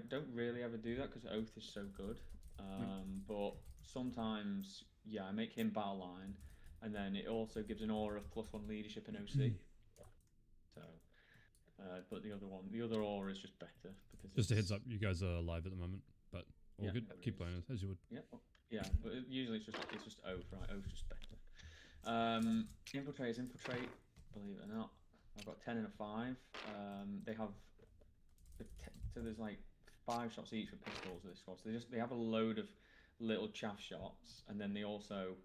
don't really ever do that because Oath is so good. But sometimes, yeah, I make him battle line, and then it also gives an aura of +1 leadership in OC. So, but the other aura is just better because just a heads up, you guys are live at the moment, but all good. Keep playing as you would. Yeah, but usually it's just Oath, right? Oath's just better. Infiltrate. Believe it or not, I've got 10 and a 5. They have so there's like 5 shots each for pistols with this squad. So they have a load of little chaff shots, and then they also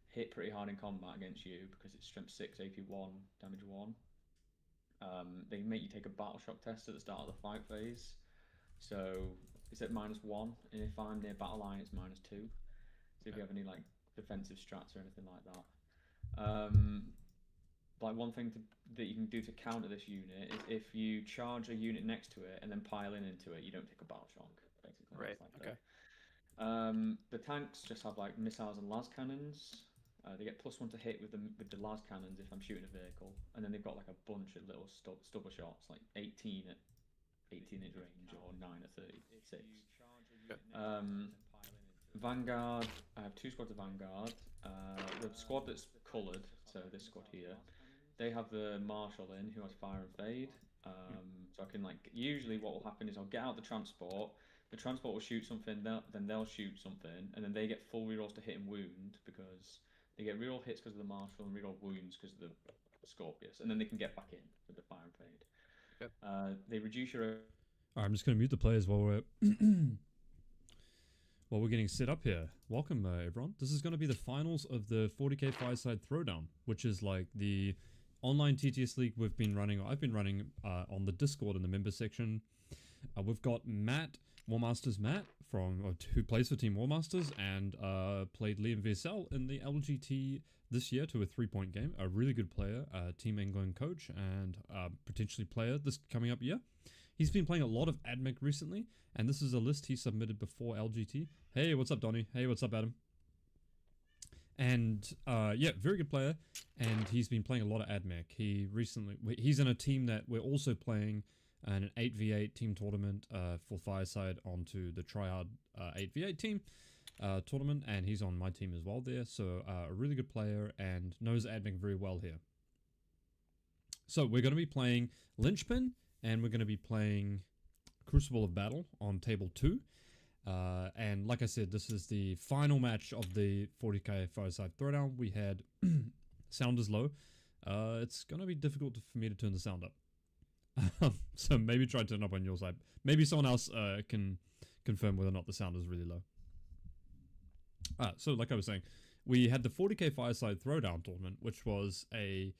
hit pretty hard in combat against you because it's strength 6, AP 1, damage 1. They make you take a battle shock test at the start of the fight phase. So it's at -1, and if I'm near battle line, it's -2. So if you have any like defensive strats or anything like that. Like one thing that you can do to counter this unit is if you charge a unit next to it and then pile into it, you don't take a battle shock, basically. Right. Like okay. The tanks just have like missiles and las cannons. They get +1 to hit with the las cannons if I'm shooting a vehicle, and then they've got like a bunch of little stubber shots, like 18 at 18-inch range or 9 at 36. Vanguard. I have 2 squads of Vanguard. The squad that's coloured, so this squad here, they have the Marshal in who has Fire and Fade. So I can like usually what will happen is I'll get out the transport will shoot something, then they'll shoot something, and then they get full rerolls to hit and wound because they get reroll hits because of the Marshal and reroll wounds because of the Scorpius, and then they can get back in with the Fire and Fade. Yep. They reduce your. Alright, I'm just going to mute the players while we're while we're getting set up here. Welcome everyone. This is going to be the finals of the 40k Fireside Throwdown, which is like the online TTS league we've been running, or I've been running on the Discord in the member section. We've got Matt, Warmasters Matt, who plays for Team Warmasters and played Liam VSL in the LGT this year to a 3-point game. A really good player, Team England coach, and potentially player this coming up year. He's been playing a lot of Admech recently, and this is a list he submitted before LGT. Hey, what's up, Donnie? Hey, what's up, Adam? And yeah, very good player, and he's been playing a lot of Admech. He's in a team that we're also playing an 8v8 team tournament for Fireside onto the Triad 8v8 team tournament, and he's on my team as well there. So a really good player and knows Admech very well here. So we're going to be playing Lynchpin, and we're going to be playing Crucible of Battle on table 2. And like I said, this is the final match of the 40k Fireside Throwdown. We had sound is low. It's going to be difficult for me to turn the sound up. So maybe try to turn up on your side. Maybe someone else can confirm whether or not the sound is really low. So like I was saying, we had the 40k Fireside Throwdown tournament, which was a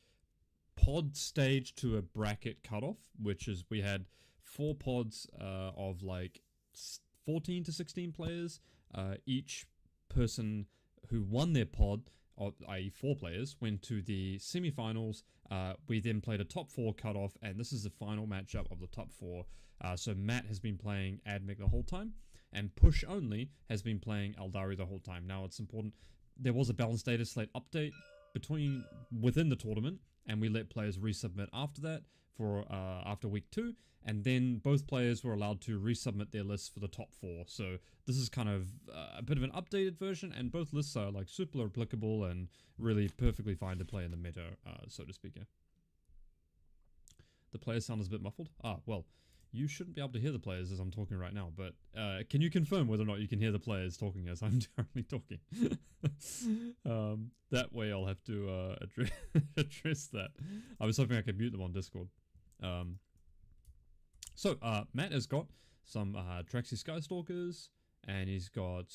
pod stage to a bracket cutoff, which is we had 4 pods of like 14 to 16 players. Each person who won their pod, i.e. 4 players, went to the semi-finals. We then played a top 4 cutoff, and this is the final matchup of the top 4. So Matt has been playing Admech the whole time, and Pushonly has been playing Aeldari the whole time. Now it's important, there was a balanced data slate update within the tournament, and we let players resubmit after that for after week 2, and then both players were allowed to resubmit their lists for the top 4. So this is kind of a bit of an updated version, and both lists are like super applicable and really perfectly fine to play in the meta, so to speak. Yeah. The player sound is a bit muffled. Well, you shouldn't be able to hear the players as I'm talking right now, but can you confirm whether or not you can hear the players talking as I'm currently talking? That way I'll have to address that. I was hoping I could mute them on Discord. So Matt has got some Traxxas Skystalkers, and he's got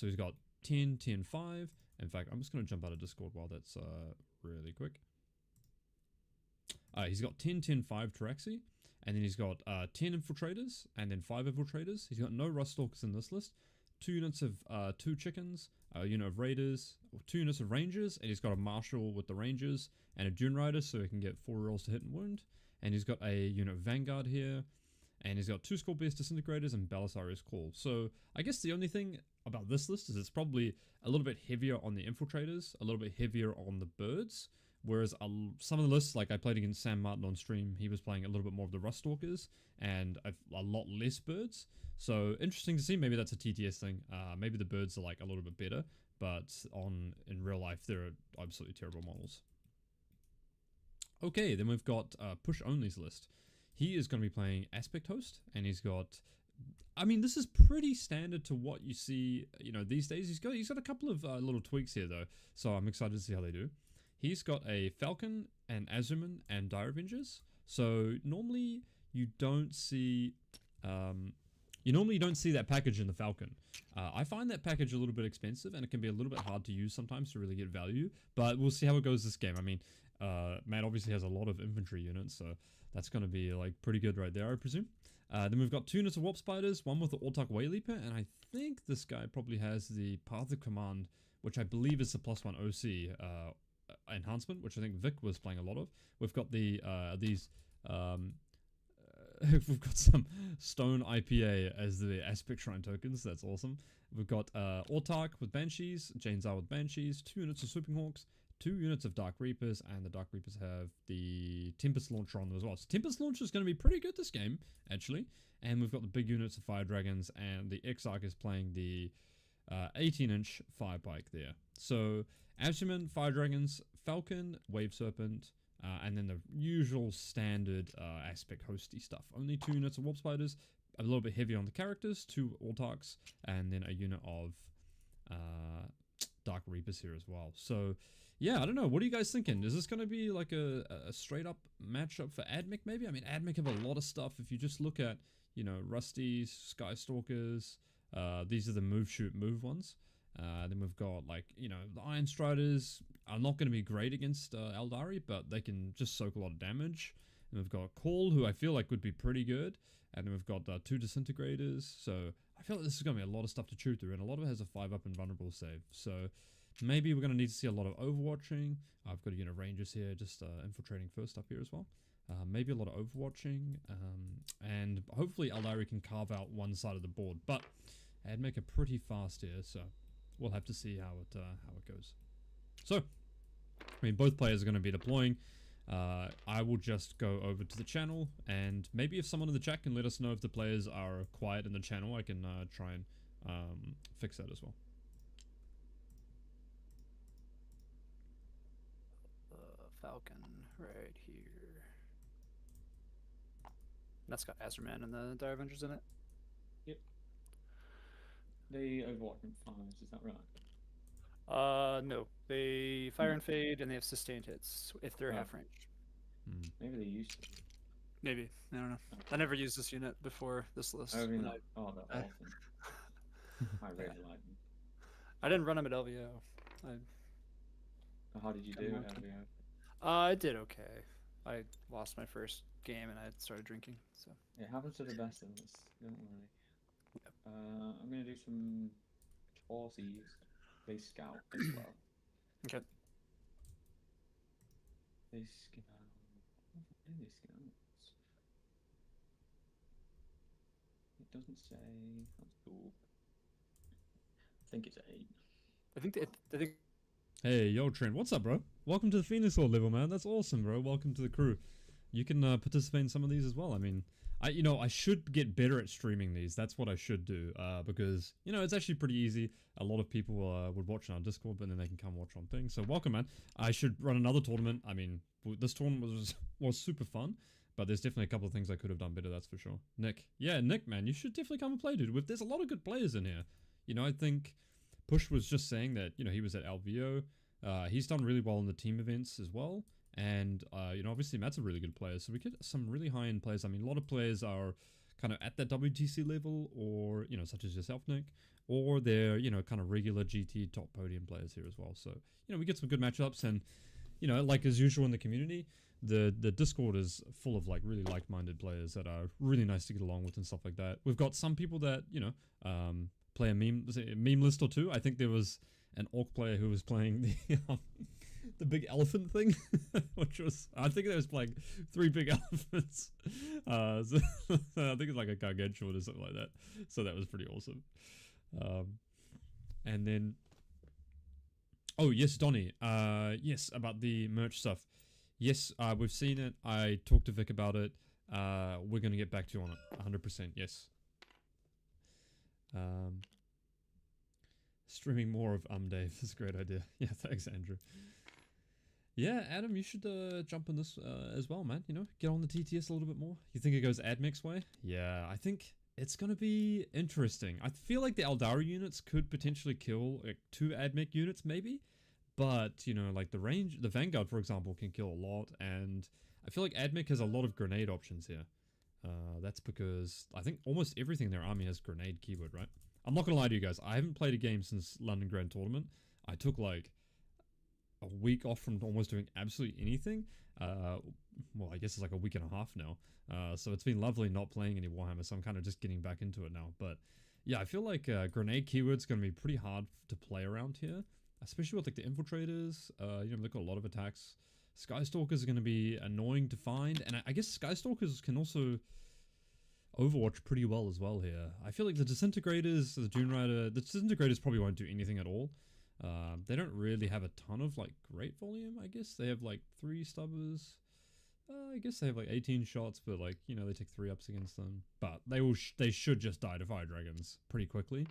10, 10, 5. In fact, I'm just going to jump out of Discord while that's really quick. He's got 10, 10, 5 Traxxas, and then he's got 10 Infiltrators, and then 5 Infiltrators. He's got no Rust Stalkers in this list. 2 units of 2 Chickens, a unit of Raiders, 2 units of Rangers, and he's got a Marshal with the Rangers, and a Dune Rider so he can get 4 rolls to hit and wound. And he's got a unit of Vanguard here, and he's got 2 Scorpius Disintegrators and Belisarius Call. So I guess the only thing about this list is it's probably a little bit heavier on the Infiltrators, a little bit heavier on the Birds, Whereas some of the lists, like I played against Sam Martin on stream, he was playing a little bit more of the Ruststalkers and a lot less birds. So interesting to see. Maybe that's a TTS thing. Maybe the birds are like a little bit better, but in real life they're absolutely terrible models. Okay, then we've got Pushonly's list. He is going to be playing Aspect Host, and he's got. I mean, this is pretty standard to what you see, these days. He's got a couple of little tweaks here though, so I'm excited to see how they do. He's got a Falcon, an Azurman, and Dire Avengers. So normally you don't see, that package in the Falcon. I find that package a little bit expensive, and it can be a little bit hard to use sometimes to really get value. But we'll see how it goes this game. I mean, Matt obviously has a lot of infantry units, so that's going to be like pretty good right there, I presume. Then we've got 2 units of Warp Spiders, one with the Autarch Wayleaper, and I think this guy probably has the Path of Command, which I believe is the +1 OC enhancement, which I think Vik was playing a lot of. We've got the we've got some Stone IPA as the Aspect Shrine tokens. That's awesome. We've got Autarch with Banshees, Janezar with Banshees, 2 units of Swooping Hawks, 2 units of Dark Reapers, and the Dark Reapers have the Tempest Launcher on them as well. So Tempest Launcher is going to be pretty good this game, actually. And we've got the big units of Fire Dragons, and the Exarch is playing the 18-inch Fire Pike there. So Azurman, Fire Dragons, Falcon, Wave Serpent, and then the usual standard Aspect Hosty stuff. Only 2 units of Warp Spiders, a little bit heavy on the characters, 2 Autarchs, and then a unit of Dark Reapers here as well. So yeah, I don't know. What are you guys thinking? Is this going to be like a straight up matchup for Admech maybe? I mean, Admech have a lot of stuff. If you just look at, Rusties, Skystalkers, these are the move, shoot, move ones. Then we've got like, the Iron Striders are not going to be great against Aeldari, but they can just soak a lot of damage. And we've got Call, who I feel like would be pretty good. And then we've got 2 Disintegrators. So I feel like this is going to be a lot of stuff to chew through. And a lot of it has a 5-up and vulnerable save. So maybe we're going to need to see a lot of Overwatching. I've got a unit of Rangers here, just infiltrating first up here as well. Maybe a lot of Overwatching. And hopefully Aeldari can carve out one side of the board. But Admech are pretty fast here, so we'll have to see how it goes. So, I mean, both players are going to be deploying. I will just go over to the channel, and maybe if someone in the chat can let us know if the players are quiet in the channel, I can try and fix that as well. Falcon right here. That's got Azurman and the Dire Avengers in it. Yep. They Overwatch in 5s, is that right? No. They fire and fade, and they have sustained hits if they're half range. Maybe they used to. Maybe. I don't know. Okay. I never used this unit before this list. Oh, really? when Oh, they're awesome. I really like them. I didn't run them at LVO. How did you do at LVO? I did okay. I lost my first game and I started drinking. So It happens to the best of us, don't worry. Yep. I'm going to do some Torsies. They scout as well. okay. They scout. Where do they scout? It doesn't say. That's cool. I think it's 8. I think. Hey, yo, Trent, what's up, bro? Welcome to the Phoenix Horde level, man. That's awesome, bro. Welcome to the crew. You can participate in some of these as well. I mean, I should get better at streaming these. That's what I should do, because, it's actually pretty easy. A lot of people would watch on Discord, but then they can come watch on things. So welcome, man. I should run another tournament. I mean, this tournament was super fun, but there's definitely a couple of things I could have done better, that's for sure. Nick. Yeah, Nick, man, you should definitely come and play, dude. There's a lot of good players in here. I think Push was just saying that, he was at LVO. He's done really well in the team events as well. And, obviously Matt's a really good player. So we get some really high-end players. I mean, a lot of players are kind of at that WTC level or, such as yourself, Nick. Or they're, kind of regular GT top podium players here as well. So, we get some good matchups. And, like as usual in the community, the Discord is full of, like, really like-minded players that are really nice to get along with and stuff like that. We've got some people that, play a meme list or two. I think there was an orc player who was playing the big elephant thing, which was, I think they was playing 3 big elephants. So I think it's like a gargantuan or something like that. So that was pretty awesome. And then Oh, yes, Donnie. Yes, about the merch stuff. Yes, we've seen it. I talked to Vic about it. We're going to get back to you on it. 100%, yes. Streaming more of Dave. That's a great idea. Yeah, thanks, Andrew. Yeah, Adam, you should jump in this as well, man. You know, get on the TTS a little bit more. You think it goes Admech's way? Yeah, I think it's going to be interesting. I feel like the Aeldari units could potentially kill like 2 Admech units, maybe. But, you know, like the Vanguard, for example, can kill a lot. And I feel like Admech has a lot of grenade options here. That's because I think almost everything in their army has grenade keyword, right? I'm not going to lie to you guys. I haven't played a game since London Grand Tournament. I took like a week off from almost doing absolutely anything. Well, I guess it's like a week and a half now. So it's been lovely not playing any Warhammer. So I'm kind of just getting back into it now. But yeah, I feel like grenade keyword's going to be pretty hard to play around here. Especially with like the infiltrators. You know, they've got a lot of attacks. Skystalkers are going to be annoying to find. And I guess Skystalkers can also Overwatch pretty well as well here. I feel like the Disintegrators, the Dune Rider, the Disintegrators probably won't do anything at all. They don't really have a ton of like great volume, I guess. They have like 3 stubbers. I guess they have like 18 shots, but like, you know, they take 3 ups against them. But they should just die to Fire Dragons pretty quickly.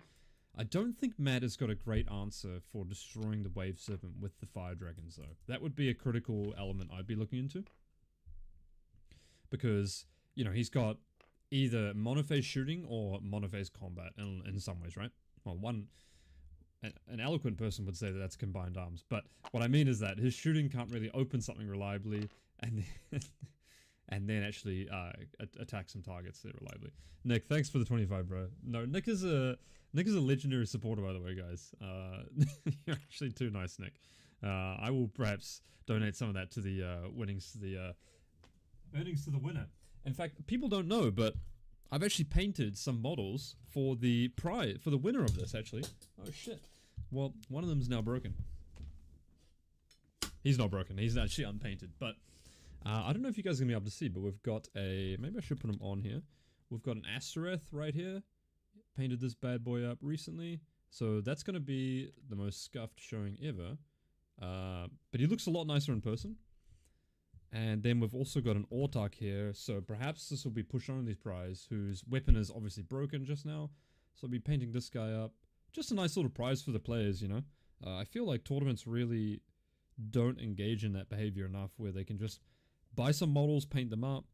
I don't think Matt has got a great answer for destroying the Wave Serpent with the Fire Dragons though. That would be a critical element I'd be looking into. Because, you know, he's got either monophase shooting or monophase combat in some ways, right? Well, an eloquent person would say that that's combined arms, but what I mean is that his shooting can't really open something reliably and then actually attack some targets there reliably. Nick, thanks for the 25, bro. No, Nick is a legendary supporter, by the way, guys. You're actually too nice, Nick. I will perhaps donate some of that to the earnings to the winner. In fact, people don't know, but I've actually painted some models for the winner of this, actually. Oh, shit. Well, one of them's now broken. He's not broken. He's actually unpainted. But I don't know if you guys are going to be able to see, but we've got maybe I should put him on here. We've got an Astereth right here. Painted this bad boy up recently. So that's going to be the most scuffed showing ever. But he looks a lot nicer in person. And then we've also got an Autarch here, so perhaps this will be Pushonly's prize, whose weapon is obviously broken just now. So I'll be painting this guy up. Just a nice little prize for the players, you know. I feel like tournaments really don't engage in that behavior enough, where they can just buy some models, paint them up,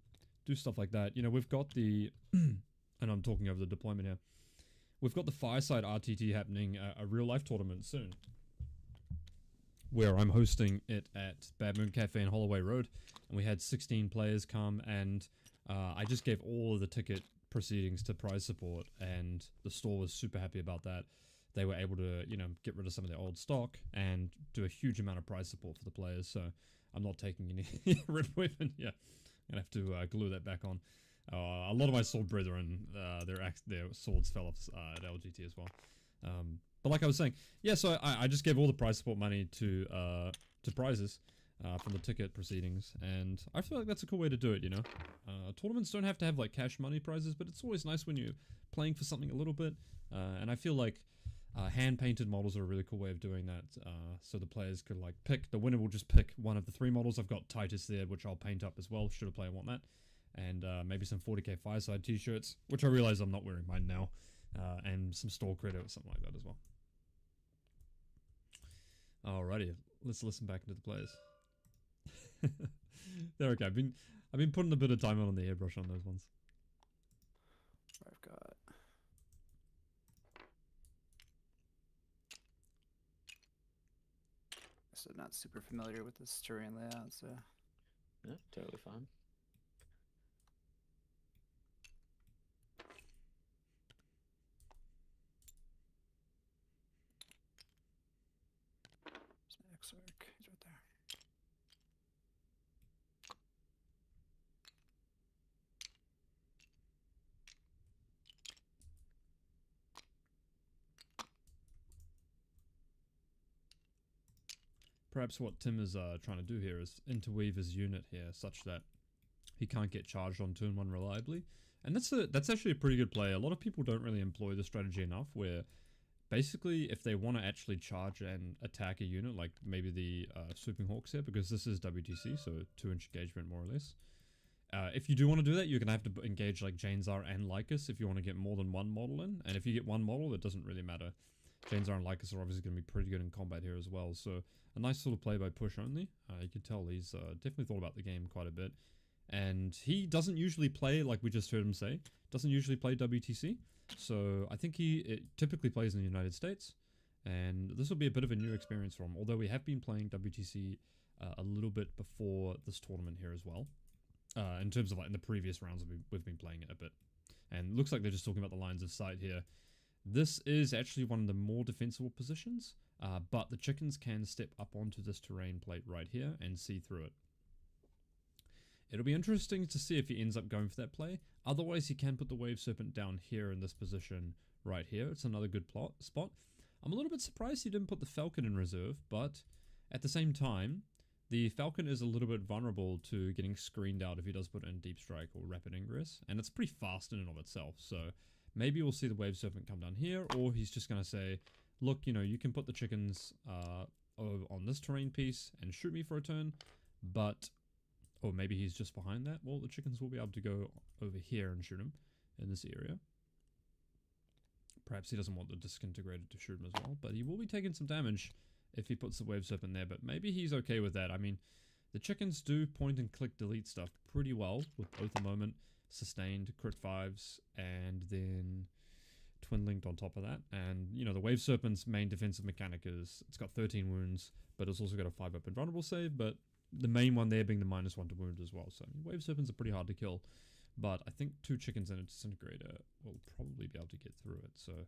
do stuff like that. You know, we've got the, and I'm talking over the deployment here, we've got the Fireside RTT happening, a real life tournament soon, where I'm hosting it at Bad Moon Cafe in Holloway Road, and we had 16 players come, and I just gave all of the ticket proceedings to prize support, and the store was super happy about that. They were able to, you know, get rid of some of their old stock and do a huge amount of prize support for the players, so I'm not taking any red weapon. Yeah, I'm gonna have to glue that back on. A lot of my sword brethren, their swords fell off at LGT as well. But like I was saying, yeah, so I just gave all the prize support money to prizes from the ticket proceedings, and I feel like that's a cool way to do it, you know? Tournaments don't have to have like cash money prizes, but it's always nice when you're playing for something a little bit, and I feel like hand-painted models are a really cool way of doing that, so the players could like pick, the winner will just pick one of the 3 models. I've got Titus there, which I'll paint up as well, should a player want that, and maybe some 40k Fireside t-shirts, which I realize I'm not wearing mine now, and some store credit or something like that as well. Alrighty, let's listen back into the players. There, okay. I've been putting a bit of time on the airbrush on those ones. I've got. So not super familiar with this terrain layout, so. Yeah, totally fine. There's my Exarch. He's right there. Perhaps what Tim is trying to do here is interweave his unit here such that he can't get charged on turn 1 reliably. And that's actually a pretty good play. A lot of people don't really employ the strategy enough, where basically, if they want to actually charge and attack a unit, like maybe the Swooping Hawks here, because this is WTC, so 2-inch engagement more or less. If you do want to do that, you're going to have to engage like Janezar and Lycus if you want to get more than one model in. And if you get one model, it doesn't really matter. Janezar and Lycus are obviously going to be pretty good in combat here as well. So a nice sort of play by Pushonly. You can tell he's definitely thought about the game quite a bit. And he doesn't usually play, like we just heard him say, doesn't usually play WTC. So I think he typically plays in the United States. And this will be a bit of a new experience for him. Although we have been playing WTC a little bit before this tournament here as well. In terms of like in the previous rounds we've been playing it a bit. And it looks like they're just talking about the lines of sight here. This is actually one of the more defensible positions, but the chickens can step up onto this terrain plate right here and see through it. It'll be interesting to see if he ends up going for that play. Otherwise, he can put the Wave Serpent down here in this position right here. It's another good spot. I'm a little bit surprised he didn't put the Falcon in reserve, but at the same time, the Falcon is a little bit vulnerable to getting screened out if he does put in Deep Strike or Rapid Ingress, and it's pretty fast in and of itself, so maybe we'll see the Wave Serpent come down here, or he's just going to say, look, you know, you can put the chickens on this terrain piece and shoot me for a turn, but, or maybe he's just behind that. Well, the chickens will be able to go over here and shoot him in this area. Perhaps he doesn't want the Disintegrator to shoot him as well, but he will be taking some damage if he puts the Wave Serpent there, but maybe he's okay with that. I mean, the chickens do point and click delete stuff pretty well with both the moment, sustained, crit 5s, and then twin linked on top of that. And, you know, the Wave Serpent's main defensive mechanic is it's got 13 wounds, but it's also got a 5 up invulnerable save, but the main one there being the -1 to wound as well. So Wave Serpents are pretty hard to kill, but I think 2 chickens and a Disintegrator will probably be able to get through it, so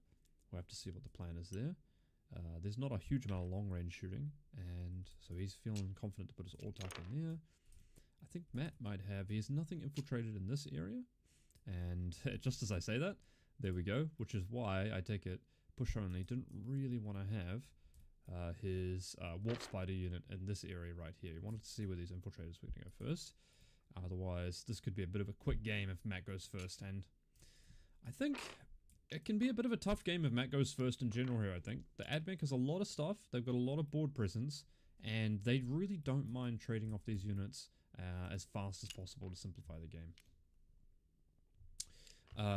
we'll have to see what the plan is there. There's not a huge amount of long-range shooting, and so he's feeling confident to put his Autarch in there. I think Matt might have, he has nothing infiltrated in this area, and just as I say that, there we go, which is why I take it Pushonly didn't really want to have his Warp Spider unit in this area right here. He wanted to see where these infiltrators were going to go first. Otherwise, this could be a bit of a quick game if Matt goes first, and I think it can be a bit of a tough game if Matt goes first in general here, I think. The Admech has a lot of stuff, they've got a lot of board presence, and they really don't mind trading off these units as fast as possible to simplify the game.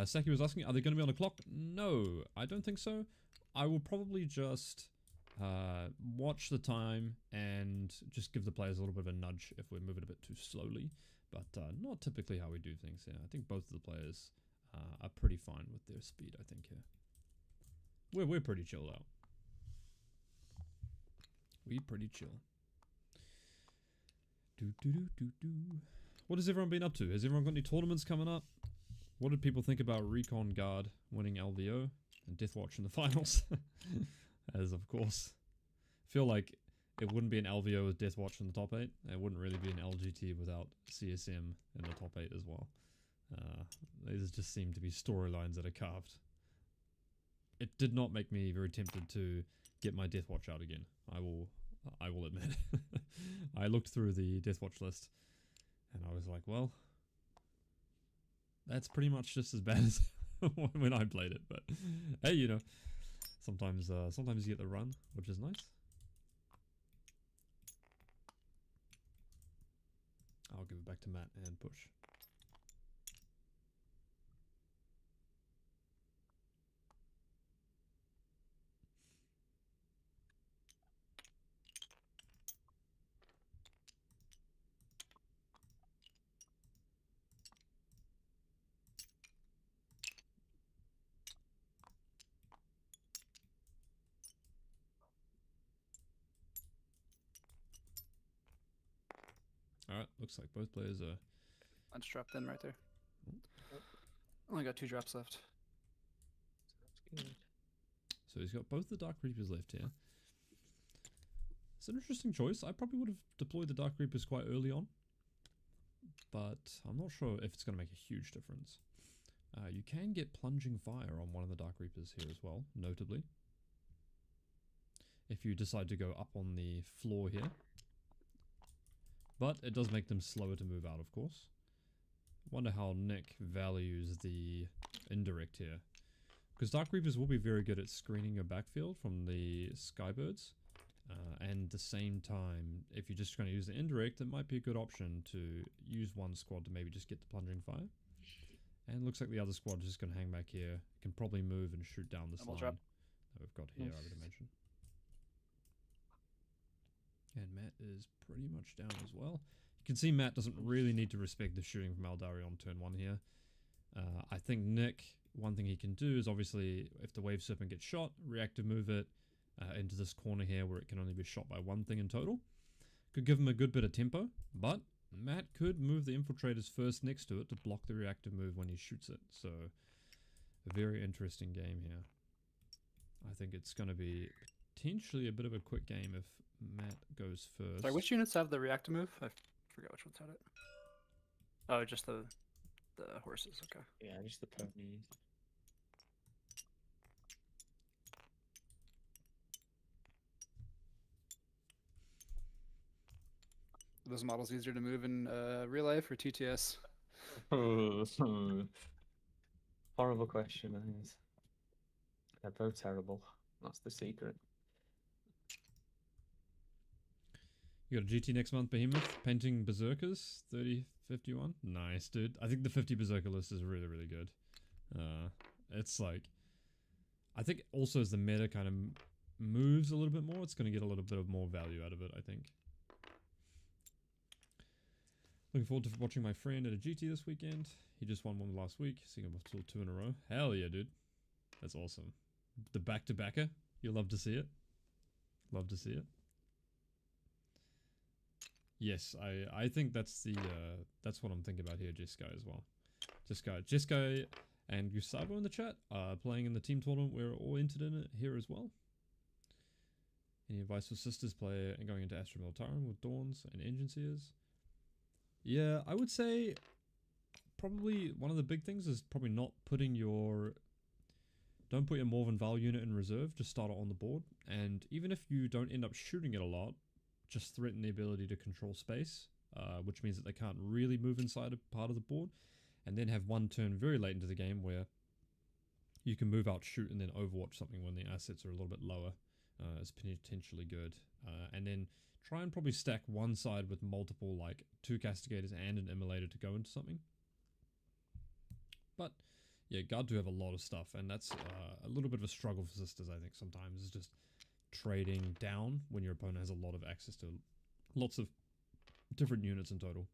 Saki was asking, are they going to be on the clock? No, I don't think so. I will probably just watch the time and just give the players a little bit of a nudge if we're moving a bit too slowly, but not typically how we do things here. I think both of the players are pretty fine with their speed, I think, here. We're pretty chill out. We pretty chill. What has everyone been up to? Has everyone got any tournaments coming up? What did people think about Recon Guard winning LVO and Deathwatch in the finals? As of course, I feel like it wouldn't be an LVO with Deathwatch in the top 8. It wouldn't really be an LGT without CSM in the top 8 as well. These just seem to be storylines that are carved. It did not make me very tempted to get my Deathwatch out again. I will admit. I looked through the Deathwatch list and I was like, well, that's pretty much just as bad as when I played it. But hey, you know, sometimes you get the run, which is nice. I'll give it back to Matt and push. Alright, looks like both players are... Lunch dropped in right there. Only got 2 drops left. That's good. So he's got both the Dark Reapers left here. It's an interesting choice. I probably would have deployed the Dark Reapers quite early on, but I'm not sure if it's going to make a huge difference. You can get Plunging Fire on one of the Dark Reapers here as well, notably. If you decide to go up on the floor here. But it does make them slower to move out, of course. Wonder how Nick values the indirect here. Because Dark Reapers will be very good at screening your backfield from the Skybirds. And at the same time, if you're just going to use the indirect, it might be a good option to use one squad to maybe just get the plunging fire. And looks like the other squad is just going to hang back here. Can probably move and shoot down this line that we've got here, I would imagine. And Matt is pretty much down as well. You can see Matt doesn't really need to respect the shooting from Aeldari on turn 1 here. I think Nick, one thing he can do is obviously, if the Wave Serpent gets shot, reactive move it into this corner here where it can only be shot by one thing in total. Could give him a good bit of tempo, but Matt could move the Infiltrators first next to it to block the reactive move when he shoots it. So, a very interesting game here. I think it's going to be potentially a bit of a quick game if Matt goes first. Sorry, which units have the reactive move? I forgot which ones had it. Oh, just the horses, okay. Yeah, just the ponies. Are those models easier to move in real life or TTS? Horrible question, that is. They're both terrible. That's the secret. You got a GT next month, Behemoth. Painting Berserkers, 30-51. Nice, dude. I think the 50 Berserker list is really, really good. It's like... I think also as the meta kind of moves a little bit more, it's going to get a little bit of more value out of it, I think. Looking forward to watching my friend at a GT this weekend. He just won one last week. Seeing him off to 2 in a row. Hell yeah, dude. That's awesome. The back-to-backer. You'll love to see it. Love to see it. Yes, I think that's the that's what I'm thinking about here, Jeskai as well. Jeskai and Gustavo in the chat are playing in the team tournament. We're all entered in it here as well. Any advice for Sisters player and going into Astra Militarum with Dawns and Engine Seers? Yeah, I would say probably one of the big things is probably not putting your... Don't put your Morven Val unit in reserve, just start it on the board. And even if you don't end up shooting it a lot, just threaten the ability to control space, which means that they can't really move inside a part of the board. And then have one turn very late into the game where you can move out, shoot, and then overwatch something when the assets are a little bit lower. Is potentially good. And then try and probably stack one side with multiple, like 2 Castigators and an Immolator to go into something. But yeah, Guard do have a lot of stuff, and that's a little bit of a struggle for Sisters, I think, sometimes. Is just trading down when your opponent has a lot of access to lots of different units in total.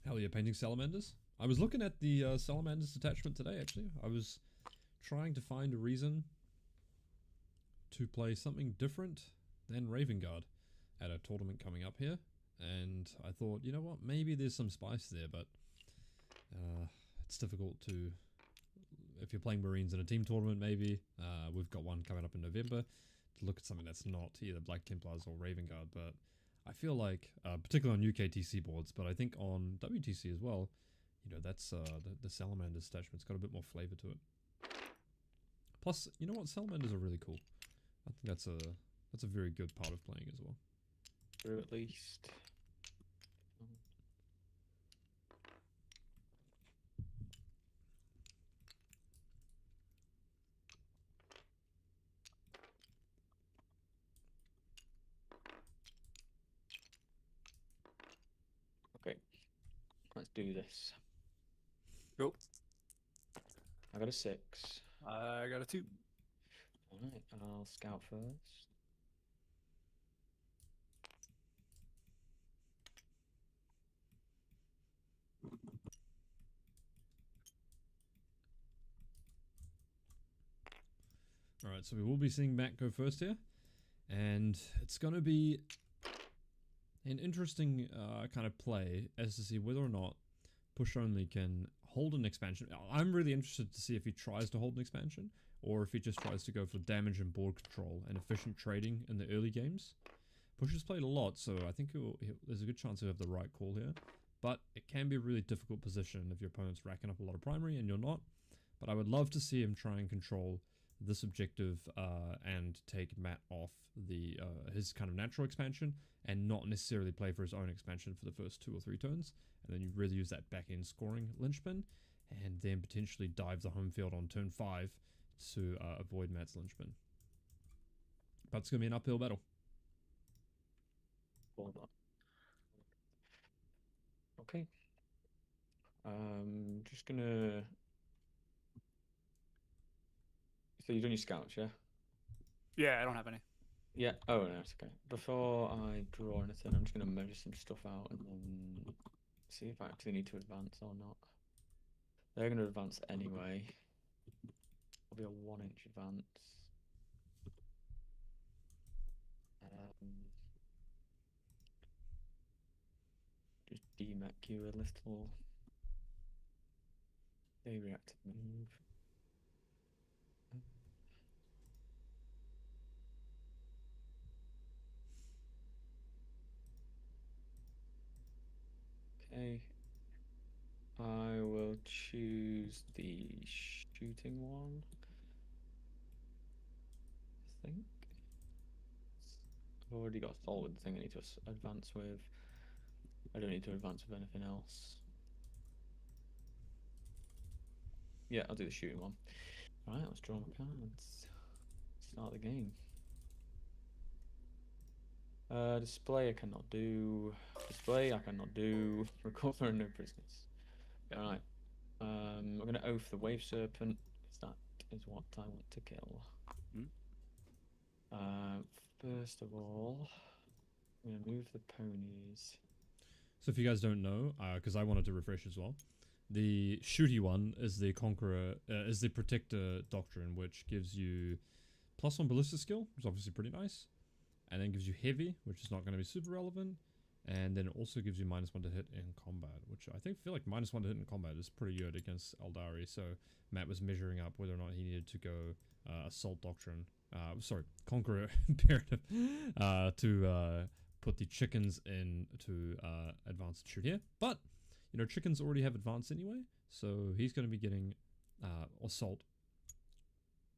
Hell yeah, painting Salamanders. I was looking at the Salamanders detachment today, actually. I was trying to find a reason to play something different than Raven Guard at a tournament coming up here. And I thought, you know what, maybe there's some spice there, but it's difficult to... If you're playing Marines in a team tournament, maybe. We've got one coming up in November to look at something that's not either Black Templars or Raven Guard, but I feel like, particularly on UKTC boards, but I think on WTC as well, you know, that's the Salamanders detachment's got a bit more flavor to it. Plus, you know what, Salamanders are really cool. I think that's a very good part of playing as well. True, at least. Okay, let's do this. Go. I got a 6. I got a 2. Alright, I'll scout first. Alright, so we will be seeing Matt go first here. And it's going to be an interesting kind of play as to see whether or not Pushonly can hold an expansion. I'm really interested to see if he tries to hold an expansion, or if he just tries to go for damage and board control and efficient trading in the early games. Push has played a lot, so I think there's a good chance he'll have the right call here. but it can be a really difficult position if your opponent's racking up a lot of primary and you're not. But I would love to see him try and control this objective and take Matt off the his kind of natural expansion and not necessarily play for his own expansion for the first 2 or 3 turns, and then you really use that back end scoring linchpin and then potentially dive the home field on turn 5 to avoid Matt's linchpin. But it's going to be an uphill battle. Okay. Just gonna. So you've done your scouts, yeah? Yeah, I don't have any. Yeah. Oh no, it's okay. Before I draw anything, I'm just gonna measure some stuff out and then see if I actually need to advance or not. They're gonna advance anyway. It'll be a 1-inch advance. Just demech you a little. They reactive move. Okay. I will choose the shooting one. I think. I've already got a solid thing I need to advance with. I don't need to advance with anything else. Yeah, I'll do the shooting one. Alright, let's draw my cards. Start the game. Display I cannot do. Display I cannot do. Recover no prisoners. Alright. I'm gonna oath the wave serpent, because that is what I want to kill. First of all, I'm gonna move the ponies. So if you guys don't know, because I wanted to refresh as well, the shooty one is the Conqueror, is the Protector Doctrine, which gives you +1 ballista skill, which is obviously pretty nice, and then gives you heavy, which is not going to be super relevant, and then it also gives you -1 to hit in combat, which I feel like -1 to hit in combat is pretty good against Aeldari. So Matt was measuring up whether or not he needed to go Assault Doctrine, Conqueror Imperative, to put the chickens in to advanced shoot here. But you know, chickens already have advance anyway, so he's going to be getting assault.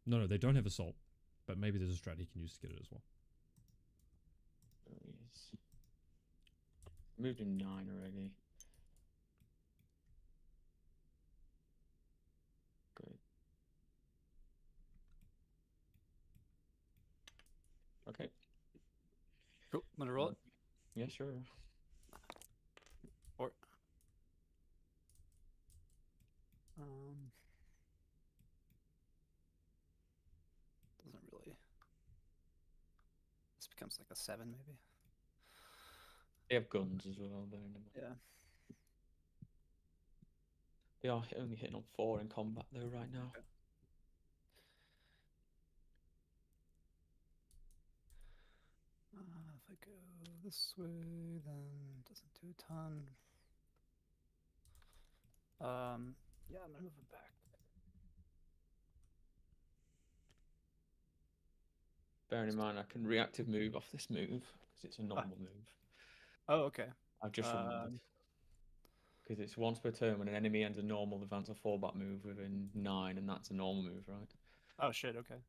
No, they don't have assault, but maybe there's a strat he can use to get it as well. Moved in 9 already. Great. Okay. Cool. Want to roll it? Yeah, sure. Or doesn't really. This becomes like a 7 maybe. They have guns as well. Yeah. They are only hitting on 4 in combat though right now. Okay. If I go this way, then it doesn't do a ton. Yeah, I'm gonna move it back. Bearing in mind, I can reactive move off this move because it's a normal move. Oh, okay. I've just remembered. Because it's once per turn when an enemy ends a normal advance or fallback move within 9, and that's a normal move, right? Oh shit. Okay.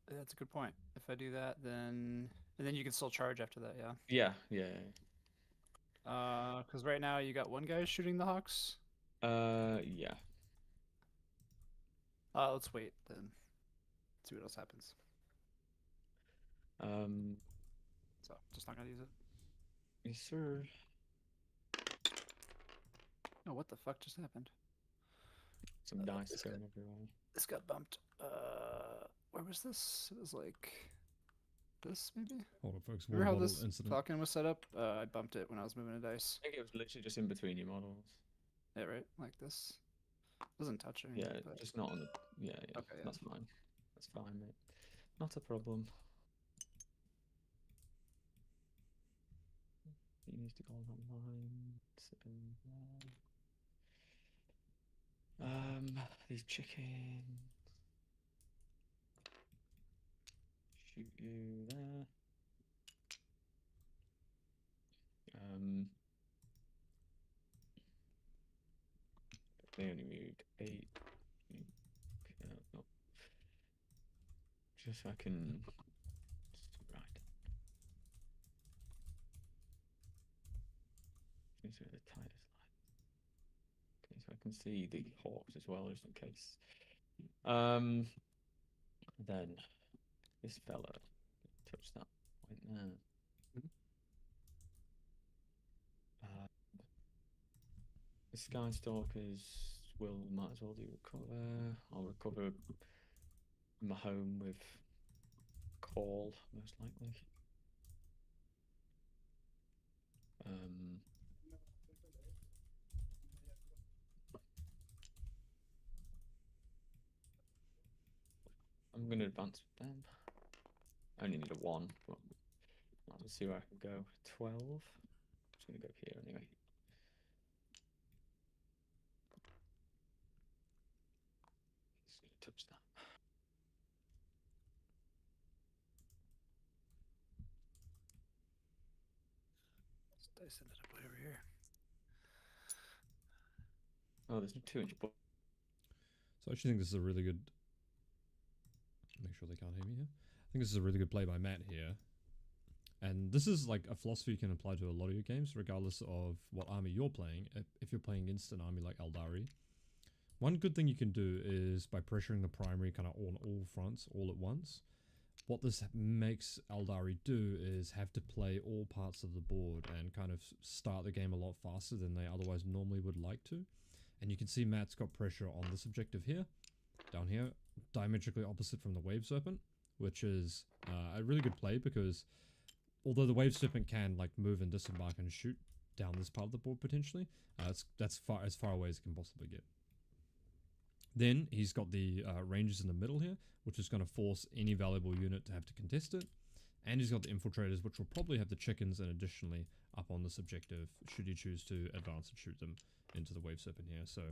That's a good point. If I do that, then you can still charge after that. Yeah. Yeah. Because right now you got one guy shooting the hawks. Yeah. Let's wait then. See what else happens. So just not gonna use it. Yes, sir. Oh, what the fuck just happened? Some dice going everywhere. This got bumped. Where was this? It was like this, maybe? Hold on, folks. Remember how Water this bottle incident. falcon was set up? I bumped it when I was moving a dice. I think it was literally just in between your models. Yeah, right? Like this. Doesn't touch anything. Yeah, but... just not on the... Yeah. Okay, yeah. That's fine. That's fine, mate. Not a problem. He needs to go on that line. Sit in there. These chickens. Shoot you there. They only moved 8. No. Just so I can. Right. These are the tightest lines. Okay, so I can see the hawks as well, just in case. Then this fella touch that point there. The Skystalkers might as well do recover. I'll recover my home with call, most likely. I'm going to advance with them. I only need a 1, but I'll see where I can go. 12. I'm just going to go here anyway. Just going to touch that. Dice ended up way over here. Oh, there's no 2-inch book. So I actually think this is a really good. Make sure they can't hear me here. I think this is a really good play by Matt here. And this is like a philosophy you can apply to a lot of your games, regardless of what army you're playing. If you're playing against an army like Aeldari, one good thing you can do is by pressuring the primary kind of on all fronts all at once. What this makes Aeldari do is have to play all parts of the board and kind of start the game a lot faster than they otherwise normally would like to. And you can see Matt's got pressure on this objective here, down here, diametrically opposite from the Wave Serpent, which is a really good play because although the Wave Serpent can like move and disembark and shoot down this part of the board potentially, that's as far away as it can possibly get. Then he's got the ranges in the middle here, which is going to force any valuable unit to have to contest it. And he's got the infiltrators, which will probably have the chickens and additionally up on this objective, should he choose to advance and shoot them into the Wave Serpent here. So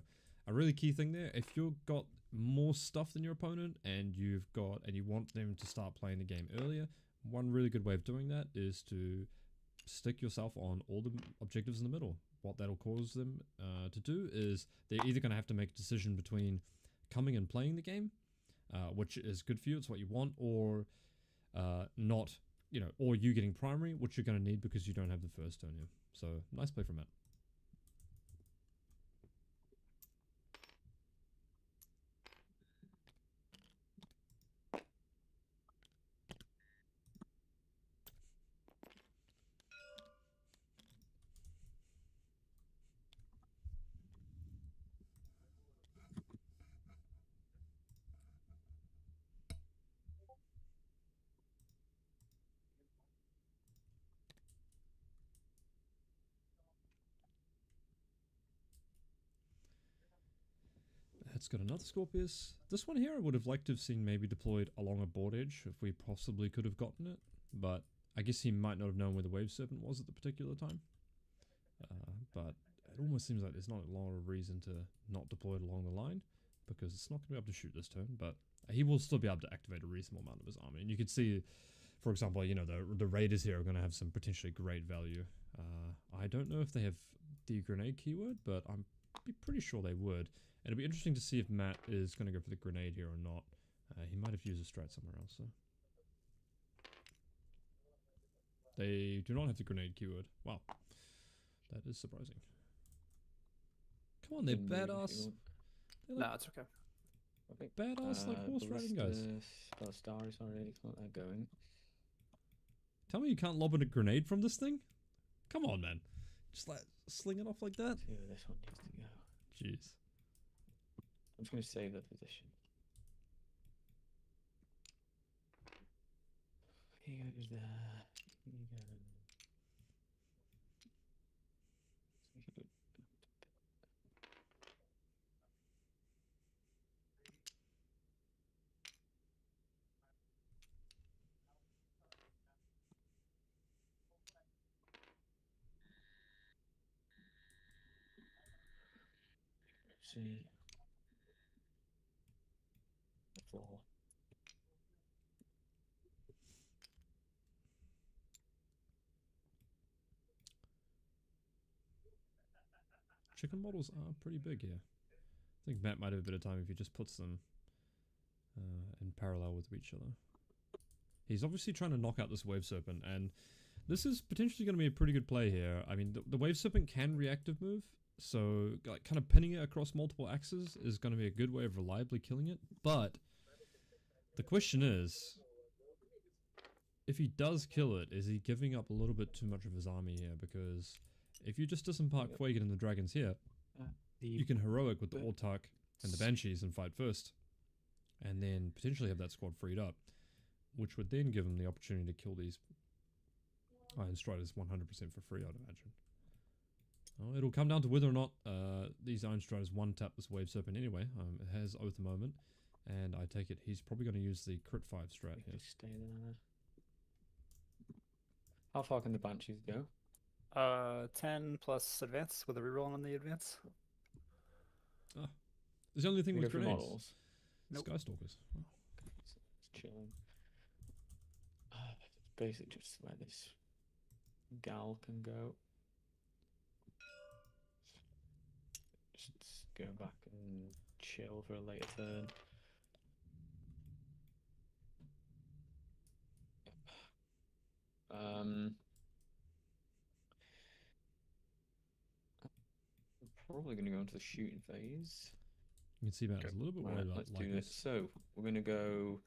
a really key thing there, if you've got more stuff than your opponent and you want them to start playing the game earlier, one really good way of doing that is to stick yourself on all the objectives in the middle. What that'll cause them to do is they're either going to have to make a decision between coming and playing the game, which is good for you, it's what you want, or not, or you getting primary, which you're going to need because you don't have the first turn here. So nice play from Matt. It's got another Scorpius. This one here I would have liked to have seen maybe deployed along a board edge if we possibly could have gotten it, but I guess he might not have known where the Wave Serpent was at the particular time. But it almost seems like there's not a lot of reason to not deploy it along the line, because it's not going to be able to shoot this turn, but he will still be able to activate a reasonable amount of his army. And you can see, for example, the Raiders here are going to have some potentially great value. I don't know if they have the grenade keyword, but I'm pretty sure they would. And it'll be interesting to see if Matt is going to go for the grenade here or not. He might have used a strat somewhere else, so. They do not have the grenade keyword. Wow. That is surprising. Come on, they're badass. They're like, No, it's okay. badass like horse riding guys. Stars already got that going. Tell me you can't lob in a grenade from this thing? Come on, man. Just like sling it off like that? See where this one needs to go. Jeez. I'm just going to save the position. He goes there. He goes. See. The floor. chicken models are pretty big here. I think Matt might have a bit of time if he just puts them in parallel with each other. He's obviously trying to knock out this Wave Serpent, and this is potentially going to be a pretty good play here. I mean, the Wave Serpent can reactive move, so like, kind of pinning it across multiple axes is going to be a good way of reliably killing it. But the question is, if he does kill it, is he giving up a little bit too much of his army here? Because if you just disembark Fuegan and the dragons here, you can heroic with the Autark and the Banshees and fight first, and then potentially have that squad freed up, which would then give him the opportunity to kill these Iron Striders 100% for free, I'd imagine. Well, it'll come down to whether or not these Iron Striders one-tap this Wave Serpent anyway. It has Oath a moment, and I take it he's probably going to use the crit 5 strat here. Just stay there. How far can the Banshees go? 10 plus advance with a reroll on the advance. There's the only thing Can we with go for grenades. models? Nope. Skystalkers. Oh. It's chilling. It's basically just where this gal can go. Just go back and chill for a later turn. I'm probably going to go into the shooting phase. You can see Matt is a little bit worried about Let's like do this. So we're going to go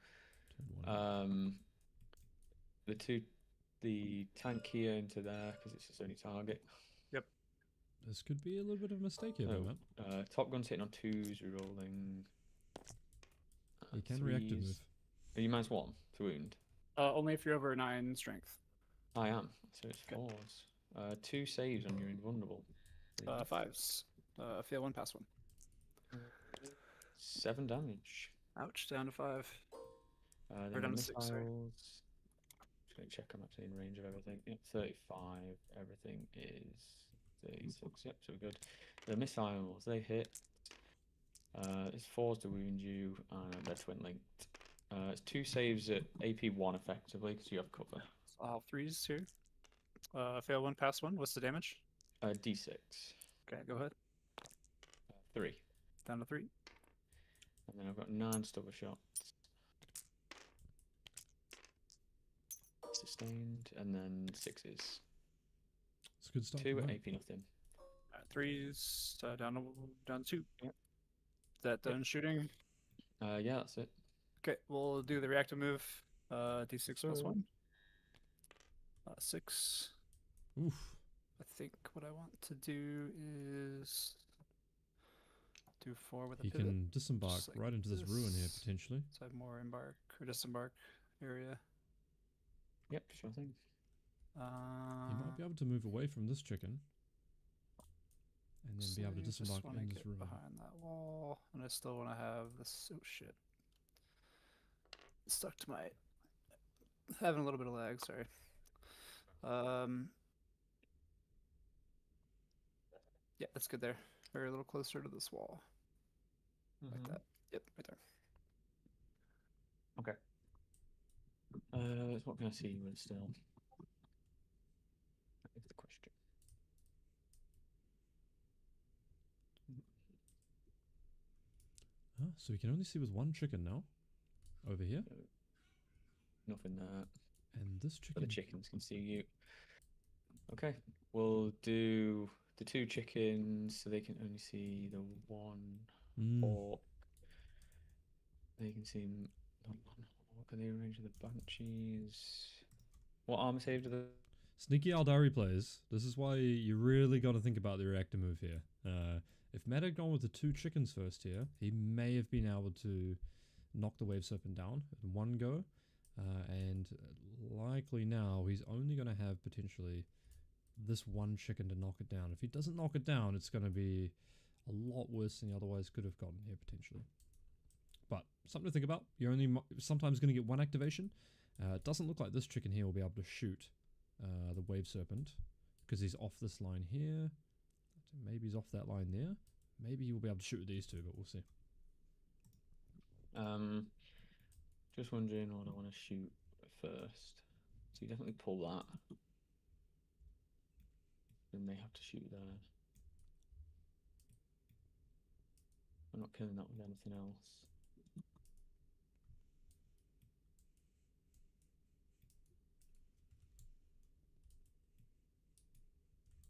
the tank here into there because it's its only target. Yep. This could be a little bit of a mistake here, though, Matt. Top Gun's hitting on 2s, rerolling. He can reactive move. Are you -1 to wound? Only if you're over 9 strength. I am. So it's 4s. 2 saves on your invulnerable. 5s. Fail 1, pass 1. 7 damage. Ouch, down to 5. Then down the to 6, sorry. missiles. Just going to check I'm actually in range of everything. Yep, 35. Everything is 36. Yep, so we're good. The missiles, they hit. It's 4s to wound you, and they're twin linked. It's 2 saves at AP 1 effectively because you have cover. So I'll have 3s here. Fail 1, pass 1. What's the damage? D6. Okay, go ahead. 3. Down to 3. And then I've got 9 stubber shots. Sustained, and then 6s. It's a good start. 2 at AP nothing. 3s down to 2. Yep. Is that done shooting? Yeah, that's it. Okay, we'll do the reactive move. D6 plus 1. 6. Oof. I think what I want to do is do 4 with a He pivot. can disembark just like right into this ruin here, this. potentially. So I have more embark or disembark area. Yep, sure thing. He might be able to move away from this chicken. And then be able to disembark in this ruin. Behind that wall. And I still want to have this. Oh shit. Stuck to my. Having a little bit of lag, sorry. Yeah, that's good there. Very a little closer to this wall. Like that. Yep, right there. Okay. What can I see when still? That is the question. So we can only see with 1 chicken now. Over here. Nothing there. And this But chicken. the chickens can see you. Okay, we'll do the 2 chickens so they can only see the 1 hawk. They can see what can they arrange with the banshees? What armor save do the Sneaky Aeldari players. This is why you really got to think about the reactor move here. If Matt had gone with the 2 chickens first here, he may have been able to knock the Wave Serpent down in 1 go. And likely now he's only going to have potentially this 1 chicken to knock it down. If he doesn't knock it down, it's going to be a lot worse than he otherwise could have gotten here potentially. But something to think about. You're only sometimes going to get 1 activation. It doesn't look like this chicken here will be able to shoot the Wave Serpent because he's off this line here. Maybe he's off that line there. Maybe he will be able to shoot with these 2, but we'll see. Just wondering what I want to shoot first. So you definitely pull that. Then they have to shoot there. killing that with anything else.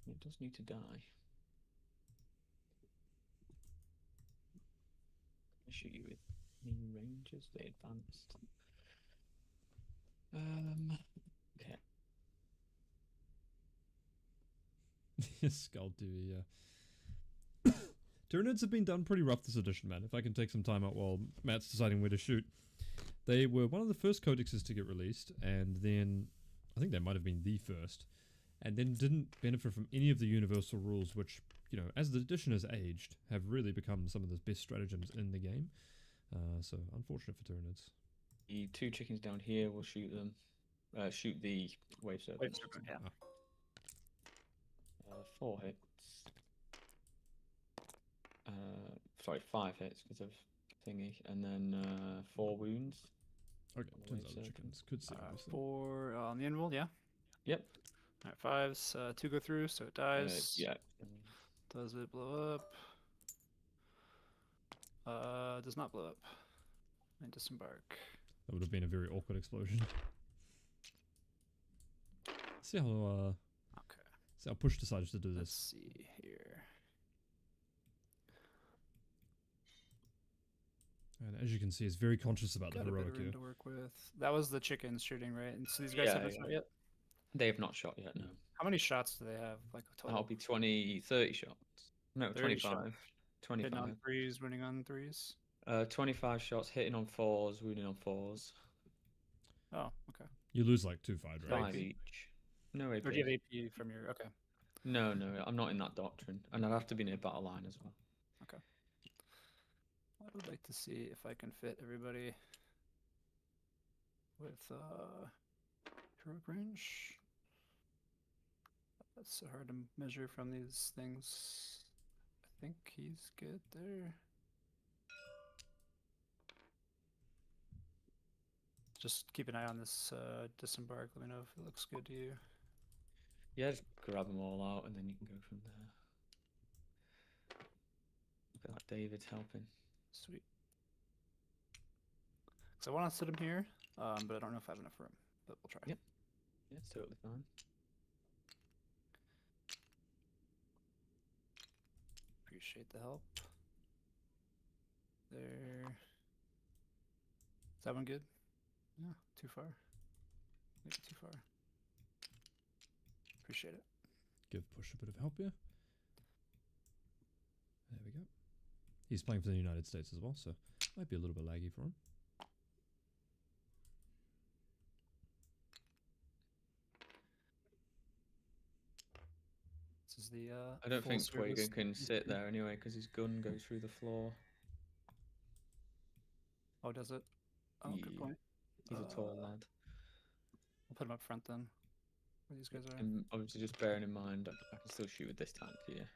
It does need to die. I shoot you with new rangers. They advanced. Okay. Skull TV, yeah. Tyranids have been done pretty rough this edition, man. If I can take some time out while Matt's deciding where to shoot. They were one of the first codexes to get released, and then I think they might have been the first, and then didn't benefit from any of the universal rules, which, you know, as the edition has aged, have really become some of the best stratagems in the game. So unfortunate for Tyranids. The 2 chickens down here will shoot them. Shoot the wave serpent. Yeah. 4 hits. Sorry, 5 hits because of thingy, and then 4 wounds. Okay, turns Wave out the serpent. chickens could see, obviously. 4 on the anvil, yeah. Yep. Alright, 5s. 2 go through, so it dies. Yeah. Does it blow up? Does not blow up. And disembark. That would have been a very awkward explosion. See how Okay. see how Push decided to do Let's this. see here. And as you can see, he's very conscious about the Got a bit heroic of room here. to work with. That was the chickens shooting, right? And so these guys haven't shot yet? They have not shot yet, no. How many shots do they have? Like a total? That'll be 20, 30 shots. No, 30 25. shots. Hitting 25. on 3s, winning on 3s. 25 shots, hitting on 4s, wounding on 4s. Oh, okay. You lose like 2 fight, right? 5 each. No AP. Or do you have AP from your... Okay. No, I'm not in that doctrine. And I'd have to be near battle line as well. Okay. I would like to see if I can fit everybody with heroic range. That's so hard to measure from these things. I think he's good there. Just keep an eye on this disembark. Let me know if it looks good to you. Yeah, just grab them all out and then you can go from there. I feel like David's helping. Sweet. So I want to sit him here, but I don't know if I have enough room. But we'll try. Yep. Yeah, it's totally fine. Appreciate the help. There. Is that one good? Yeah, too far. Maybe too far. Appreciate it. Give Push a bit of help here. There we go. He's playing for the United States as well, so might be a little bit laggy for him. This is the I don't full think service- Fuego can sit there anyway because his gun goes through the floor. Oh, does it? Oh, good Yeah. point. He's a tall lad. I'll put him up front then. Where these guys are. And obviously, just bearing in mind, I can still shoot with this tank here.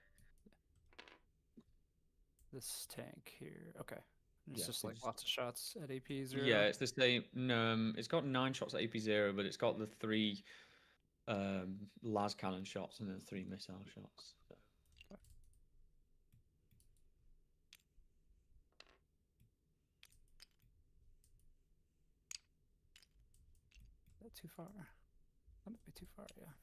This tank here. Okay. It's Yeah, just so like just- lots of shots at AP 0. Yeah, it's the same. No, it's got 9 shots at AP0, but it's got the 3 las cannon shots and then 3 missile shots. So. Is that too far? That might be too far, yeah.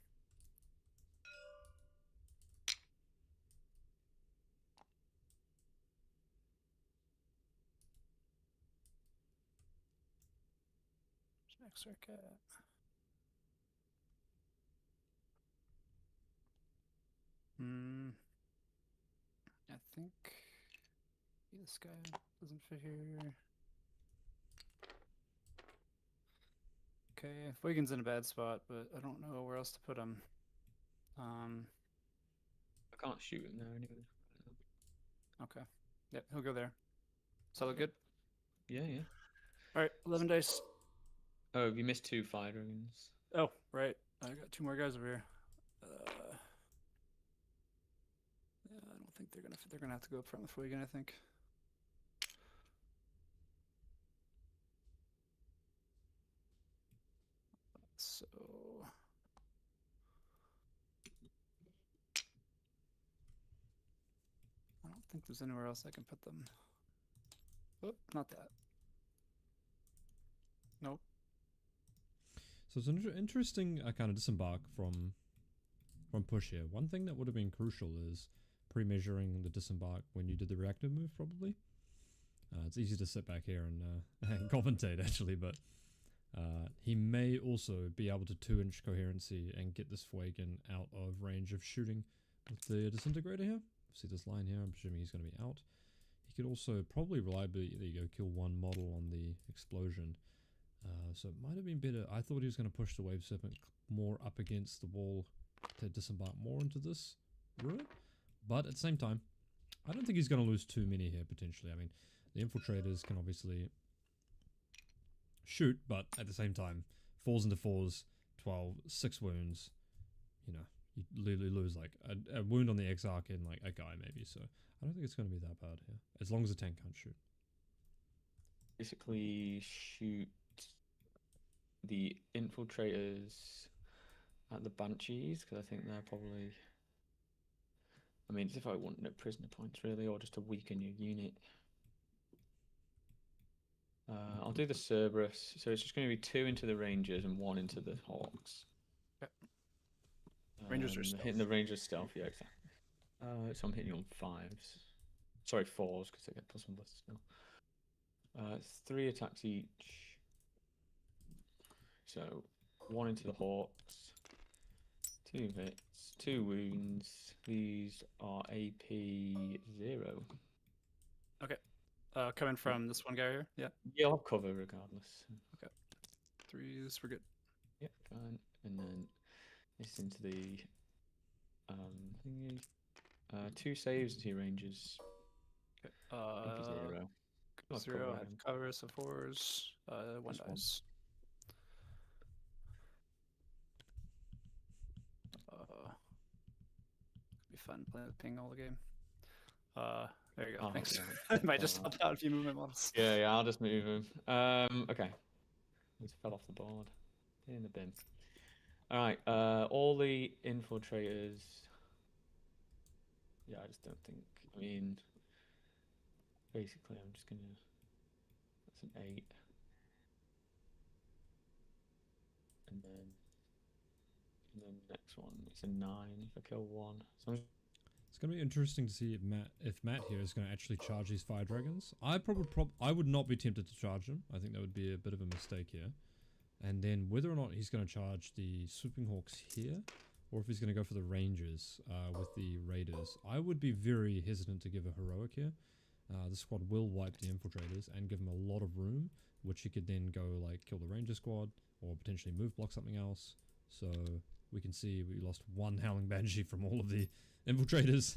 Next circuit. I think this guy doesn't fit here. Okay, Wigan's in a bad spot, but I don't know where else to put him. I can't shoot him there anyway. Okay. Yep, he'll go there. Does that look good? Yeah, yeah. Alright, 11 dice. Oh, you missed 2 fire dragons. Oh, right. I got 2 more guys over here. Yeah, I don't think they're gonna fit. They're gonna have to go up front with Wigan, I think. So I don't think there's anywhere else I can put them. Oh, not that. Nope. So it's an interesting kind of disembark from Push here. One thing that would have been crucial is pre-measuring the disembark when you did the reactive move, probably. It's easy to sit back here and commentate, actually, but he may also be able to 2-inch coherency and get this Fuegan out of range of shooting with the disintegrator here. See this line here, I'm assuming he's going to be out. He could also probably reliably, there you go, kill one model on the explosion. So it might have been better. I thought he was going to push the Wave Serpent more up against the wall to disembark more into this ruin. But at the same time, I don't think he's going to lose too many here, potentially. I mean, the infiltrators can obviously shoot, but at the same time, falls into 4s, 12, 6 wounds. You know, you literally lose like a wound on the Exarch in like a guy maybe. So I don't think it's going to be that bad here, as long as the tank can't shoot. Basically, shoot the infiltrators at the Banshees, because I think they're probably... I mean, it's if I want no prisoner points, really, or just to weaken your unit. I'll do the Cerberus, so it's just going to be 2 into the Rangers and 1 into the Hawks. Okay. Rangers are hitting the Rangers stealth, yeah, exactly. So I'm hitting you on 5s. Sorry, 4s, because I get +1 still. 3 attacks each. So 1 into the Hawks, 2 hits, 2 wounds. These are AP 0. Okay. Coming from this one guy here. Yeah. Yeah, I'll cover regardless. Okay. 3s, we're good. Yep, fine. And then this into the thingy. 2 saves to your Rangers. Okay. AP 0. I'll 0, cover I have him. cover, so 4s. 1 Just one. dies. Be fun playing with ping all the game. There you go. Oh, Thanks. yeah. I might just help out if you move my models. Yeah, I'll just move him. Okay. He's fell off the board. In the bin. Alright, all the infiltrators. Yeah, I just don't think. I mean, basically, I'm just gonna. That's an 8. And then the next one, it's a 9 if I kill 1. So I'm It's going to be interesting to see if Matt here is going to actually charge these Fire Dragons. I would not be tempted to charge them. I think that would be a bit of a mistake here. And then whether or not he's going to charge the Swooping Hawks here, or if he's going to go for the Rangers with the Raiders. I would be very hesitant to give a Heroic here. The squad will wipe the Infiltrators and give him a lot of room, which he could then go like kill the Ranger squad, or potentially move block something else. So we can see we lost 1 Howling Banshee from all of the Infiltrators.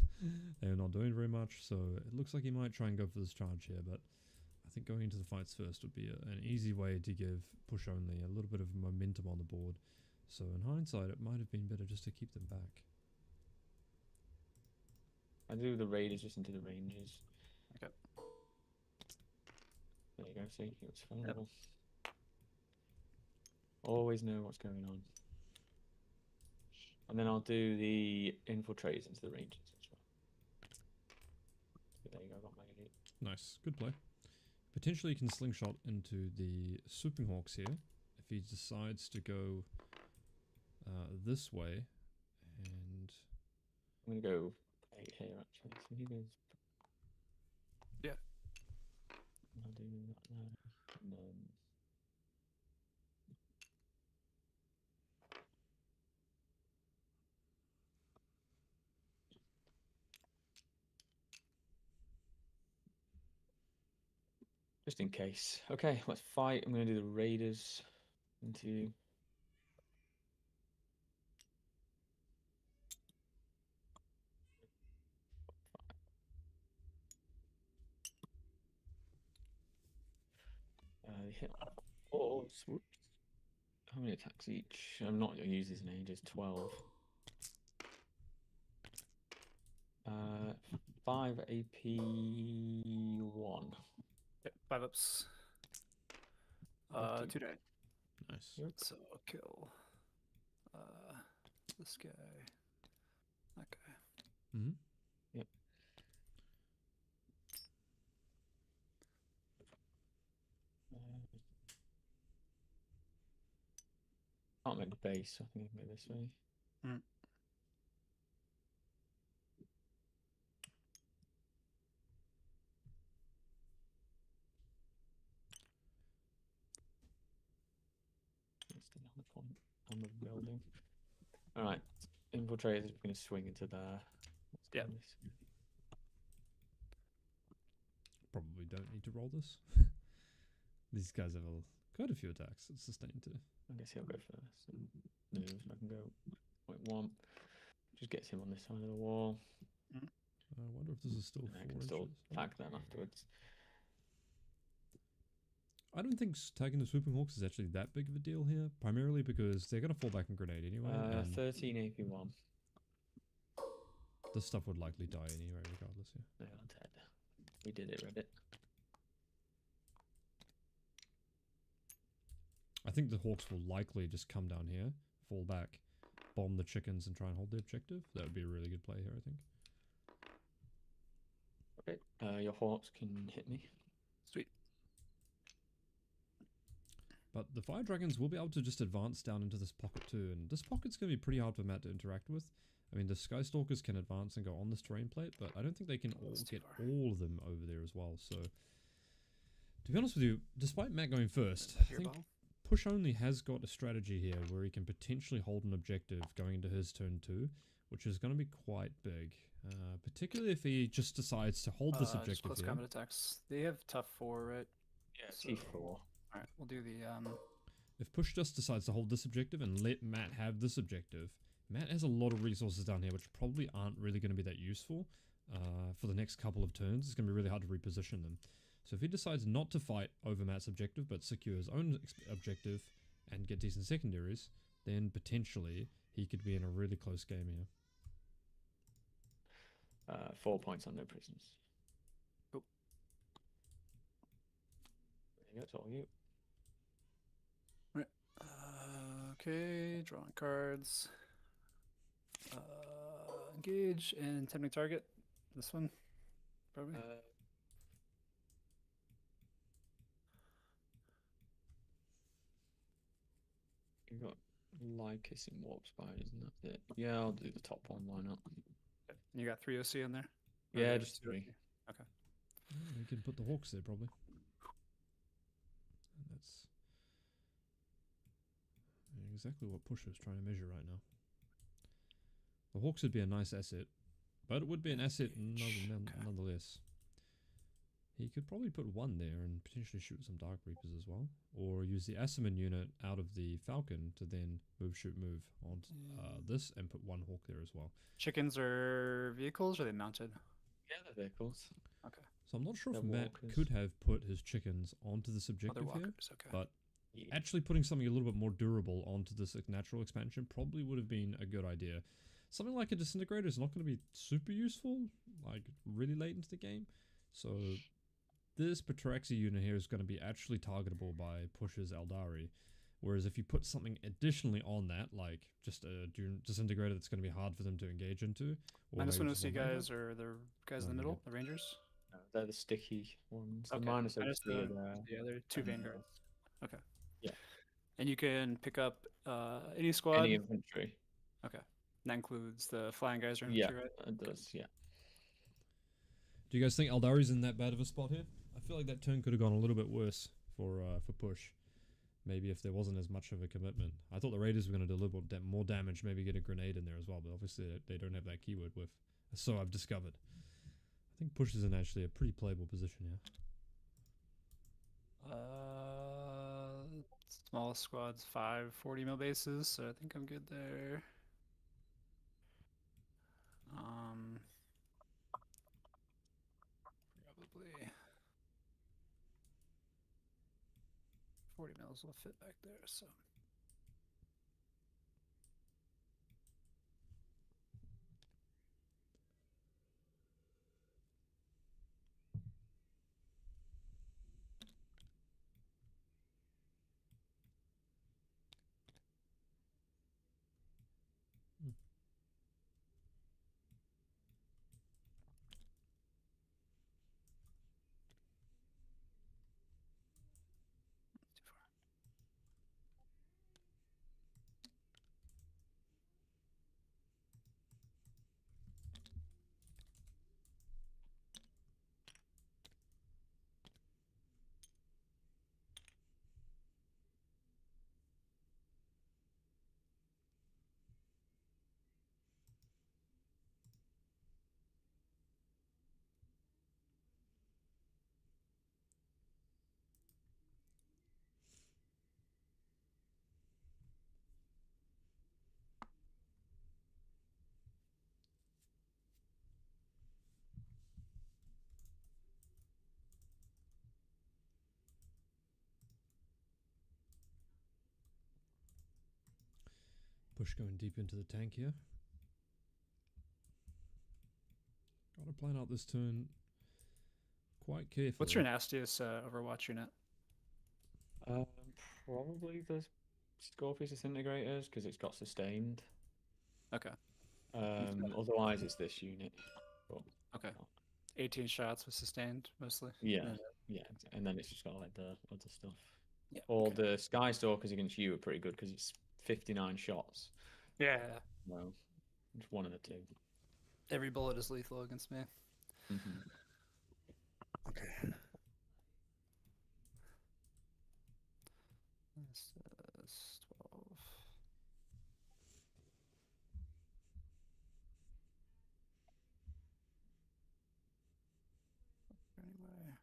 They're not doing very much, so it looks like he might try and go for this charge here, but I think going into the fights first would be an easy way to give Pushonly a little bit of momentum on the board. So in hindsight, it might have been better just to keep them back. I do the Raiders just into the Rangers. Okay. There you go, see, it's vulnerable. Always know what's going on. And then I'll do the Infiltrators into the Rangers as well. So there you go, I got my 8. Nice, good play. Potentially you can slingshot into the Swooping Hawks here if he decides to go this way, and I'm gonna go 8 here actually. So he goes. Yeah. I'll do that now. And then just in case. Okay, let's fight. I'm gonna do the Raiders into. Hit. Oh, whoops. How many attacks each? I'm not gonna use these in ages. 12. 5 AP 1. Yep, 5 ups. 2 die. nice. Yep. So I'll kill this guy. That guy. Mm-hmm. Yep. can't make the base, so I think I can go this way. Mm. Stay on the point on the building. All right, infiltrators are going to swing into there. Let's go Yeah. this way. Probably don't need to roll this. These guys have quite a few attacks. It's sustained too. I guess he'll go first. And move, so I can go 0.1. Just gets him on this side of the wall. I wonder if this is still And I 4 can still inches. attack them afterwards. I don't think tagging the swooping hawks is actually that big of a deal here, primarily because they're going to fall back in grenade anyway. And 13 AP1. this stuff would likely die anyway, regardless. Yeah. They are dead. We did it, Reddit. I think the hawks will likely just come down here, fall back, bomb the chickens, and try and hold the objective. That would be a really good play here, I think. Okay, your hawks can hit me. Sweet. But the fire dragons will be able to just advance down into this pocket too, and this pocket's going to be pretty hard for Matt to interact with. I mean, the Skystalkers can advance and go on this terrain plate, but I don't think they can all get all of them over there as well. So, to be honest with you, despite Matt going first, I think Pushonly has got a strategy here where he can potentially hold an objective going into his turn 2, which is going to be quite big. Particularly if he just decides to hold this objective close here. combat attacks. They have tough 4, right? Yeah, So- T4. Alright, we'll do the If Push just decides to hold this objective and let Matt have this objective, Matt has a lot of resources down here which probably aren't really going to be that useful for the next couple of turns. It's going to be really hard to reposition them. So if he decides not to fight over Matt's objective but secure his own objective and get decent secondaries, then potentially he could be in a really close game here. 4 points on no prisoners. Cool. There you go, it's all you. okay, drawing cards. Engage and attempting target. This one, probably. You've got Lycus and Warp Spiders, and that's it. Yeah, I'll do the top one, why not? You got 3 OC in there? Or Yeah, you just have 3. Okay. We can put the hawks there probably. And that's exactly what Push is trying to measure right now. The hawks would be a nice asset, but it would be an asset nonetheless. He could probably put 1 there and potentially shoot some Dark Reapers as well, or use the Asimon unit out of the Falcon to then move, shoot, move on this and put 1 hawk there as well. Chickens are vehicles, or are they mounted? Yeah, they're vehicles. Okay. So I'm not sure if They're Matt walkers. could have put his chickens onto this Oh, they're objective here, walkers. Okay. but Yeah. actually putting something a little bit more durable onto this natural expansion probably would have been a good idea. Something like a disintegrator is not going to be super useful, like really late into the game. So this Batraxi unit here is going to be actually targetable by Push's Aeldari. Whereas if you put something additionally on that, like just a disintegrator that's going to be hard for them to engage into. Or Minus maybe 1 just OC one mayhem. guys are the guys in the middle, the Rangers? They're the sticky ones. The Okay, minus minus OC are there. Yeah, they're 2 and, Vanguards. Okay. yeah. And you can pick up any squad. Any infantry. Okay. That includes the flying guys or Yeah, infantry, right? it does, yeah. Do you guys think Aeldari's in that bad of a spot here? I feel like that turn could have gone a little bit worse for Push. Maybe if there wasn't as much of a commitment. I thought the Raiders were going to do a little bit more damage, maybe get a grenade in there as well, but obviously they don't have that keyword with. So I've discovered. I think Push is in actually a pretty playable position here. Small squads, 5 40 mil bases, so I think I'm good there. Probably 40 mils will fit back there, so. Too far. Push going deep into the tank here. Gotta plan out this turn quite carefully. What's your nastiest Overwatch unit? Probably the Scorpius Disintegrators because it's got sustained. Okay. Otherwise, it's this unit. But Okay. 18 shots with sustained mostly. yeah, and then it's just got like the other stuff. Yeah. Or okay. the Sky Stalkers against you are pretty good because it's 59 shots. Yeah. Well, it's one of the two. Every bullet is lethal against me. Mm-hmm. Okay. This is 12. Anyway.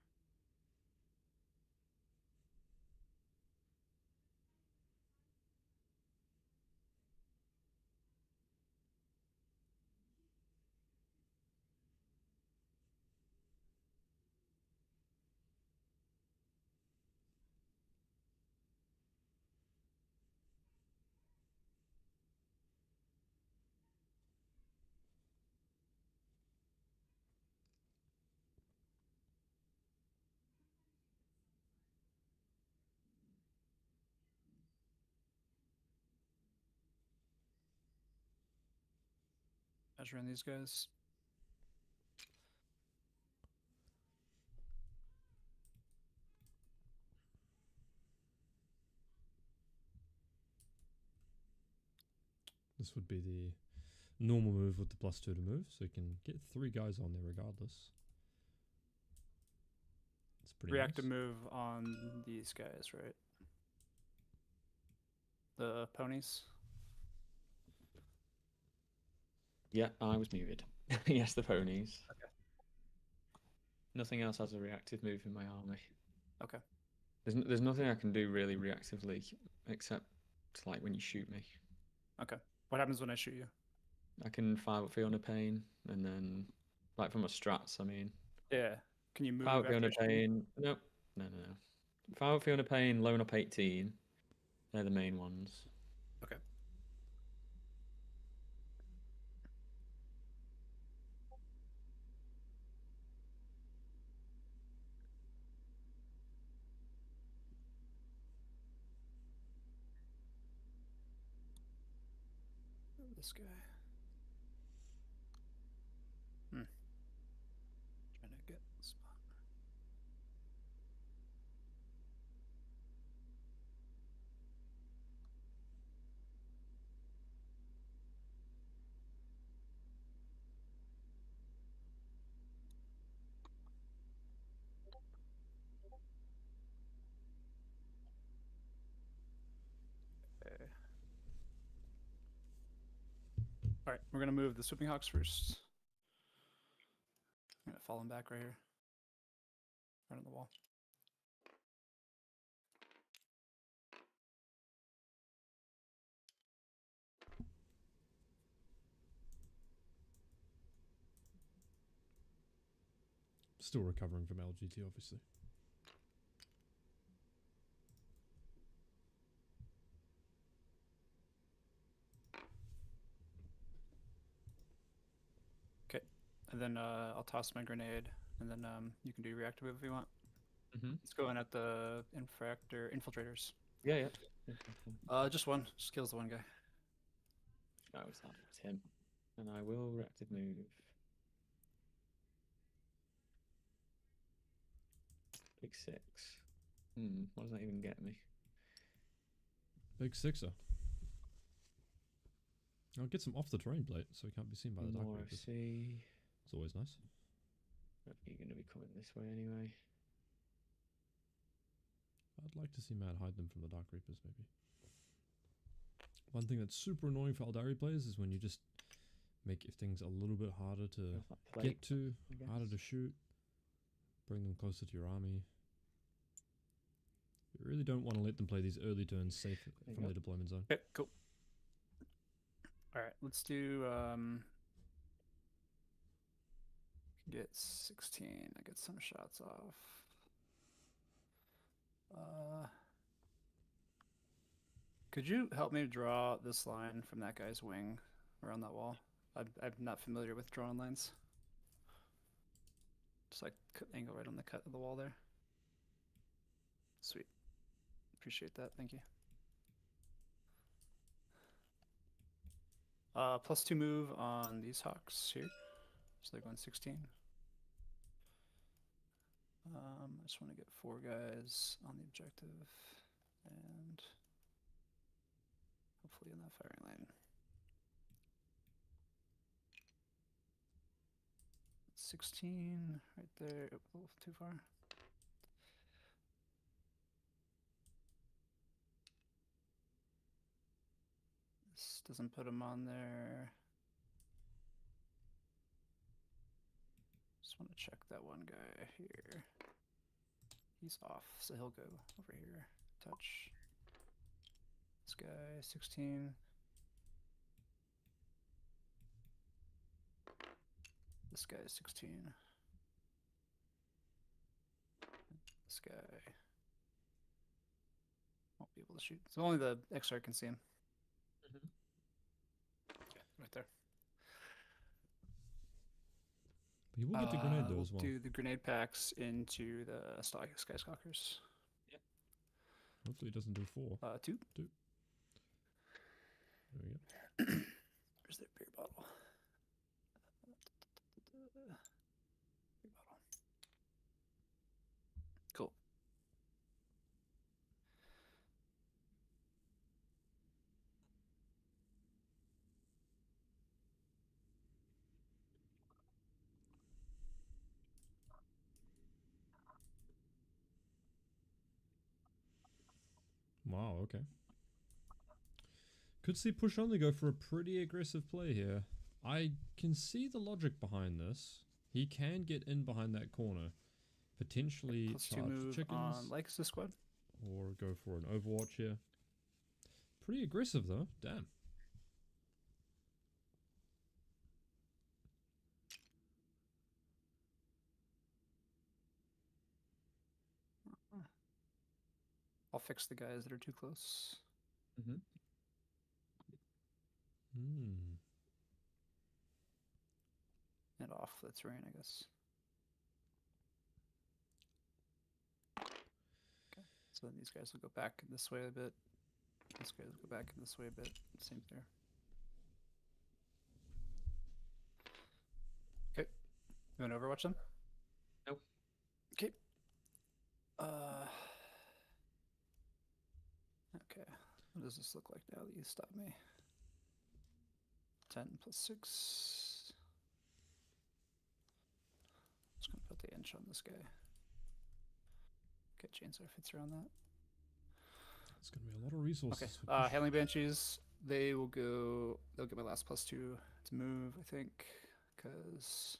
Measuring these guys. This would be the normal move with the +2 to move, so you can get 3 guys on there regardless. It's pretty Reactive nice. move on these guys, right? The ponies. Yeah, I was muted. Yes, the ponies. Okay. Nothing else has a reactive move in my army. Okay. There's nothing I can do really reactively except like when you shoot me. Okay. What happens when I shoot you? I can fire up Fiona Pain and then like from a strats. I mean, Yeah. Can you move? fire up after Fiona shooting? Pain. Nope. No. Fire up Fiona Pain. Loan up 18. They're the main ones. Okay. This guy. Trying to get the spot. Okay. All right, we're gonna move the Swooping Hawks first. I'm gonna fall him back right here, right on the wall. Still recovering from LGT, obviously. Okay, and then I'll toss my grenade, and then you can do reactive move if you want. Mm-hmm. Let's go in at the infiltrators. Yeah. Just one. Just kills the one guy. Oh, it's that. It's him. And I will reactive move. Big 6. What does that even get me? Big 6er. I'll get some off the terrain plate so he can't be seen by the Dark More Reapers. FC. It's always nice. You're going to be coming this way anyway. I'd like to see Matt hide them from the Dark Reapers, maybe. One thing that's super annoying for Aeldari players is when you just make things a little bit harder to get to, harder to shoot, bring them closer to your army. You really don't want to let them play these early turns safe from their deployment zone. Okay, cool. All right, let's do get 16. I get some shots off. Could you help me draw this line from that guy's wing around that wall? I'm not familiar with drawing lines. Just like angle right on the cut of the wall there. Sweet. Appreciate that. Thank you. +2 move on these hawks here. So they're going 16. I just want to get 4 guys on the objective and hopefully in that firing lane. 16 right there. Oh, a little too far. This doesn't put him on there. Just want to check that one guy here. He's off, so he'll go over here. Touch. This guy, 16. This guy is 16. This guy won't be able to shoot. So only the XR can see him. Okay, right there. But you will get the grenade though We'll as well. do the grenade packs into the skyscalkers. Hopefully it doesn't do 4. 2. There we go. Where's their beer bottle? Beer bottle. Cool. Wow, okay. Could see Pushonly go for a pretty aggressive play here. I can see the logic behind this. He can get in behind that corner. Potentially +2 charge move chickens. on Lycus squad. Or go for an Overwatch here. Pretty aggressive though. Damn. I'll fix the guys that are too close. Mm-hmm. And off the terrain, I guess. Okay, so then these guys will go back this way a bit. These guys will go back this way a bit. Same there. Okay. You want to overwatch them? Nope. Okay. Okay. What does this look like now that you stop me? 10 + 6. Just gonna put the inch on this guy. Okay, chainsaw fits around that. It's gonna be a lot of resources. Okay. for Push. Hailing Banshees, they will go. They'll get my last +2 to move, I think, because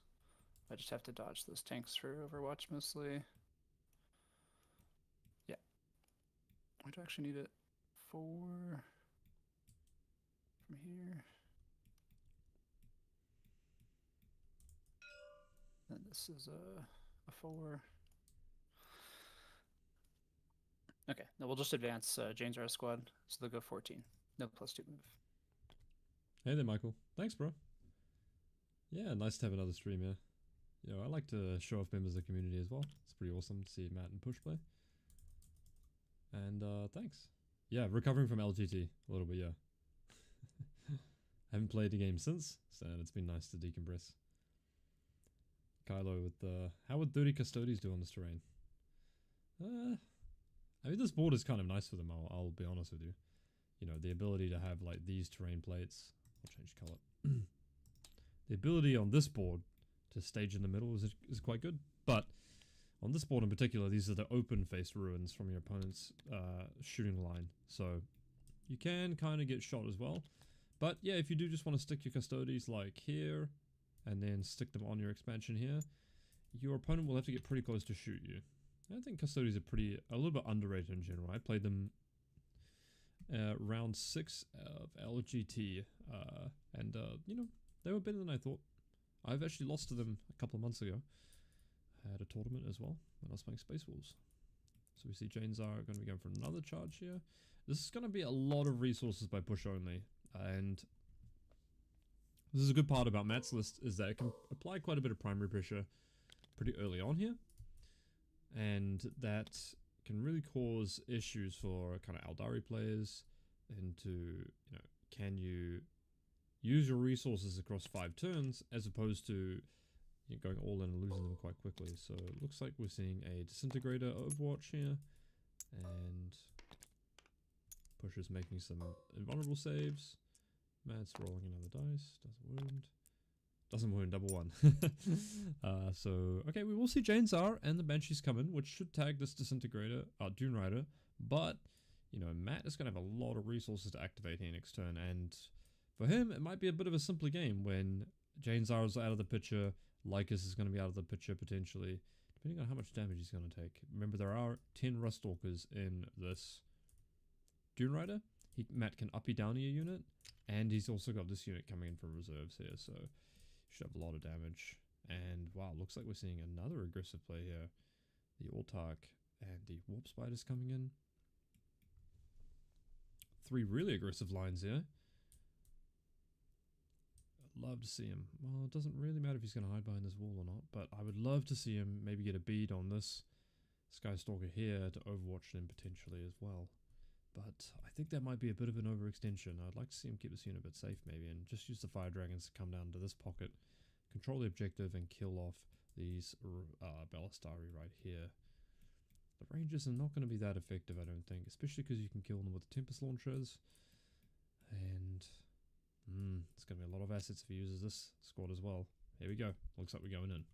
I just have to dodge those tanks for Overwatch mostly. Yeah. I do actually need it 4 from here. And this is a 4. Okay, now we'll just advance Jane's our squad, so they'll go 14. No +2 move. Hey there, Michael. Thanks, bro. Yeah, nice to have another stream here. You know, I like to show off members of the community as well. It's pretty awesome to see Matt and Push play. And thanks. Yeah, recovering from LGT a little bit, yeah. Haven't played the game since, so it's been nice to decompress. Kylo with the... How would 30 Custodes do on this terrain? I mean, this board is kind of nice for them, I'll be honest with you. You know, the ability to have, like, these terrain plates... I'll change color. The ability on this board to stage in the middle is quite good. But on this board in particular, these are the open-faced ruins from your opponent's shooting line. So you can kind of get shot as well. But yeah, if you do just want to stick your Custodes like here, and then stick them on your expansion here, your opponent will have to get pretty close to shoot you. I think Custodes are a little bit underrated in general. I played them round 6 of LGT, and you know, they were better than I thought. I've actually lost to them a couple of months ago. I had a tournament as well when I was playing Space Wolves. So we see Janes are going to be going for another charge here. This is going to be a lot of resources by Pushonly, and this is a good part about Matt's list, is that it can apply quite a bit of primary pressure pretty early on here, and that can really cause issues for kind of Aeldari players into, you know, can you use your resources across 5 turns as opposed to going all in and losing them quite quickly. So it looks like we're seeing a Disintegrator Overwatch here, and Push is making some invulnerable saves. Matt's rolling another dice, doesn't wound, double one. So okay, we will see Jane's R and the Banshees come in, which should tag this Disintegrator, Dune Rider, but you know, Matt is going to have a lot of resources to activate here next turn, and for him it might be a bit of a simple game when Jane's R is out of the picture, Lycus is going to be out of the picture potentially, depending on how much damage he's going to take. Remember, there are 10 Ruststalkers in this Dune Rider. Matt can uppy downy a unit, and he's also got this unit coming in from reserves here, so should have a lot of damage. And wow, looks like we're seeing another aggressive play here. The Autark and the Warp Spiders coming in. 3 really aggressive lines here. I'd love to see him. Well, it doesn't really matter if he's going to hide behind this wall or not, but I would love to see him maybe get a bead on this Skystalker here to overwatch him potentially as well. But I think that might be a bit of an overextension. I'd like to see him keep this unit a bit safe maybe, and just use the Fire Dragons to come down to this pocket, control the objective, and kill off these Ballistari right here. The Rangers are not going to be that effective, I don't think, especially because you can kill them with the Tempest Launchers. And it's going to be a lot of assets if he uses this squad as well. Here we go. Looks like we're going in.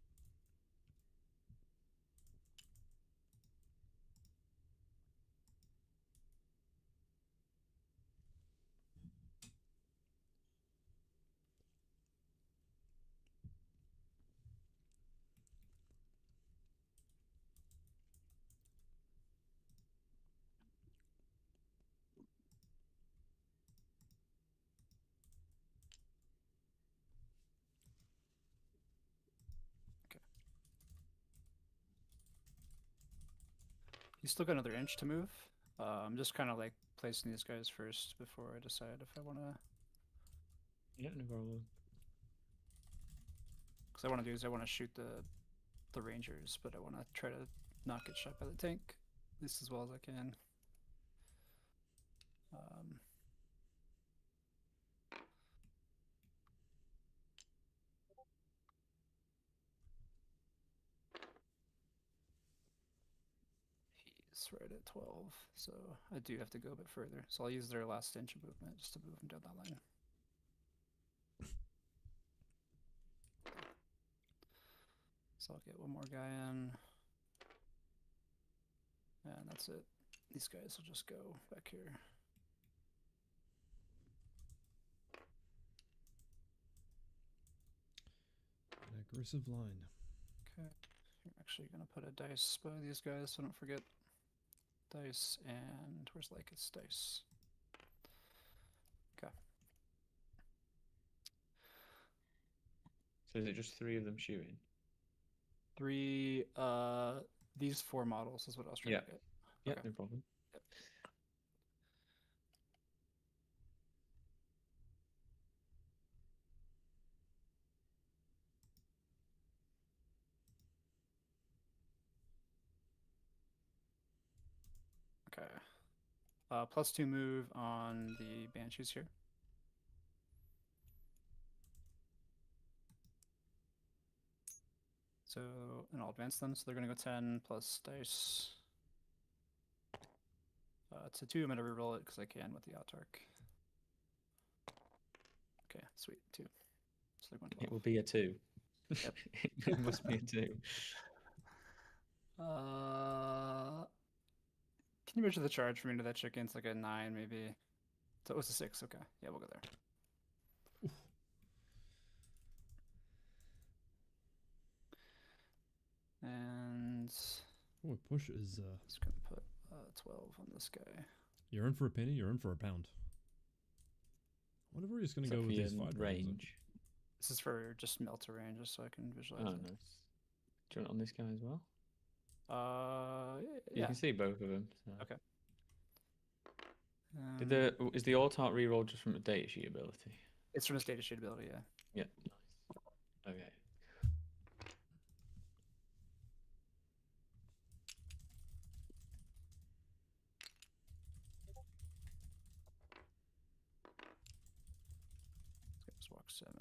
He's still got another inch to move. I'm just kind of like placing these guys first before I decide if I want to. Yeah, no problem. Because I want to do is I want to shoot the Rangers, but I want to try to not get shot by the tank at least as well as I can. He's right at 12, so I do have to go a bit further. So I'll use their last inch of movement just to move them down that line. So I'll get one more guy in. And that's it. These guys will just go back here. An aggressive line. Okay. I'm actually going to put a dice by these guys so I don't forget. Dice, and where's Lycus dice? Okay. So is it just 3 of them shooting? 3, these 4 models is what I was trying to get. Yeah, okay. No problem. Yep. Okay. +2 move on the Banshees here. So, and I'll advance them. So they're going to go 10 plus dice. It's a 2. I'm going to reroll it because I can with the Autark. Okay, sweet. 2. So they're going 12. It will be a 2. Yep. It must be a 2. Can you measure the charge for me to that chicken? It's like a 9 maybe. So it was a 6. Okay. Yeah, we'll go there. Oof. And Oh, Push is just gonna put 12 on this guy. You're in for a penny, you're in for a pound. I wonder where he's gonna go with his fire range. This is for just melter range, just so I can visualize Oh, it. nice. Do you want it on this guy as well? You Yeah. can see both of them. So. Okay. Is the alt-art reroll just from the data sheet ability? It's from his data sheet ability, yeah. Yeah. Nice. Okay. Let's walk 7.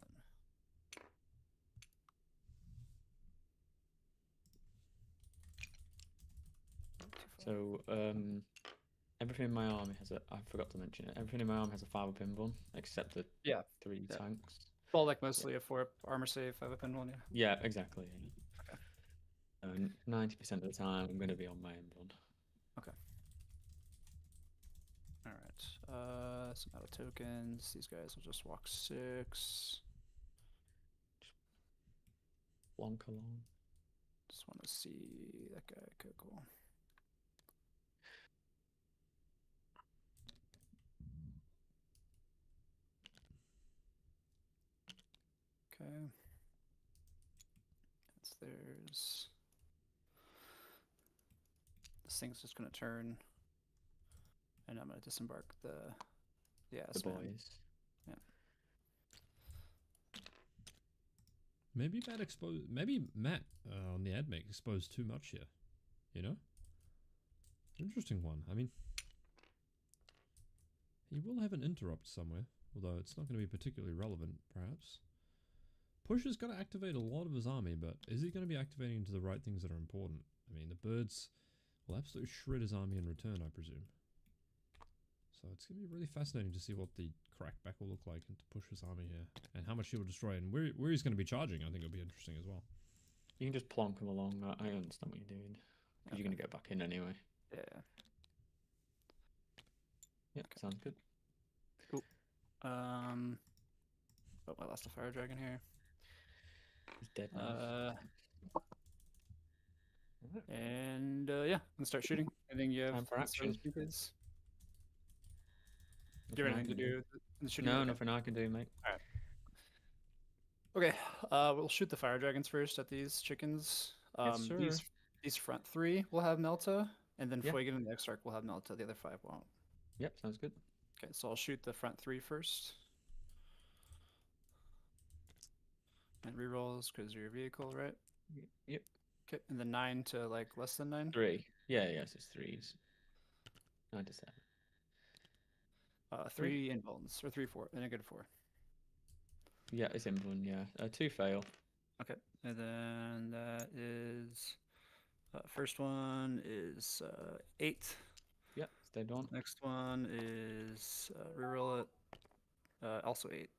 So, everything in my army has a. I forgot to mention it. Everything in my army has a 5-up invuln, except the Yeah. 3 Yeah. tanks. Well, like mostly a 4 armor save, 5-up invuln, yeah. Yeah, exactly. Okay. 90% of the time, I'm going to be on my invuln. Okay. All right. Some out of tokens. These guys will just walk 6. Plonk along. Just want to see that guy. Okay, cool. Okay. That's theirs. This thing's just gonna turn, and I'm gonna disembark the ass man. Boys. Yeah. Maybe Matt on the Admech exposed too much here. You know? Interesting one. I mean, he will have an interrupt somewhere, although it's not going to be particularly relevant, perhaps. Push is going to activate a lot of his army, but is he going to be activating to the right things that are important? I mean, the birds will absolutely shred his army in return, I presume. So it's going to be really fascinating to see what the crackback will look like into Push's army here, and how much he will destroy, and where he's going to be charging. I think it'll be interesting as well. You can just plonk him along. I understand what you're doing. Because you're going to get back in anyway. Yeah. Yep, sounds good. Cool. Oh, I lost a fire dragon here. He's dead now. And yeah, let's start shooting. I think you have Time for action. Do you have anything to do with the shooting? No, nothing I can do, mate. Okay, we'll shoot the fire dragons first at these chickens. Yes, sir. These front 3 will have Melta, and then Yeah. Fuigan and the Exarch will have Melta. The other 5 won't. Yep, sounds good. Okay, so I'll shoot the front 3 first. And rerolls because you're a vehicle, right? Yep. Okay, and then 9 to like less than 9. 3. Yeah, yes, it's 3s. 9 to 7. 3 invulns, or 3, 4, and a good 4. Yeah, it's invuln. Yeah, 2 fail. Okay, and then that is first one is 8. Yep, stayed on. Next one is reroll it. Also 8.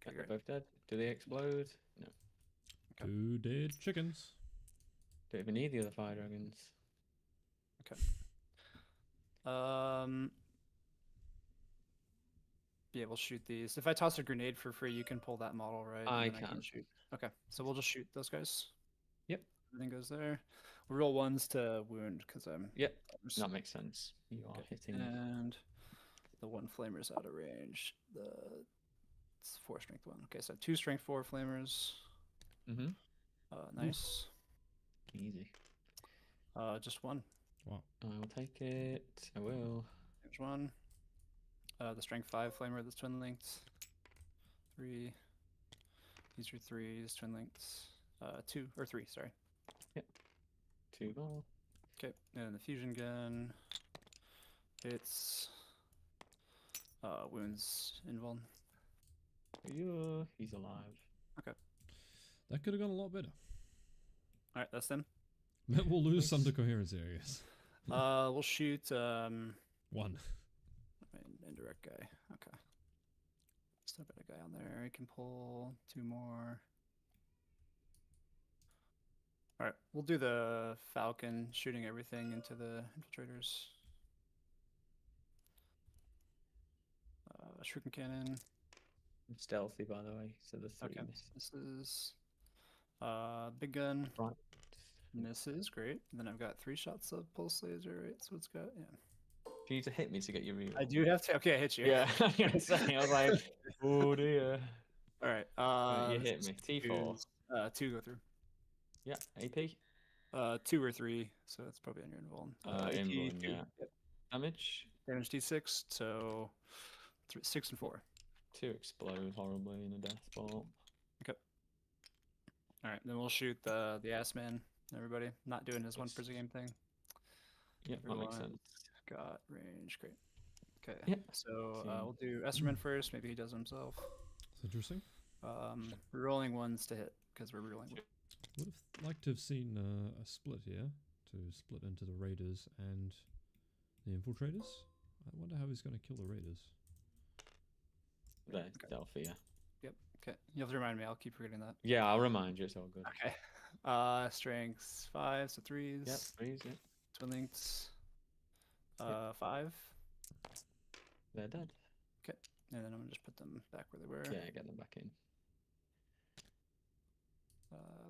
Okay, they're both dead. Do they explode? No. Okay. 2 dead chickens. Don't even need the other fire dragons. Okay. Yeah, we'll shoot these. If I toss a grenade for free, you can pull that model, right? I And then can. shoot. Okay, so we'll just shoot those guys. Yep. Everything goes there. We'll roll 1s to wound because I'm. Yep, that makes sense. You are hitting. And the 1 flamer's out of range. It's 4 strength 1. Okay, so 2 strength 4 flamers. Mm-hmm. Nice. Easy. Just 1. Wow. I will take it. I will. There's 1. The strength 5 flamer that's twin linked. 3. These are 3s, twin linked. 2 or 3, sorry. Yep. 2 more. Okay, and the fusion gun hits wounds invuln. Yeah, he's alive. Okay. That could have gone a lot better. Alright, that's them. We'll lose some to coherency, I guess. We'll shoot 1. Indirect guy. Okay. Still got a guy on there. He can pull 2 more. Alright, we'll do the Falcon shooting everything into the infiltrators. Shuriken cannon. I'm stealthy, by the way, so the 3 Okay, miss. this is big gun. Right. Misses, great. And then I've got 3 shots of pulse laser, right? So it's got, yeah. Do you need to hit me to get your reroll? I do have to. Okay, I hit you. Yeah, I was gonna say, I was like, oh dear. All right. You hit me. T4. 2 go through. Yeah, AP. 2 or 3, so it's probably on your invuln. Invuln, 2. yeah. Yep. Damage. Damage D6, so 6 and 4. 2 explode horribly in a death ball. Okay. All right, then we'll shoot the ass man. Everybody, not doing his 1 per game thing. Yep, that makes sense. Got range, great. Okay. Yep. So we'll do Esterman first. Maybe he does it himself. It's interesting. We're rolling 1s to hit because we're rolling. Would have liked to have seen a split here to split into the raiders and the infiltrators. I wonder how he's going to kill the raiders. There, Delphi, yeah. Yep. Okay. You have to remind me. I'll keep forgetting that. Yeah, I'll remind you. It's all good. Okay. Strengths 5, so 3s. Yep, 3s, yeah. Twin links. 5. They're dead. Okay. And then I'm gonna just put them back where they were. Yeah, get them back in.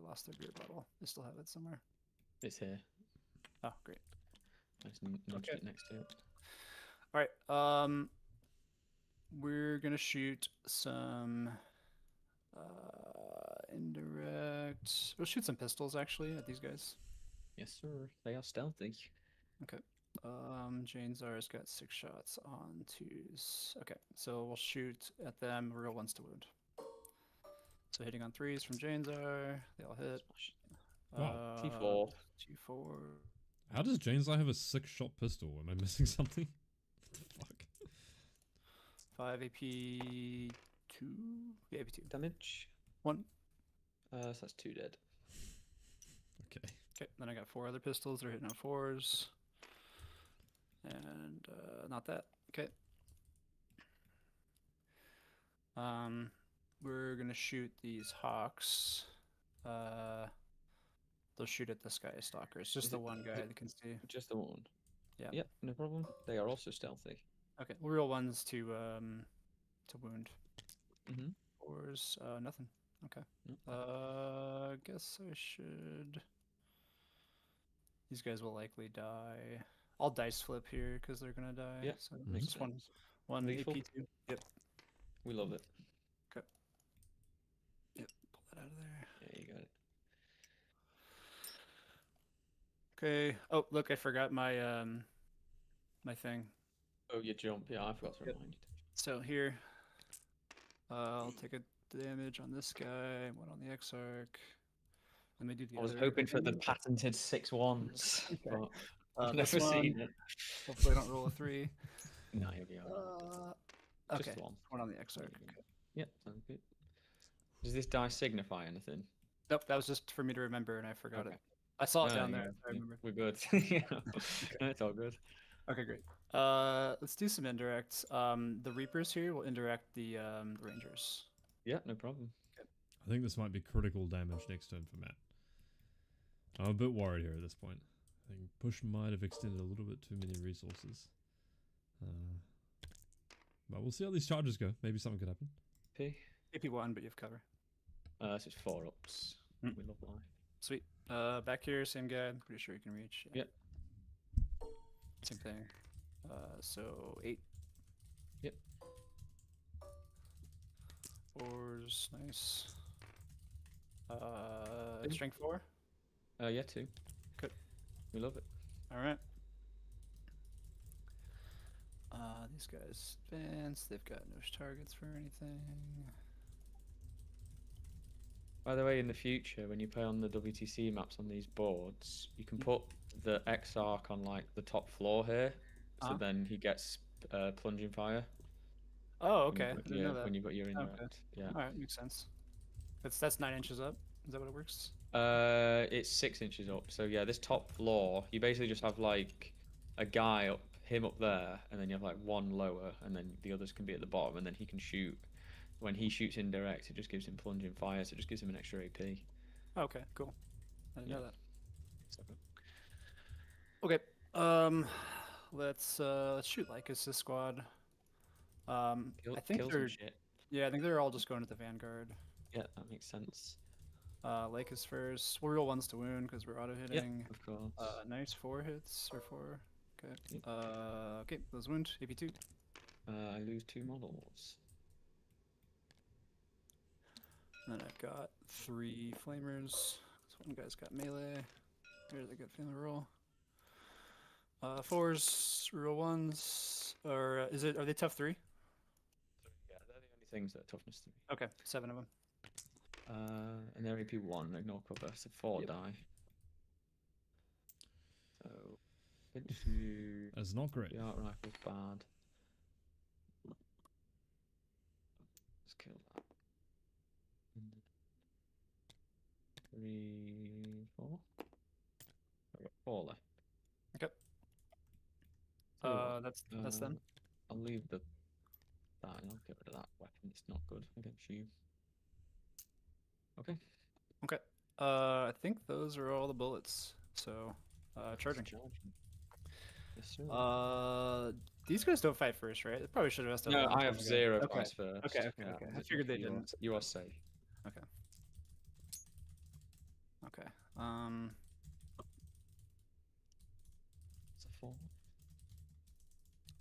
Lost their beer bottle. They still have it somewhere. It's here. Oh, great. Just nudge it next to it. All right. We're gonna shoot some indirect. We'll shoot some pistols actually at these guys. Yes, sir. They are stealthy. Okay. Jane Zara's got 6 shots on 2s. Okay, so we'll shoot at them. Real 1s to wound. So hitting on 3s from Jane Zara. They all hit. Wow. T4. T4. How does Jane's have a 6-shot pistol? Am I missing something? What the fuck? 5 AP 2. Yeah, AP 2. Damage. 1. So that's 2 dead. Okay. Okay, then I got 4 other pistols. They're hitting on 4s. And not that. Okay. We're gonna shoot these hawks. They'll shoot at the sky stalkers. Just the one guy that can see. Just the one. Yeah. Yep, no problem. They are also stealthy. Okay, we'll roll 1s to wound. Mm-hmm. 4s, nothing. Okay. Nope. Guess I should. These guys will likely die. I'll dice flip here because they're gonna die. Yep, So makes just sense. one Lethal? AP2. Yep. We love it. Yep. Pull that out of there. Yeah, you got it. Okay. Oh, look, I forgot my my thing. Oh, you jump. Yeah, I forgot to Yep. remind you. So here, I'll take a damage on this guy, 1 on the Exarch. Let me do the I was other hoping for the thing. patented 6-1s, Okay. but I've This never one, seen it. hopefully I don't roll a 3. No, you'll be alright. Okay, Just 1. 1 on the Exarch. There you go. Yep, sounds good. Does this die signify anything? Nope, that was just for me to remember, and I forgot Okay. it. I saw it Oh, down yeah, there. I yeah, remember. we're good. Yeah. No, it's all good. Okay, great. Let's do some indirects. The Reapers here will indirect the Rangers. Yeah, no problem. I think this might be critical damage next turn for Matt. I'm a bit worried here at this point. I think Push might have extended a little bit too many resources. But we'll see how these charges go. Maybe something could happen. P. AP1, but you have cover. So it's 4 ups. Mm. We love life. Sweet. Back here, same guy. I'm pretty sure you can reach. Yep. Same thing. So 8. Yep. 4s, nice. Strength 4. Yeah, 2. Good. We love it. All right. These guys advance. They've got no targets for anything. By the way, in the future, when you play on the WTC maps on these boards, you can put the Exarch on like the top floor here, so then he gets plunging fire. Oh, okay. I didn't know that. When you've got your indirect. Okay. Yeah. All right, makes sense. That's 9 inches up. Is that what it works? It's 6 inches up. So yeah, this top floor, you basically just have like a guy up, him up there, and then you have like one lower, and then the others can be at the bottom, and then he can shoot. When he shoots indirect, it just gives him plunging fire, so it just gives him an extra AP. Okay, cool. I didn't know that. So, Okay. Let's shoot Lycus this squad. I think kill they're some shit. yeah, I think they're all just going to the Vanguard. Yeah, that makes sense. Lycus first. We'll roll 1s to wound because we're auto hitting. Of course. Nice 4 hits or 4. Okay. Yep. Okay, those wound AP2. I lose 2 models. And then I've got 3 flamers. This one guy's got melee. Here's a good feeling roll. 4s, real 1s, or is it? Are they tough 3? Yeah, they're the only things that are toughness 3. Okay, 7 of them. And they're AP 1, ignore cover, so 4 Yep. die. So, into That's not great. the art rifle's bad. Let's kill that. 3, 4. I've got 4 left. Okay. Tell you what, That's them. I'll leave that and I'll get rid of that weapon. It's not good against you. Okay. Okay. I think those are all the bullets. So, charging. Yes, sir. These guys don't fight first, right? They probably should have asked that. No, a long I time have ago. 0 Okay. fights first. Okay. I figured they you are- didn't. You are safe. Okay. It's a 4.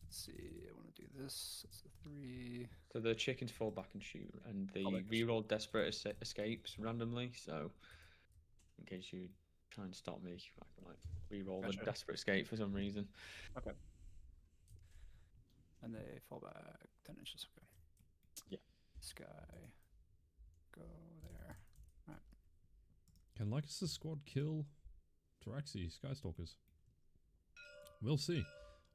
Let's see. I want to do this. It's a 3. So the chickens fall back and shoot, and they Fall back and reroll desperate escapes randomly. So, in case you try and stop me, I can like reroll Gotcha. the desperate escape for some reason. Okay. And they fall back 10 inches. Okay. Yeah. This guy. Go there. Alright. Can Lycus' squad kill Taraxi Skystalkers? We'll see.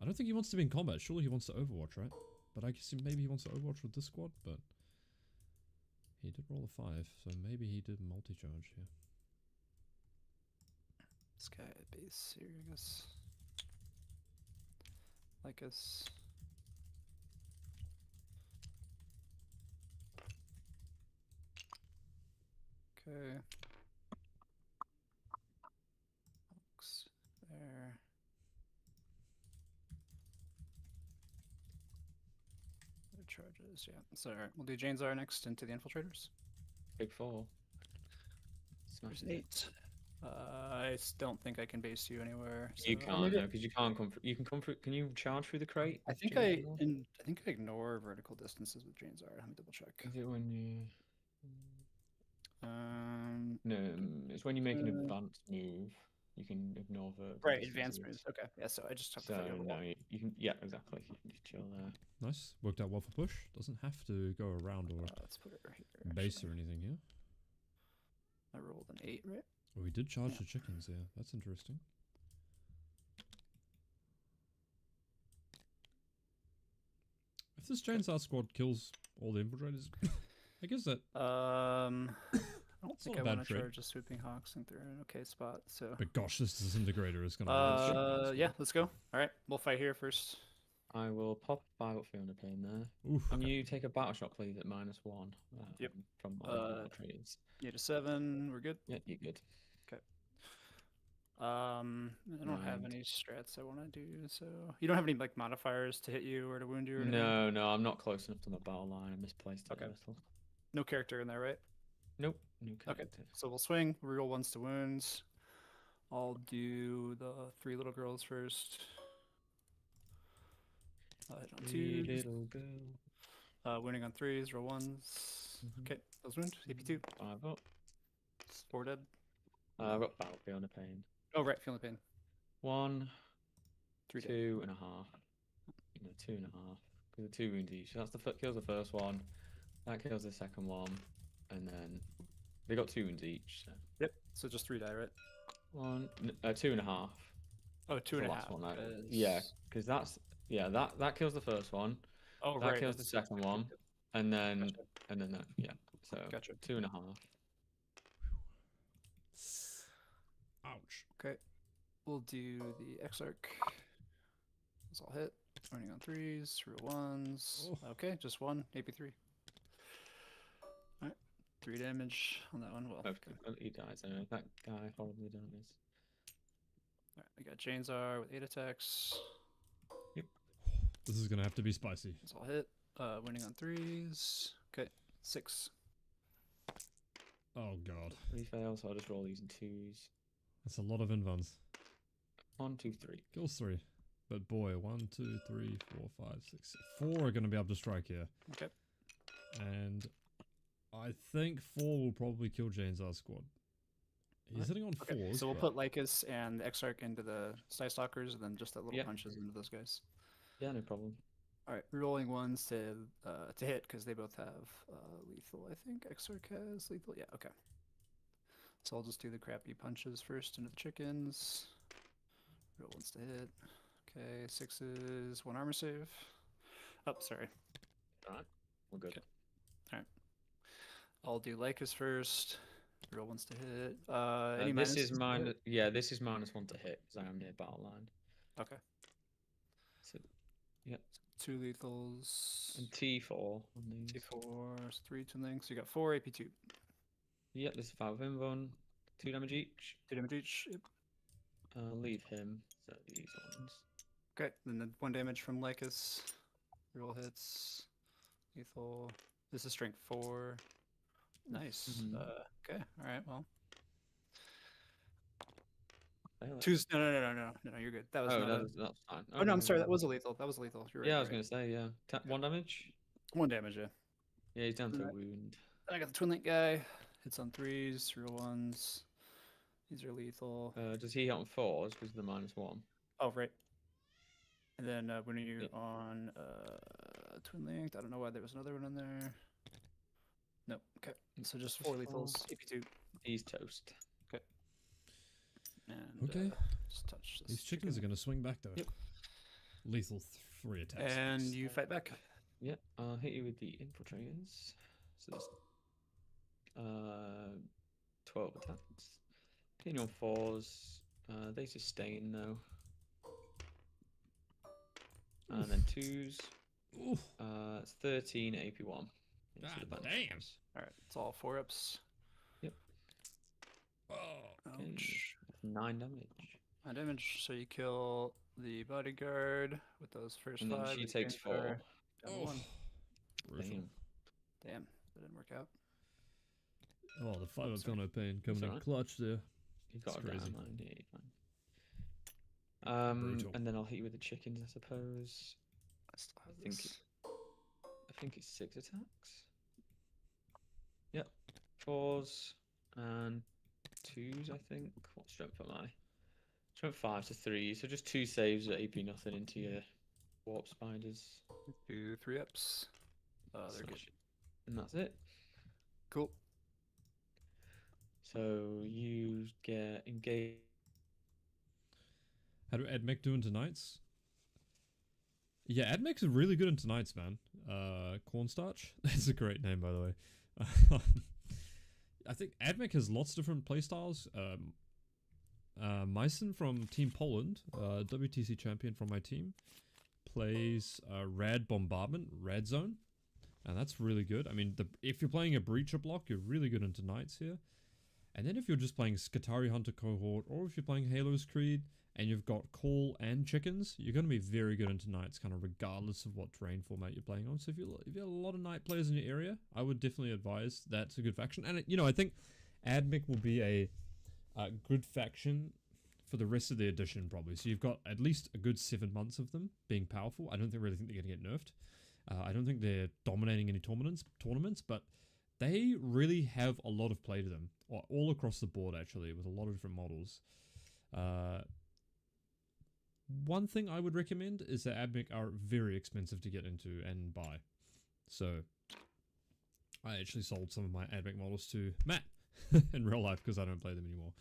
I don't think he wants to be in combat. Surely he wants to Overwatch, right? But I guess maybe he wants to Overwatch with this squad, but he did roll a 5, so maybe he did multi-charge here. This guy at base here, I guess. Lycus. Okay. Hawks there. Their charges, yeah. So alright, we'll do Jane's R next into the infiltrators. Big 4. There's Smashes an it. 8. I don't think I can base you anywhere. You so- can't, maybe- no, because you can't come. You can come through. Can you charge through the crate? I think I ignore vertical distances with Jane's R. Let me double check. Is it when you? Um, No, it's when you make an advanced move. You can ignore the right, advanced moves. Okay, yeah. So I just have to So figure out. no, you can. Yeah, exactly. You can just chill there. Nice. Worked out well for push. Doesn't have to go around or Let's put it right here. base actually. or anything here. I rolled an 8, right? Well, we did charge Yeah. the chickens, yeah. That's interesting. If this Chainsaw squad kills all the infiltrators, I guess that. I don't It's think not I a bad want to trade. charge the swooping hawks. I think they're in an okay spot. So. But gosh, this disintegrator is gonna. Yeah, let's go. All right, we'll fight here first. I will pop 5 up for you on the pain there. Oof. Can you take a battle shot, please, at -1? Yep. From my infiltrators. 8 to 7. We're good. Yeah, you're good. I don't have Right. any strats I want to do. So you don't have any like modifiers to hit you or to wound you or anything? No, I'm not close enough to my battle line. I misplaced it Okay. a little. No character in there, right? Nope, no Okay. character. So we'll swing. Reroll 1s to wounds. I'll do the 3 little girls first. I'll hit on 3 2s. little girl. Wounding on 3s. Roll 1s. Mhm. Okay, those wound. AP2. 5 up. 4 dead. I've got battle for you on the pain. Oh, right. Feeling pain. 1, 3 dead. 2.5. No, 2.5. Because 2 wounds each. So that's kills the first one. That kills the second one. And then they got 2 wounds each. So Yep. So just 3 die, right? 2.5. Oh, 2 and the a last half. one, right? 'cause- Yeah, because that kills the first one. Oh, That right. kills the that's- second one, and then Gotcha. that. Yeah. So Gotcha. 2.5. Ouch. Okay. We'll do the X-Arc. Those all hit. Running on 3s. Real 1s. Oh. Okay, just 1. AP3. Alright. 3 damage on that one. Well, Okay. Well, he dies. That guy horribly dies. Alright, we got Janezar with 8 attacks. This is gonna have to be spicy. Those all hit. Winning on 3s. Okay, 6. Oh god. 3 fails, so I'll just roll these in 2s. That's a lot of invuns. 1, 2, 3. Kills 3. But boy, 1, 2, 3, 4, 5, 6, 4 are gonna be able to strike here. Okay. And I think 4 will probably kill Jane's squad. He's hitting on Okay, fours. so we'll but- put Lycus and the Exarch into the Sty Stalkers, and then just that little Yep. punches into those guys. Yeah, no problem. All right, rolling ones to hit because they both have lethal. I think Exarch has lethal. Yeah, okay. So I'll just do the crappy punches first into the chickens. Roll ones to hit. Okay, 6s, 1 armor save. Oh, sorry. All right, we're good. Okay. I'll do Lycus first. Roll ones to hit. Any This is minuses to minus. hit? Yeah, this is -1 to hit because I am near battle line. Okay. So 2 lethals. and T4 on these. T4, 3 twin links. You got 4 AP2. Yep, this is 5 invuln, 2 damage each. 2 damage each. Yep. Leave him. So these ones. Okay, then the 1 damage from Lycus. Roll hits. Lethal. This is strength 4. Nice. Mhm. Okay, alright, well. Fail it. 2's. No, you're good. That was Oh, not a... that's fine. Oh, no, I'm sorry, that was a lethal. That was lethal. You're right. Yeah, I you're was right. gonna say, yeah. 1 damage. 1 damage, yeah. Yeah, he's down to a Alright. wound. I got the twin link guy. Hits on 3s, real 1s. These are lethal. Does he hit on 4s because of the -1? Oh, right. And then when are you Yep. on twin linked? I don't know why there was another one in there. Nope. Okay. So just 4 Just lethals, four. AP2. He's toast. And Okay. just touch this. These chickens are going to swing back though. Yep. Lethal 3 attacks. And next. you fight back. Yeah, I'll hit you with the infiltrators. So there's 12 attacks. Hitting on 4s. They sustain though. And then 2s. Oof. It's 13 AP1. into God the bunch. damn. All right. It's all 4-ups. Oh. Ouch. 9 damage. 9 damage. So you kill the bodyguard with those first And then 5. she the takes janitor, 4. down to Oh. 1. Brutal. Damn. Damn. That didn't work out. Oh, the 5 up Sorry. feel no pain coming in alright. clutch there. You got It's a down crazy. mind, yeah, you're fine. Brutal. And then I'll hit you with the chickens, I suppose. I still have think this. I think it's 6 attacks. Yep. 4s and 2s, I think. What strength am I? Strength 5 to 3. So just 2 saves at AP nothing into your warp spiders. Do 3-ups. They're So- good. And that's it. Cool. So you get engaged. How do Admech do into Knights? Yeah, Admech's really good into Knights, man. Cornstarch? That's a great name, by the way. I think Admech has lots of different playstyles. Myson from Team Poland, WTC champion from my team, plays Rad Bombardment, Rad Zone. And that's really good. I mean, if you're playing a Breacher block, you're really good into Knights here. And then if you're just playing Skitari Hunter Cohort, or if you're playing Halo's Creed, and you've got Call and Chickens, you're going to be very good into Knights, kind of regardless of what terrain format you're playing on. So if you have a lot of Knight players in your area, I would definitely advise that's a good faction. And, I think Admech will be a good faction for the rest of the edition, probably. So you've got at least a good 7 months of them being powerful. I don't really think they're going to get nerfed. I don't think they're dominating any tournaments, but they really have a lot of play to them, all across the board, actually, with a lot of different models. One thing I would recommend is that Admech are very expensive to get into and buy. So I actually sold some of my Admech models to Matt in real life because I don't play them anymore.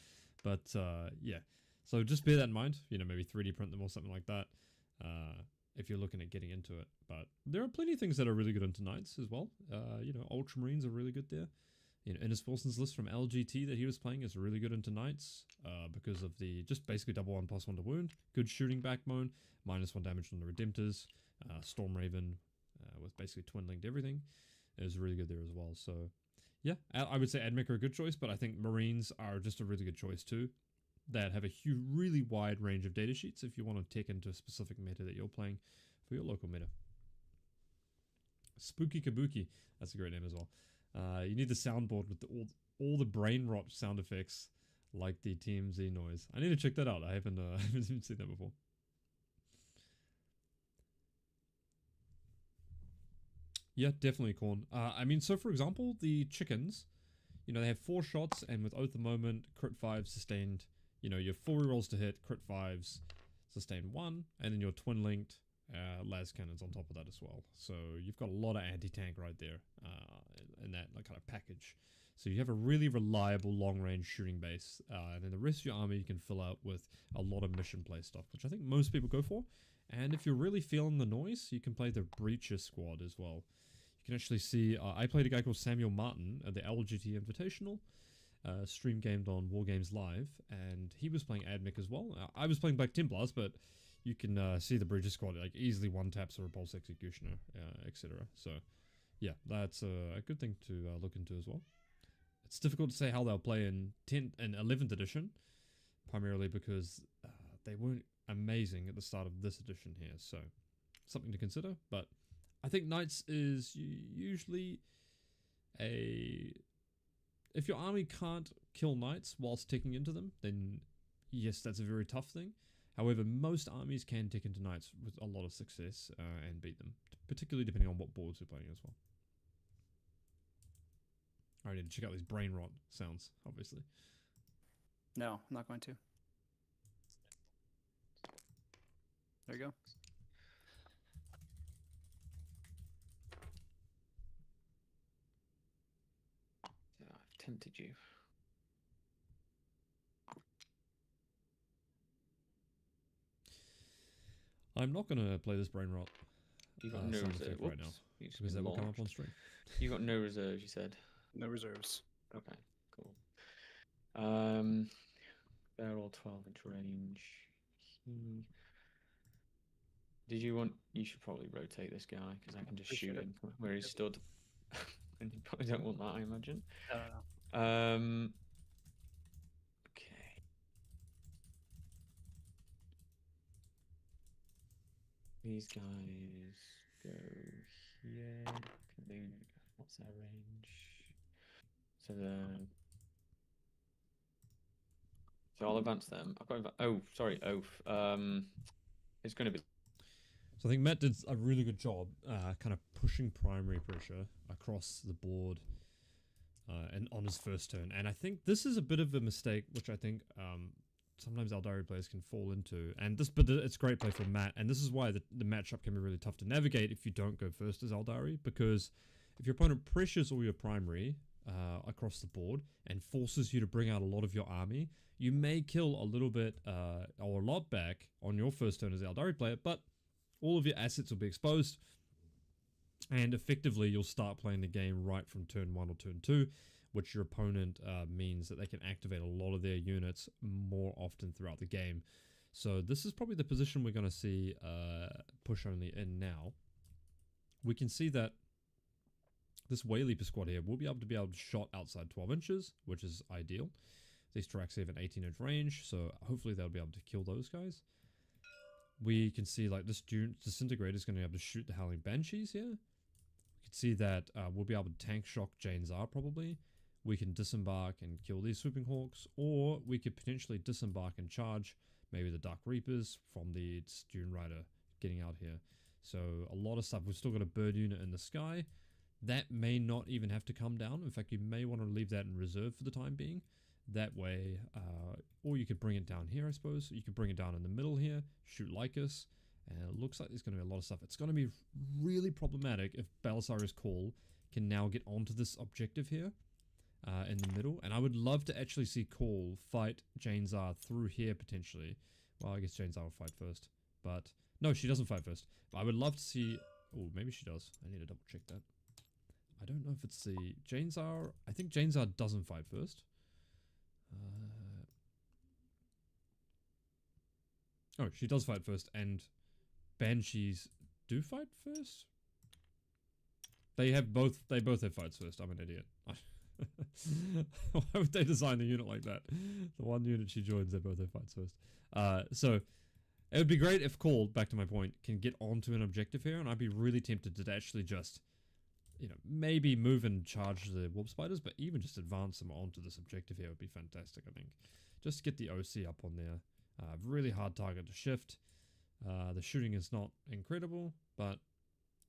But yeah, so just bear that in mind. Maybe 3D print them or something like that if you're looking at getting into it. But there are plenty of things that are really good into Knights as well. Ultramarines are really good there. Innes Wilson's list from LGT that he was playing is really good into Knights because of the just basically double 1+1 to wound, good shooting backbone, -1 damage on the Redemptors, Storm Raven with basically twin linked everything is really good there as well. So yeah, I would say Admech are a good choice, but I think Marines are just a really good choice too. That have a really wide range of data sheets if you want to take into a specific meta that you're playing for your local meta. Spooky Kabuki, that's a great name as well. You need the soundboard with all the brain rot sound effects, like the TMZ noise. I need to check that out. I haven't seen that before. Yeah, definitely corn. So for example, the chickens, you know, they have 4 shots, and with Oath of Moment, crit 5 sustained, you know, your 4 rerolls to hit, crit 5s, sustain 1, and then your twin linked las cannons on top of that as well. So you've got a lot of anti-tank right there in that kind of package. So you have a really reliable long-range shooting base, and then the rest of your army you can fill out with a lot of mission play stuff, which I think most people go for. And if you're really feeling the noise, you can play the Breacher squad as well. You can actually see, I played a guy called Samuel Martin at the LGT Invitational, stream gamed on Wargames Live, and he was playing Admech as well. I was playing Black Templars, but you can see the Breacher squad like easily one-taps a Repulse Executioner, etc. So yeah, that's a good thing to look into as well. It's difficult to say how they'll play in 10th and 11th edition, primarily because they weren't amazing at the start of this edition here, so something to consider. But I think Knights is usually if your army can't kill Knights whilst ticking into them, then yes, that's a very tough thing. However, most armies can tick into Knights with a lot of success and beat them, particularly depending on what boards you're playing as well. I need to check out these brain rot sounds, obviously. No, I'm not going to. There you go. I've tempted you. I'm not going to play this brain rot. You got no reserves right now, because that will come up on stream. You got no reserves, you said. No reserves. Okay, cool. They're all 12-inch range. Did you want? You should probably rotate this guy because I can just shoot him where he stood. And you probably don't want that, I imagine. Okay. These guys go here. Can they? What's their range? So I'll advance them. I've got Oath. It's going to be. So I think Matt did a really good job kind of pushing primary pressure across the board and on his first turn. And I think this is a bit of a mistake, which I think sometimes Eldari players can fall into. But it's great play from Matt. And this is why the matchup can be really tough to navigate if you don't go first as Eldari. Because if your opponent pressures all your primary across the board and forces you to bring out a lot of your army, you may kill a little bit or a lot back on your first turn as Eldari player, but all of your assets will be exposed, and effectively you'll start playing the game right from turn 1 or turn 2, which your opponent means that they can activate a lot of their units more often throughout the game. So this is probably the position we're going to see Pushonly in now. We can see that this Wayleaper squad here will be able to shot outside 12 inches, which is ideal. These tracks have an 18-inch range, so hopefully they'll be able to kill those guys. We can see like this Disintegrator is going to be able to shoot the Howling Banshees here. We can see that we'll be able to tank shock Jane Czar probably. We can disembark and kill these Swooping Hawks, or we could potentially disembark and charge maybe the Dark Reapers from the Dune Rider getting out here. So a lot of stuff. We've still got a bird unit in the sky. That may not even have to come down. In fact, you may want to leave that in reserve for the time being. That way, or you could bring it down here, I suppose. You could bring it down in the middle here, shoot Lycus, and it looks like there's going to be a lot of stuff. It's going to be really problematic if Belisarius Call can now get onto this objective here in the middle. And I would love to actually see Call fight Jane Czar through here potentially. Well, I guess Jane Czar will fight first, but no, she doesn't fight first. But I would love to see. Oh, maybe she does. I need to double check that. I don't know if it's the Jane Czar. I think Jane Czar doesn't fight first. Oh, she does fight first, and Banshees do fight first? They both have fights first. I'm an idiot. Why would they design a unit like that? The one unit she joins, they both have fights first. So it would be great if Call, back to my point, can get onto an objective here, and I'd be really tempted to actually just, you know, maybe move and charge the Warp Spiders, but even just advance them onto this objective here would be fantastic, I think. Just to get the OC up on there. Really hard target to shift. The shooting is not incredible, but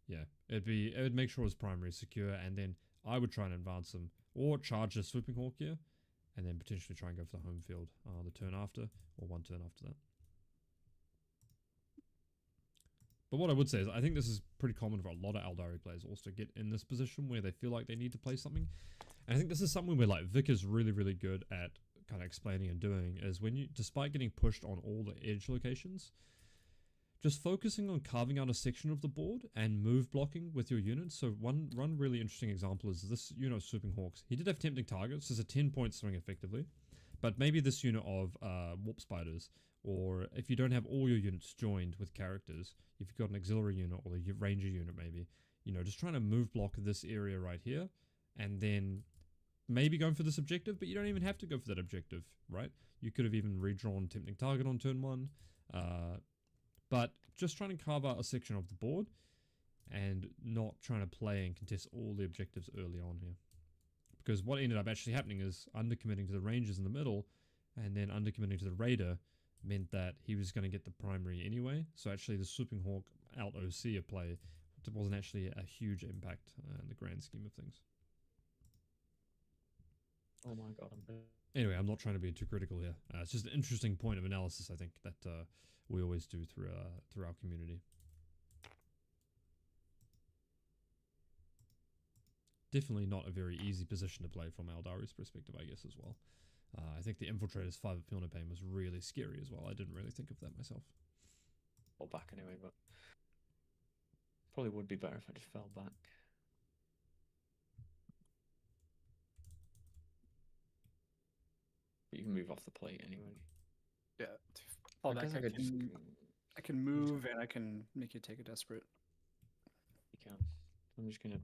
yeah, it would make sure his primary is secure, and then I would try and advance them or charge a Swooping Hawk here, and then potentially try and go for the home field the turn after, or one turn after that. But what I would say is I think this is pretty common for a lot of Aeldari players also get in this position where they feel like they need to play something. And I think this is something where like Vik is really, really good at kind of explaining and doing, is when you, despite getting pushed on all the edge locations, just focusing on carving out a section of the board and move blocking with your units. So one really interesting example is this unit of Swooping Hawks. He did have tempting targets, it's a 10-point swing effectively, but maybe this unit of Warp Spiders, or if you don't have all your units joined with characters, if you've got an auxiliary unit or a ranger unit maybe, you know, just trying to move block this area right here, and then maybe going for this objective, but you don't even have to go for that objective, right? You could have even redrawn tempting target on turn 1, but just trying to carve out a section of the board and not trying to play and contest all the objectives early on here. Because what ended up actually happening is undercommitting to the rangers in the middle and then undercommitting to the raider meant that he was going to get the primary anyway. So actually the Swooping Hawk out OC of play wasn't actually a huge impact in the grand scheme of things. Oh my god, I'm dead. Anyway, I'm not trying to be too critical here. It's just an interesting point of analysis, I think, that we always do through our community. Definitely not a very easy position to play from Aeldari's perspective, I guess, as well. I think the Infiltrator's 5 at Fiona Pain was really scary as well. I didn't really think of that myself. Fall back anyway, but probably would be better if I just fell back. But you can move off the plate anyway. Yeah. Fall I back. guess I can move and I can make you take a desperate. You can. I'm just gonna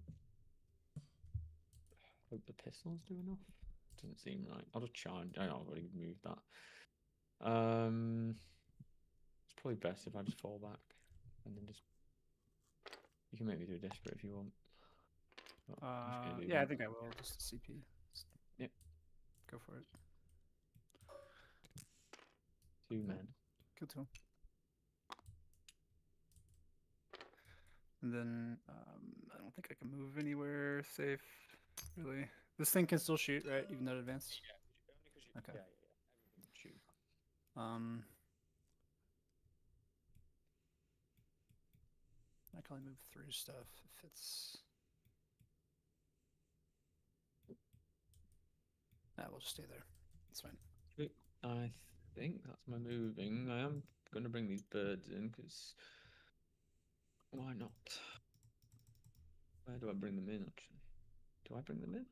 hope the pistols do enough. Doesn't seem right. I'll just charge. I know I've already moved that. It's probably best if I just fall back and then just. You can make me do a desperate if you want. But I'm just gonna do Yeah, I that. think I will. Just CP. Yep. Go for it. 2 men. Kill 2. And then I don't think I can move anywhere safe, really. This thing can still shoot, right? Even though it advanced? Okay. Shoot. I can only move through stuff if it's. We'll just stay there. It's fine. I think that's my moving. I am going to bring these birds in because why not? Where do I bring them in actually? Do I bring them in?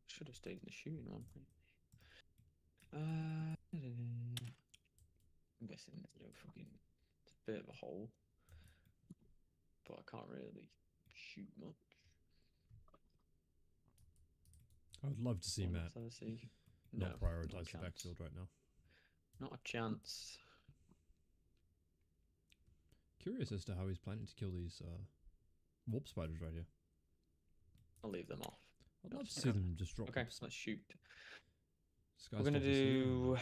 Should have stayed in the shooting one. I'm guessing there's no fucking. It's a bit of a hole, but I can't really shoot much. I would love to see Well, Matt let's have a see. not No, prioritize not a the chance. backfield right now. Not a chance. Curious as to how he's planning to kill these warp spiders right here. I'll leave them off. I'd love to Okay. see them just drop. Okay, them. let's shoot. Sky We're gonna Stalkers here. do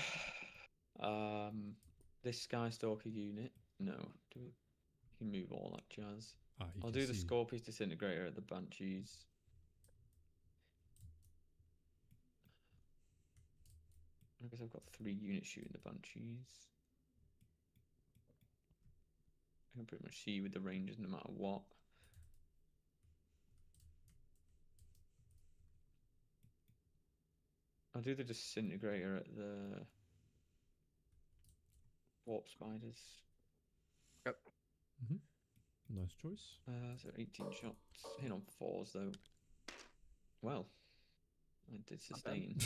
this Sky Stalker unit. No, do we? You can move all that jazz. Ah, you I'll can do the see- Scorpius Disintegrator at the Banshees. I guess I've got 3 units shooting the Banshees. I can pretty much see with the Rangers no matter what. I'll do the Disintegrator at the Warp Spiders. Nice choice. So 18 shots. Hit on 4s though. Well, I did sustain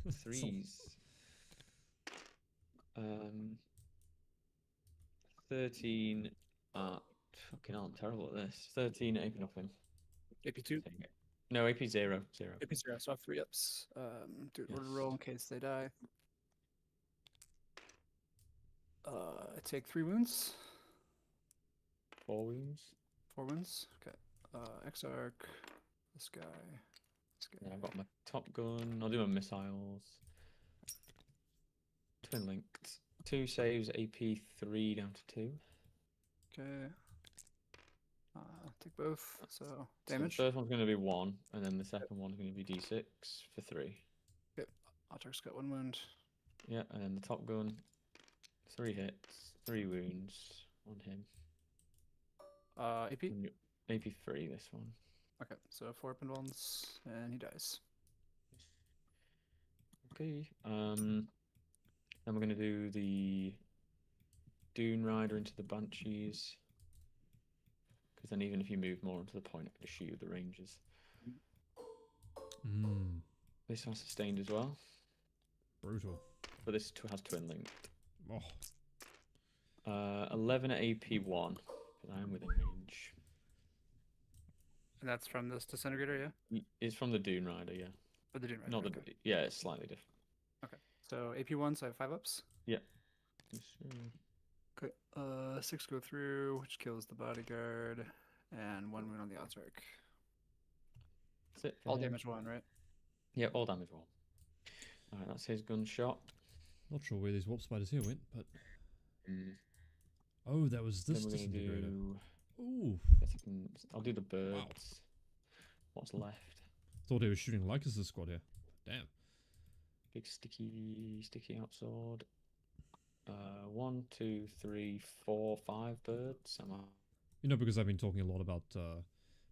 3s. 13 at fucking hell, I'm terrible at this. 13 at AP nothing. AP2. No, AP 0. 0. AP0, so I have 3 ups. Do an order roll in case they die. I take 3 wounds. 4 wounds. 4 wounds. Okay. Exarch. This guy. This guy. Yeah, I've got my top gun. I'll do my missiles. twin linked. 2 saves, AP 3 down to 2. Okay. Take both. So So the damage. first one's going to be 1, and then the second one's going to be D6 for 3. Okay. Otrik's got 1 wound. Yeah, and then the top gun, 3 hits, 3 wounds on him. AP. AP 3 this one. Okay, so 4 open ones, and he dies. Okay. Then we're going to do the Dune Rider into the Banshees. Because then even if you move more onto the point, I can shoot you the ranges. This has sustained as well. Brutal. But this has twin linked. Oh. 11 at AP 1. Because I am within range. And that's from this disintegrator, yeah? It's from the Dune Rider, yeah. Or the Dune Rider, Not the, okay. yeah, it's slightly different. Okay, so AP 1, so I have 5 ups. Yeah. Okay, 6 go through, which kills the bodyguard, and 1 wound on the Aeldari. That's it. All damage 1, right? Yeah, all damage 1. Alright, that's his gunshot. Not sure where these warp spiders here went, but... Oh, that was this disintegrator. Ooh. I'll do the birds. Wow. What's left? Thought he was shooting Lycus' squad here. Damn. Big sticky outsword. 1, 2, 3, 4, 5 birds. You know, because I've been talking a lot about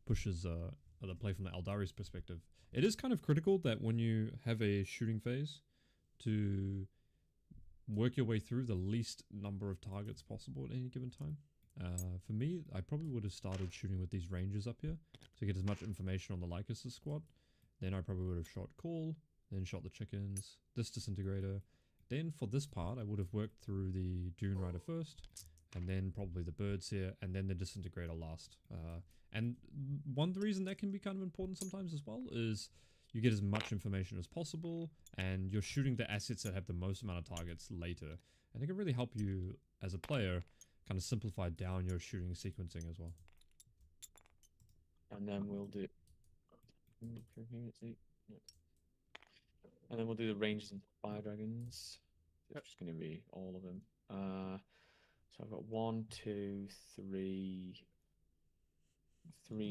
Push's the play from the Aeldari's perspective. It is kind of critical that when you have a shooting phase, to work your way through the least number of targets possible at any given time. For me, I probably would have started shooting with these rangers up here to get as much information on the Lycus' squad. Then I probably would have shot Call, then shot the chickens, this disintegrator. Then for this part, I would have worked through the Dune Rider first, and then probably the birds here, and then the disintegrator last. And one reason that can be kind of important sometimes as well is you get as much information as possible, and you're shooting the assets that have the most amount of targets later. And it can really help you as a player kind of simplify down your shooting sequencing as well. And then we'll do... And then we'll do the ranges and fire dragons. It's just going to be all of them. So I've got 1, 2, 3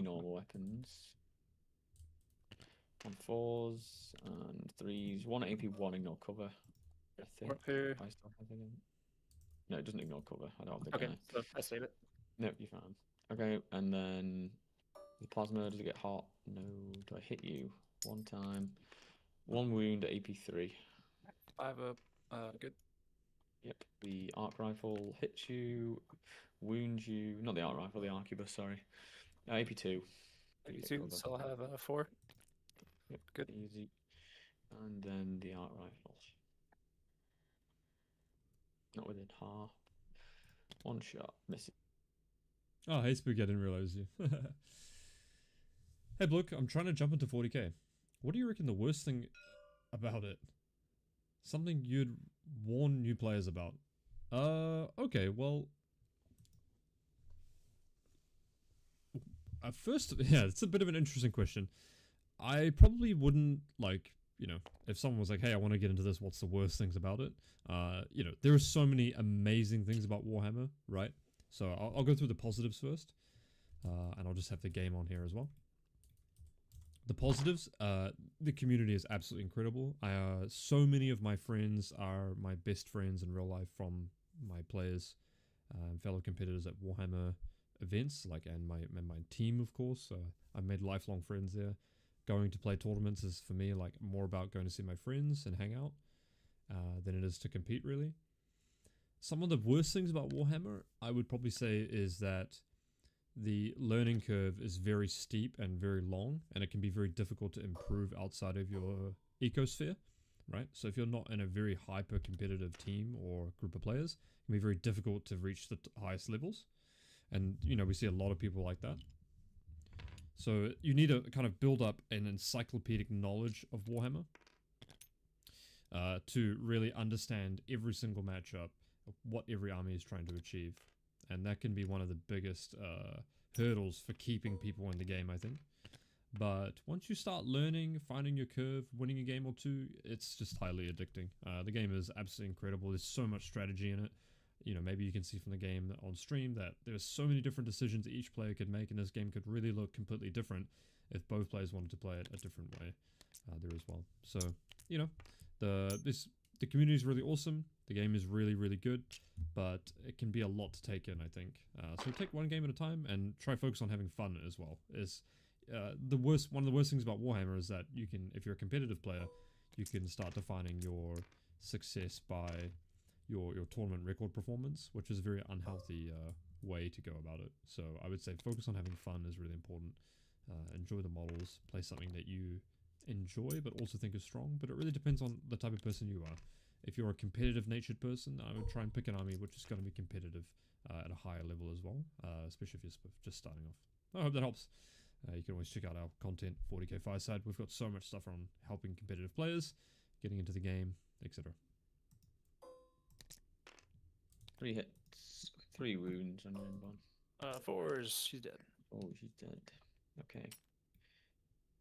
normal weapons. On 4s and 3s. 1 AP, 1 ignore cover. I think. No, it doesn't ignore cover. I don't have the guy. So I save it. No, you're fine. Okay, and then the plasma, does it get hot? No. Do I hit you? 1 time. 1 wound at AP 3. 5 up. Good. Yep. The arc rifle hits you, wounds you. Not the arc rifle, the arquebus. Sorry. AP 2. AP 2. So I'll have 4. Yep. Good. Easy. And then the arc rifle. Not within half. 1 shot. Missing. Oh, hey Spooky, I didn't realize you. Hey Blook, I'm trying to jump into 40k. What do you reckon the worst thing about it? Something you'd warn new players about. Okay, well... First, yeah, it's a bit of an interesting question. I probably wouldn't, like, you know, if someone was like, hey, I want to get into this, what's the worst things about it? You know, there are so many amazing things about Warhammer, right? So I'll go through the positives first, and I'll just have the game on here as well. The positives, the community is absolutely incredible. So many of my friends are my best friends in real life from my players, fellow competitors at Warhammer events, like, and my team, of course. I've made lifelong friends there. Going to play tournaments is for me like more about going to see my friends and hang out than it is to compete, really. Some of the worst things about Warhammer, I would probably say, is that the learning curve is very steep and very long, and it can be very difficult to improve outside of your ecosphere, right? So if you're not in a very hyper-competitive team or group of players, it can be very difficult to reach the highest levels. And, you know, we see a lot of people like that. So you need to kind of build up an encyclopedic knowledge of Warhammer to really understand every single matchup, what every army is trying to achieve. And that can be one of the biggest hurdles for keeping people in the game, I think. But once you start learning, finding your curve, winning a game or two, it's just highly addicting. The game is absolutely incredible. There's so much strategy in it. You know, maybe you can see from the game on stream that there's so many different decisions that each player could make, and this game could really look completely different if both players wanted to play it a different way there as well. So, you know, the community is really awesome. The game is really, really good, but it can be a lot to take in, I think. So take one game at a time and try focus on having fun as well. One of the worst things about Warhammer is that you can, if you're a competitive player, you can start defining your success by your tournament record performance, which is a very unhealthy way to go about it. So I would say focus on having fun is really important. Enjoy the models, play something that you enjoy but also think is strong, but it really depends on the type of person you are. If you're a competitive natured person, I would try and pick an army which is going to be competitive at a higher level as well, especially if you're just starting off. I hope that helps. You can always check out our content, 40k Fireside. We've got so much stuff on helping competitive players, getting into the game, etc. 3 hits, 3 wounds on your inbound. 4s. She's dead. Oh, she's dead. Okay.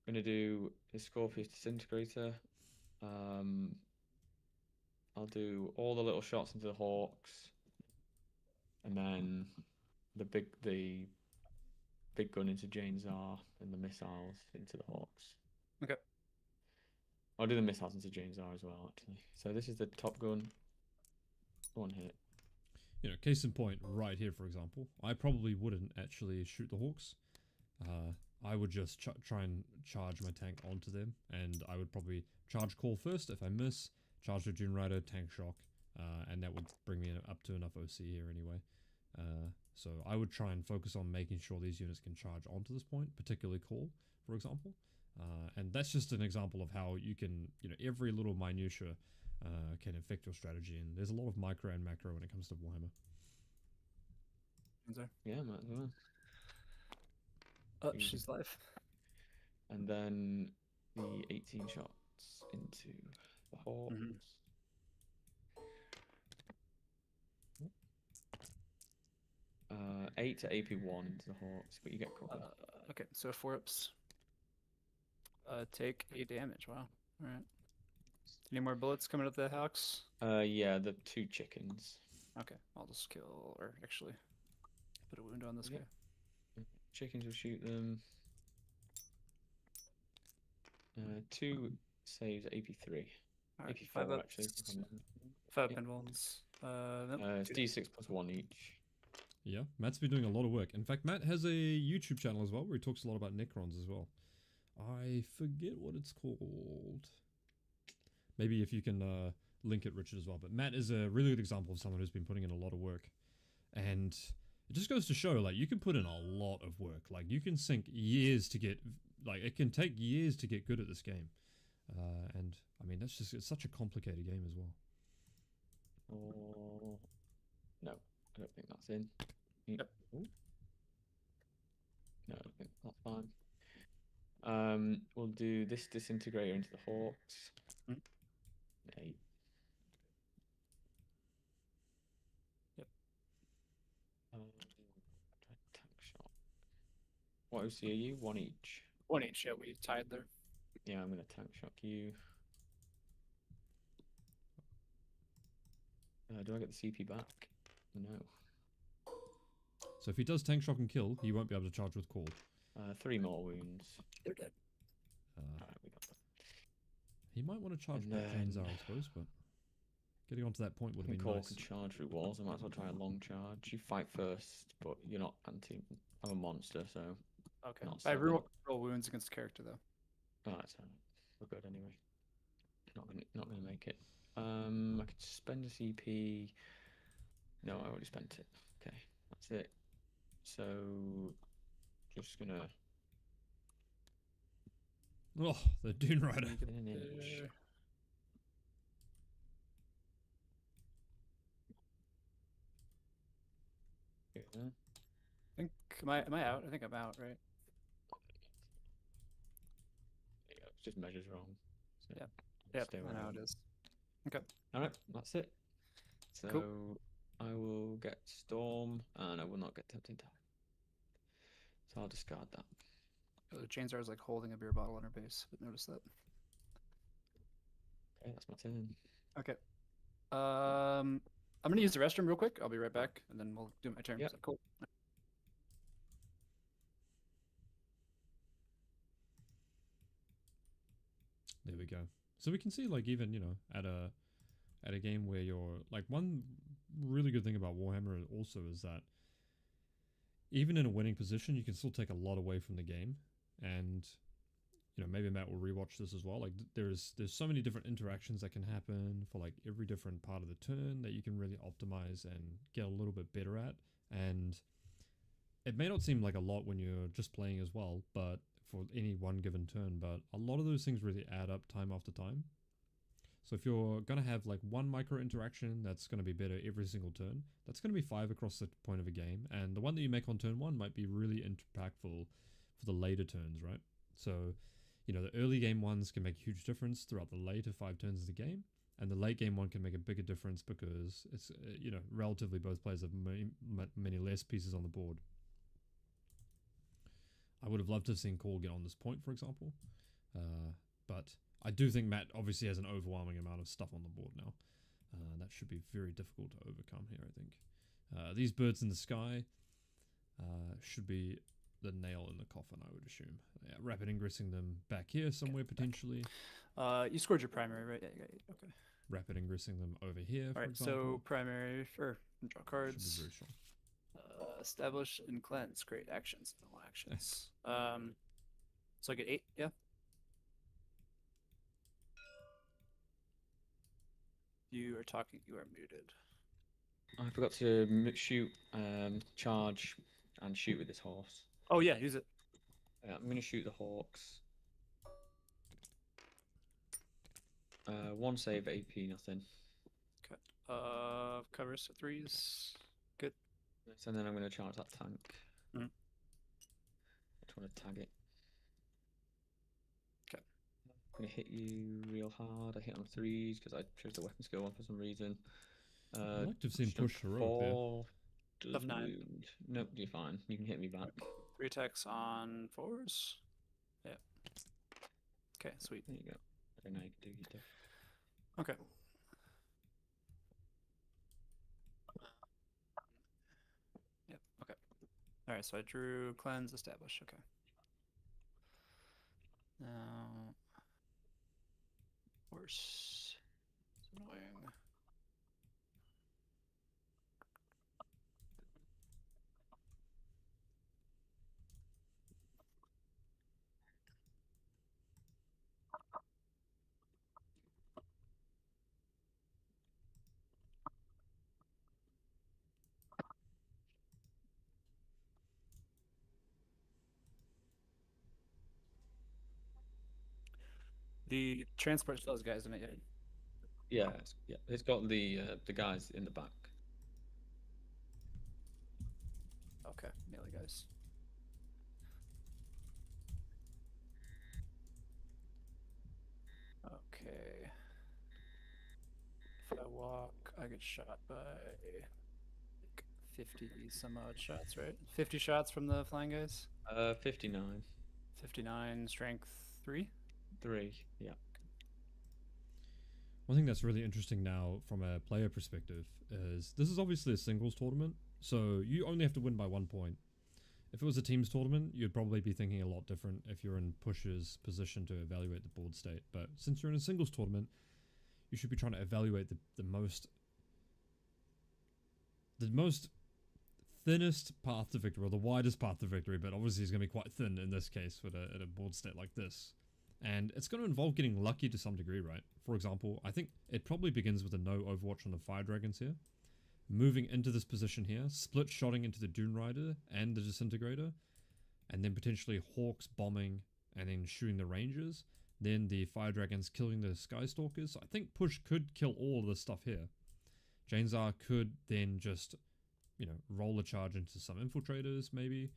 Gonna do the Scorpius Disintegrator. I'll do all the little shots into the Hawks, and then the big gun into Jane Czar, and the missiles into the Hawks. Okay. I'll do the missiles into Jane Czar as well, actually. So this is the top gun. 1 hit. You know, case in point, right here, for example, I probably wouldn't actually shoot the Hawks. I would just try and charge my tank onto them, and I would probably charge call first. If I miss, charge the Dune Rider, tank shock, and that would bring me up to enough OC here anyway. So I would try and focus on making sure these units can charge onto this point, particularly call, for example. And that's just an example of how you can, you know, every little minutia can affect your strategy, and there's a lot of micro and macro when it comes to Warhammer. Yeah, might as well. Oh, she's live. And then the 18 shots into the Hawks. 8 to AP1 into the Hawks, but you get covered. Okay, so 4 ups. Take 8 damage. Wow. All right. Any more bullets coming at the Hawks? Yeah, the 2 chickens. Okay, I'll just kill, or actually put a wound on this guy. Chickens will shoot them. 2 saves AP3. Alright, AP4 5 up. actually. 5 Yeah. pinballs. It's D6 plus 1 each. Yeah, Matt's been doing a lot of work. In fact, Matt has a YouTube channel as well where he talks a lot about Necrons as well. I forget what it's called. Maybe if you can link it, Richard, as well. But Matt is a really good example of someone who's been putting in a lot of work. And it just goes to show, like, you can put in a lot of work. Like, you can sink years to get, like, it can take years to get good at this game. And, I mean, that's just, it's such a complicated game as well. Oh, no, I don't think that's in. Yep. Ooh. No, I don't think that's fine. We'll do this disintegrator into the Hawks. 8. Yep. Tank shot. What OC are you? 1 each. 1 each. Yeah, we tied there. Yeah, I'm gonna tank shock you. Do I get the CP back? No. So if he does tank shock and kill, he won't be able to charge with call. 3 more wounds. They're dead. Alright, we got that. He might want to charge And back then- Janzar, I suppose, but getting onto that point would I have think been Call nice. can charge through walls. I might as well try a long charge. You fight first, but you're not anti. I'm a monster, so. Okay. Not I so roll wounds against character though. Oh, that's alright. We're good anyway. Not gonna make it. I could spend a CP. No, I already spent it. Okay, that's it. So, just gonna. Oh, the Dune Rider. Make it an inch. There. Yeah. I think am I out? I think I'm out, right? There you go. It's just measures wrong. So Yep. I'll Yep. stay I where know I how am. it is. Okay. Alright, that's it. So I will get Storm, and I will not get Tempting Tide. So I'll discard that. Chainsaw is like holding a beer bottle on her base, but notice that. Okay, that's my turn. Okay. I'm gonna use the restroom real quick. I'll be right back, and then we'll do my turn. Yep. Is that cool? There we go. So we can see, like, even, you know, at a game where you're like, one really good thing about Warhammer also is that even in a winning position, you can still take a lot away from the game. And, you know, maybe Matt will rewatch this as well. Like, there's so many different interactions that can happen for like every different part of the turn that you can really optimize and get a little bit better at. And it may not seem like a lot when you're just playing as well, but for any one given turn, but a lot of those things really add up time after time. So if you're going to have like one micro interaction that's going to be better every single turn, that's going to be 5 across the point of a game. And the one that you make on turn 1 might be really impactful for the later turns, right? So, you know, the early game ones can make a huge difference throughout the later 5 turns of the game. And the late game one can make a bigger difference because it's, you know, relatively both players have many less pieces on the board. I would have loved to have seen Cole get on this point, for example. But I do think Matt obviously has an overwhelming amount of stuff on the board now. That should be very difficult to overcome here, I think. These birds in the sky should be the nail in the coffin, I would assume. Yeah, rapid ingressing them back here somewhere, potentially. You scored your primary, right? Yeah, okay. Rapid ingressing them over here, for example. So primary, sure. Draw cards. Should be very strong. Establish and cleanse. Great actions. No actions. So I get 8, yeah? You are talking, you are muted. I forgot to shoot, charge, and shoot with this horse. Oh yeah, use it. I'm going to shoot the hawks. 1 save, AP, nothing. Okay. Covers for 3s. Good. So then I'm going to charge that tank. Mhm. I just want to tag it. Okay. I'm going to hit you real hard. I hit on 3s because I chose the weapon skill one for some reason. I'd like to have seen push heroic there. Does 9. wound. Nope, you're fine. You can hit me back. 3 attacks on 4s. Yeah. Okay, sweet. There you go. I don't know, you can do your stuff. Okay. Yep, okay. Alright, so I drew cleanse, establish, okay. Now horse. It's annoying. The transport still has guys in it yet. Yeah, it's got the guys in the back. Okay, melee guys. Okay. If I walk, I get shot by like 50 some odd shots, right? 50 shots from the flying guys? 59. 59, strength 3? 3, yeah. One thing that's really interesting now from a player perspective is this is obviously a singles tournament, so you only have to win by 1 point. If it was a teams tournament, you'd probably be thinking a lot different if you're in Push's position to evaluate the board state. But since you're in a singles tournament, you should be trying to evaluate the most thinnest path to victory, or the widest path to victory, but obviously it's going to be quite thin in this case with a board state like this. And it's going to involve getting lucky to some degree, right? For example, I think it probably begins with a no Overwatch on the Fire Dragons here. Moving into this position here, split shotting into the Dune Rider and the Disintegrator, and then potentially Hawks bombing and then shooting the Rangers. Then the Fire Dragons killing the Skystalkers. I think Push could kill all of this stuff here. Janezar could then just, you know, roll a charge into some Infiltrators, maybe.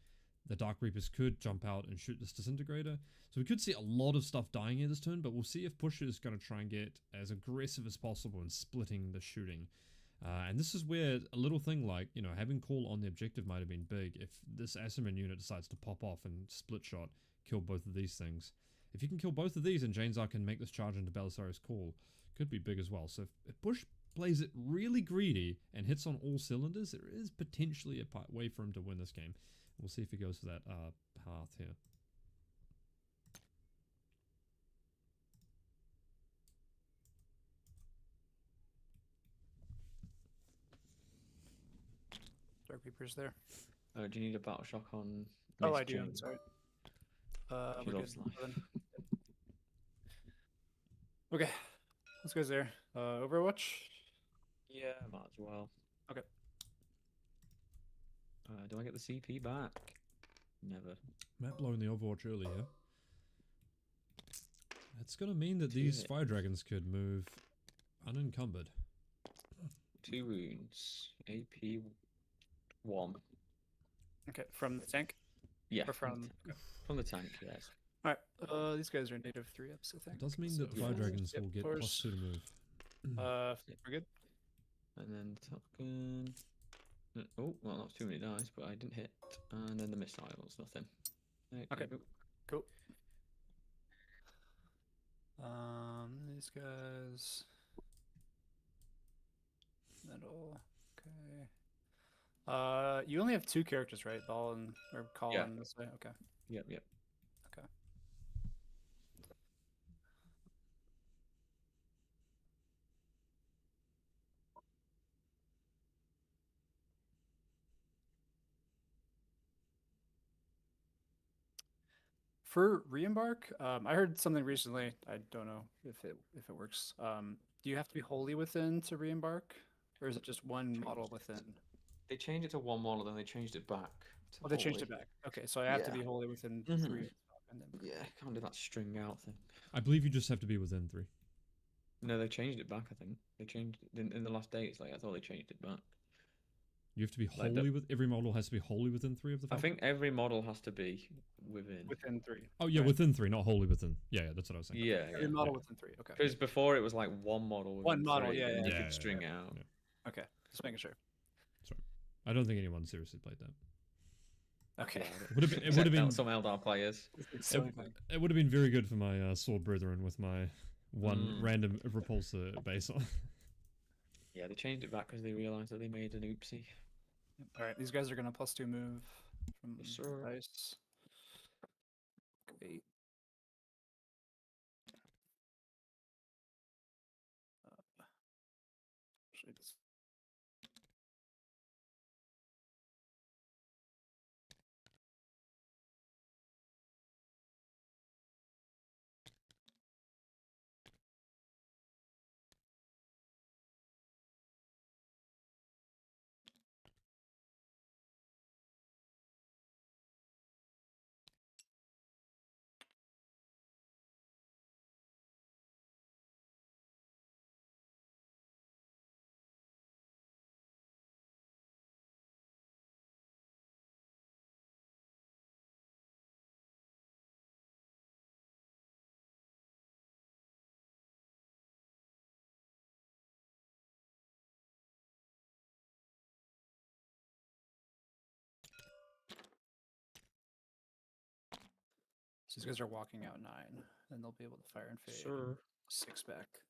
The Dark Reapers could jump out and shoot this Disintegrator. So we could see a lot of stuff dying here this turn, but we'll see if Push is going to try and get as aggressive as possible in splitting the shooting. And this is where a little thing like, having call on the objective might have been big. If this Asserman unit decides to pop off and split shot, kill both of these things. If you can kill both of these and Janezar can make this charge into Belisarius' call, could be big as well. So if Bush plays it really greedy and hits on all cylinders, there is potentially a way for him to win this game. We'll see if he goes for that path here. Dark Reapers there. Do you need a battle shock on? Oh, Miss I do. Jane? Sorry. She We're loves good. life. Okay, let's go there. Overwatch. Yeah, might as well. Okay. Do I get the CP back? Never. Matt blowing the Overwatch early here. It's going to mean that Two these hits. Fire Dragons could move unencumbered. 2 wounds. AP 1. Okay, from the tank. Yeah. Or from. Okay. From the tank, yes. All right. These guys are native 3 ups, I think. It does mean So that the Fire yeah. Dragons Yep, will get force. +2 to move. We're good. And then the Top Gun. Oh, well, that was too many dice, but I didn't hit. And then the missiles, nothing. Okay. Cool. These guys. Middle. Okay. You only have 2 characters, right? Ball and or Colin Yeah. this way. Okay. Yep. Okay. For re-embark, I heard something recently. I don't know if it works. Do you have to be wholly within to re-embark, or is it just one model within? They changed it to 1 model, then they changed it back. To Oh, they changed it wholly. back. Okay, so I have to Yeah. be wholly within Mhm. 3, and then Yeah, can't do that string out thing. I believe you just have to be within 3. No, they changed it back, I think. They changed it in the last days. Like, I thought they changed it back. You have to be Like wholly every model has to be wholly within 3 of the I Falcon? think every model has to be within. within 3. Oh yeah, right. within 3, not wholly within. Yeah, that's what I was saying. Yeah, Every yeah. model within 3. Okay. Because before it was like 1 model. One within model, 3, yeah, and yeah. You Yeah, could string it out. yeah. Okay. Just making sure. Sorry, I don't think anyone seriously played that. Okay. Yeah, It would have been. It Except would have been. some Eldar players. It would have been very good for my sword brethren with my one random repulsor base on. Yeah, they changed it back because they realized that they made an oopsie. All right. These guys are gonna +2 move from Yes, sir. dice. Great. Actually, this- So these guys are walking out 9, and they'll be able to fire and fade Sure. 6 back.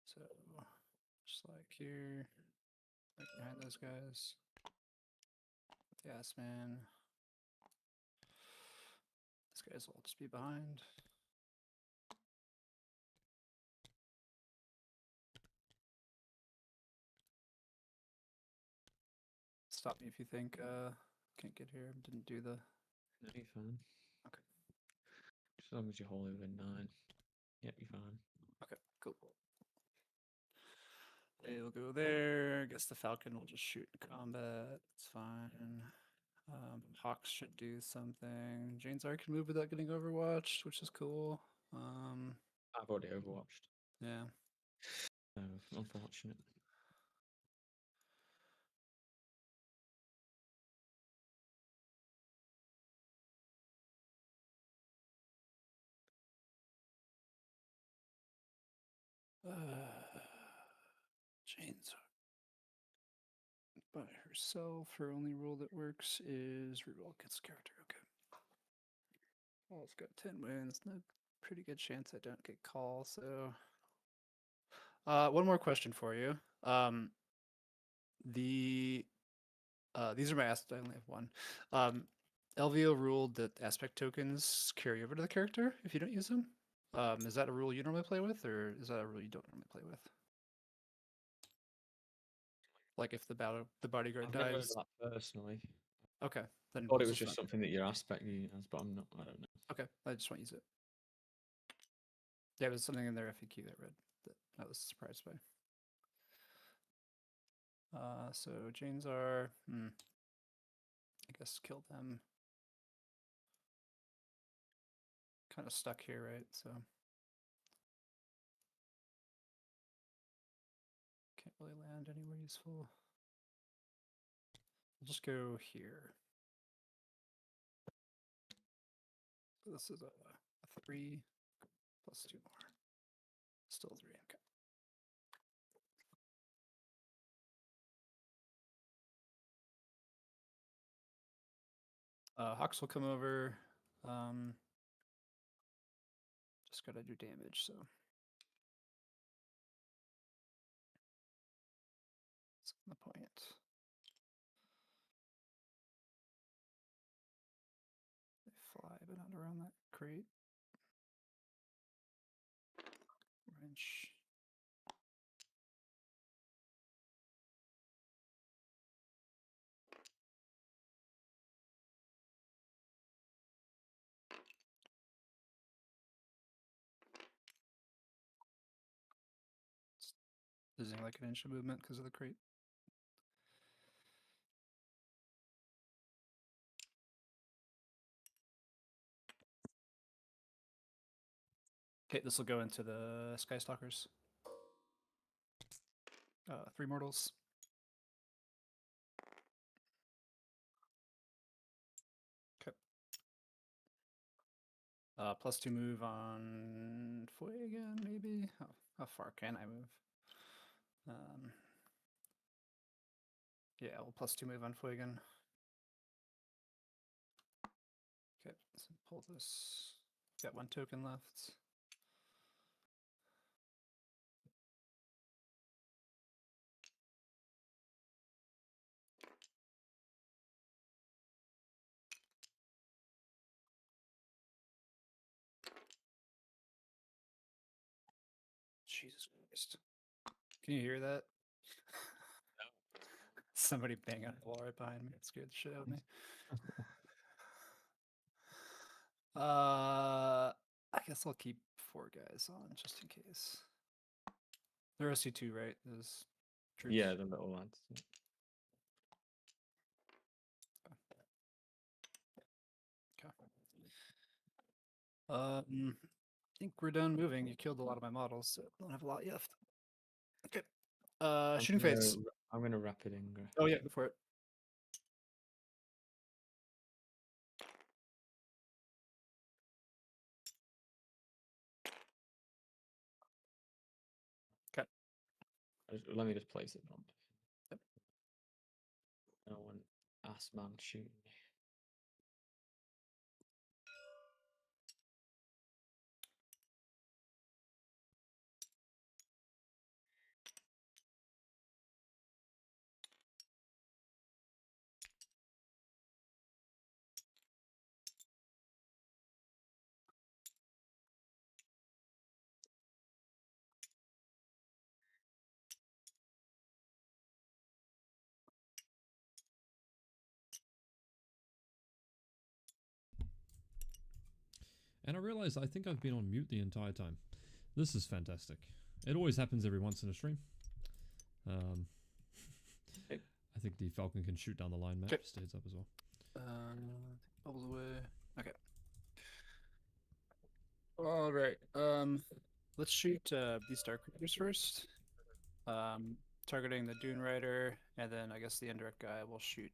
So just like here, right behind those guys. Yes, man. These guys will just be behind. Stop me if you think can't get here. Didn't do the. No, you're fine. Okay. As long as you're wholly within 9. Yep, you're fine. Okay, cool. They'll go there. I guess the Falcon will just shoot in combat. It's fine. Hawks should do something. Janezar can move without getting overwatched, which is cool. I've already overwatched. Yeah. So, unfortunate. Jane's by herself. Her only rule that works is reroll against character. Okay. Well, it's got 10 wins. No, pretty good chance I don't get call. So, one more question for you. These are my aspect. I only have one. LVO ruled that aspect tokens carry over to the character if you don't use them. Is that a rule you normally play with, or is that a rule you don't normally play with? Like if the bodyguard I've never heard dies. of that personally. Okay, then I thought it was Blizzle's just not- something that your aspect has, but I'm not. I don't know. Okay, I just won't use it. Yeah, there's something in their FAQ that I read that I was surprised by. So Janes are, I guess kill them. Kind of stuck here, right? So can't really land anywhere useful. We'll just go here. So this is a 3 plus 2 more. Still 3, okay. Hawks will come over. Just gotta do damage, so. That's the point. They fly, but not around that crate. Wrench. Losing like an inch of movement because of the crate. Okay, this will go into the Skystalkers. 3 mortals. Okay. +2 move on Foy again, maybe? How far can I move? Yeah, we'll +2 move on Foy again. Okay, so pull this. Got 1 token left. Jesus Christ. Can you hear that? Somebody banging on the wall right behind me. It scared the shit out of me. I guess I'll keep 4 guys on just in case. They're OC2, right? Those troops? Yeah, the little lads. Okay. I think we're done moving. You killed a lot of my models, so I don't have a lot left. Okay. Shooting phase. I'm gonna rapid ingress. Oh yeah, go for it. Okay. Let me just place it on. Yep. I don't want ass man shooting me. And I realized I think I've been on mute the entire time. This is fantastic. It always happens every once in a stream. I think the Falcon can shoot down the line map. Just a heads up as well. Bubbles away. Okay. All right. Let's shoot these Dark Raiders first. Targeting the Dune Rider, and then I guess the indirect guy will shoot.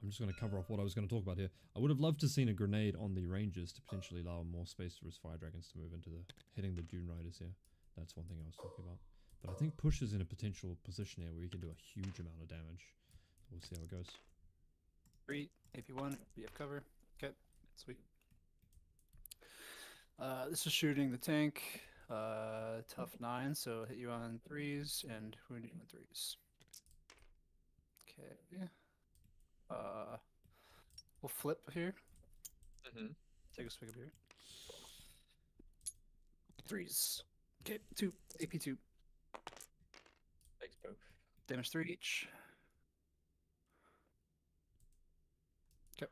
I'm just going to cover off what I was going to talk about here. I would have loved to seen a grenade on the Rangers to potentially allow more space for his Fire Dragons to move into the hitting the Dune Riders here. That's one thing I was talking about. But I think Push is in a potential position here where he can do a huge amount of damage. We'll see how it goes. 3, AP1, BF cover. Okay, sweet. This is shooting the tank. Tough 9, so hit you on 3s and wound you on 3s. Okay. We'll flip here. Take a swig of beer. 3s. Okay, 2. AP2. Takes both. Damage 3 each. Okay.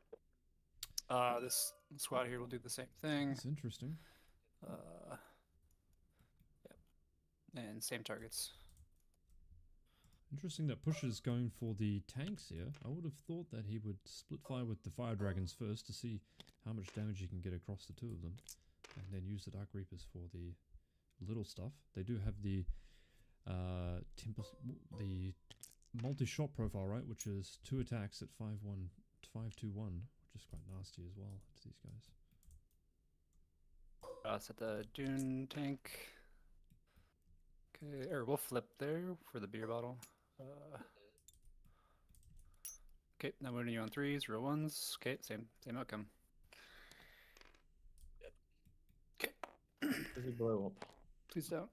This squad here will do the same thing. That's interesting. Yep. And same targets. Interesting that Push is going for the tanks here. I would have thought that he would split fire with the Fire Dragons first to see how much damage he can get across the two of them. And then use the Dark Reapers for the little stuff. They do have the the multi-shot profile, right? Which is 2 attacks at 5-1, 5-2-1, which is quite nasty as well to these guys. Set the Dune tank. Okay, or we'll flip there for the beer bottle. Okay, now wounding you on 3s, real 1s. Okay, same outcome. Okay. Does he blow up? Please don't.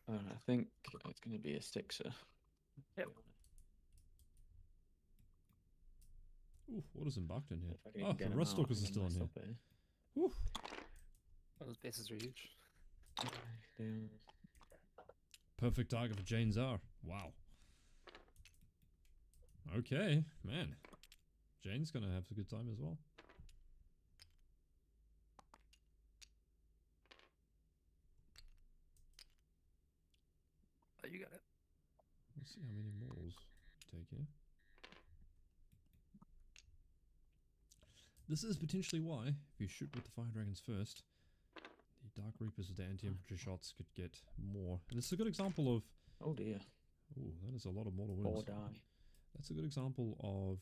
I think it's going to be a Stixer. Yep. Ooh, what is embarked in here? If I can Oh, even the get him Rust out, Stalkers I are can still in mess here. up here. Woo. Those bases are huge. Down. Perfect target for Jane Czar. Wow. Okay, man. Jane's gonna have a good time as well. Oh, you got it. Let's see how many mortals take here. This is potentially why, if you shoot with the Fire Dragons first, the Dark Reapers with the anti-infantry shots could get more. And this is a good example of... Oh dear. Oh, that is a lot of mortal 4 wounds. die. That's a good example of...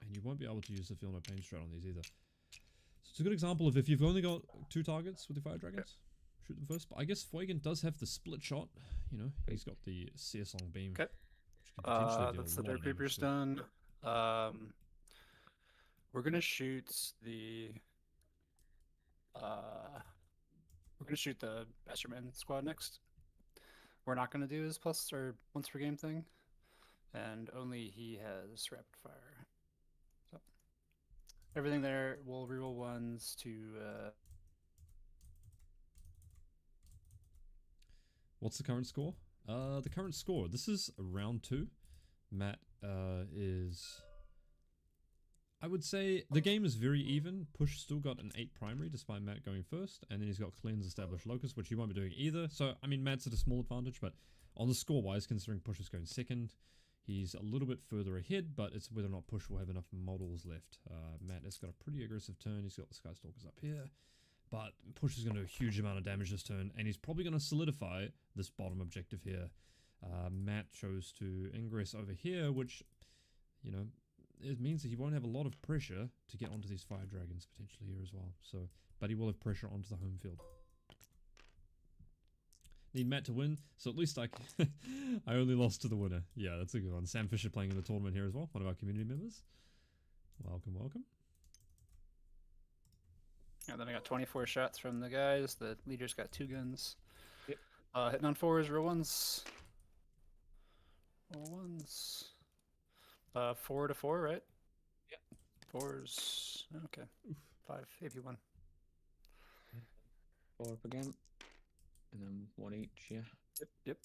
And you won't be able to use the Feel No Pain strat on these either. So it's a good example of if you've only got 2 targets with the Fire Dragons, shoot them first. But I guess Fuegan does have the split shot. You know, he's got the Searsong beam. Okay. Which could potentially deal That's a the lot of Dark Reapers damage done. We're gonna shoot the Masterman squad next. We're not gonna do his plus or once per game thing, and only he has rapid fire. So everything there will reroll 1s to. What's the current score? The current score. This is round 2. Matt is... I would say the game is very even. Push still got an 8 primary despite Matt going first. And then he's got Cleanse, Establish, Locust, which he won't be doing either. So, I mean, Matt's at a small advantage. But on the score-wise, considering Push is going second, he's a little bit further ahead. But it's whether or not Push will have enough models left. Matt has got a pretty aggressive turn. He's got the Skystalkers up here. But Push is going to do a huge amount of damage this turn, and he's probably going to solidify this bottom objective here. Matt chose to ingress over here, which, you know, it means that he won't have a lot of pressure to get onto these Fire Dragons potentially here as well. So, but he will have pressure onto the home field. Need Matt to win, so at least I only lost to the winner. Yeah, that's a good one. Sam Fisher playing in the tournament here as well, one of our community members. Welcome, welcome. And then I got 24 shots from the guys. The leader's got 2 guns. Yep. Hitting on 4s, real 1s. Real 1s. 4 to 4, right? Yep. 4s. Okay. Oof. 5 AP1. 4 up again. And then 1 each, yeah. Yep.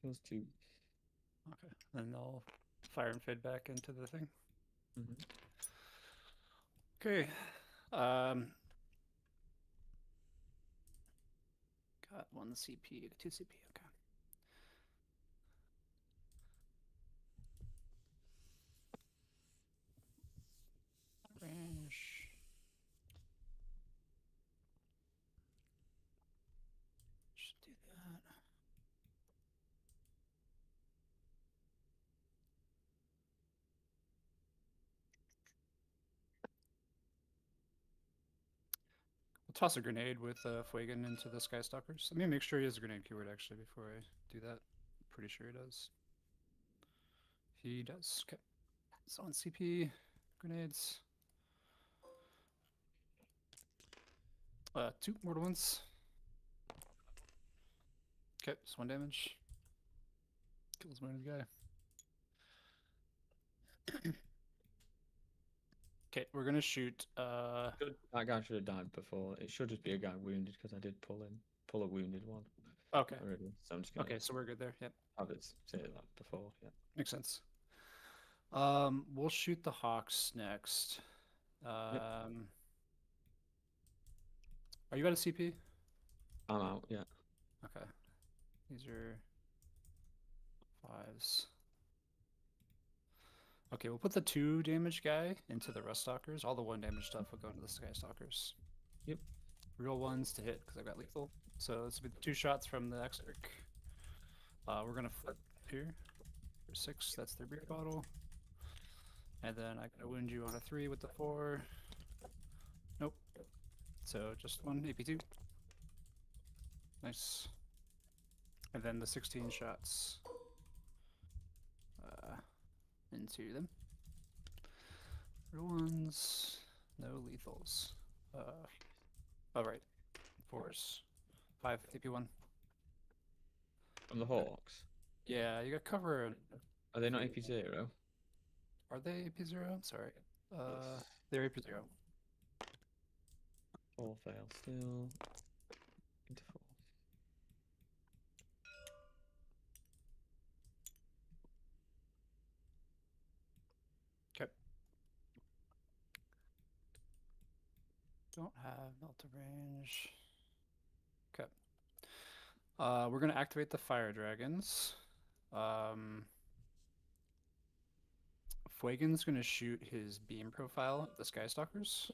Kills 2. Okay. Then I'll fire and fade back into the thing. Okay. Got 1 CP, 2 CP. Okay. Range. Just do that. We'll toss a grenade with Fuegan into the Skystalkers. Let me make sure he has a grenade keyword actually before I do that. Pretty sure he does. He does. Okay. So on CP, grenades. 2 mortal ones. Okay, just 1 damage. Kills one guy. Okay, we're gonna shoot. That guy should have died before. It should just be a guy wounded because I did pull a wounded one Okay. already. So I'm just gonna Okay, so we're good there. Yep, have it say that before. Yeah. makes sense. We'll shoot the Hawks next. Are you out of CP? I'm out. Yeah. Okay. These are 5s. Okay, we'll put the 2 damage guy into the Rust Stalkers. All the 1 damage stuff will go into the Sky Stalkers. Yep. Real ones to hit because I've got lethal. So this will be the 2 shots from the Exarch. We're gonna flip here for 6. That's their beer bottle. And then I gotta wound you on a 3 with the 4. Nope. So just 1 AP2. Nice. And then the 16 shots into them. Real ones, no lethals. Oh right, 4s. 5 AP1. From the Hawks. Yeah, you got cover. Are they not AP0? Are they AP0? Sorry. They're AP0. 4 fail still. Into 4. Okay. Don't have melt range. Okay. We're gonna activate the fire dragons. Fuegan's gonna shoot his beam profile at the Skystalkers.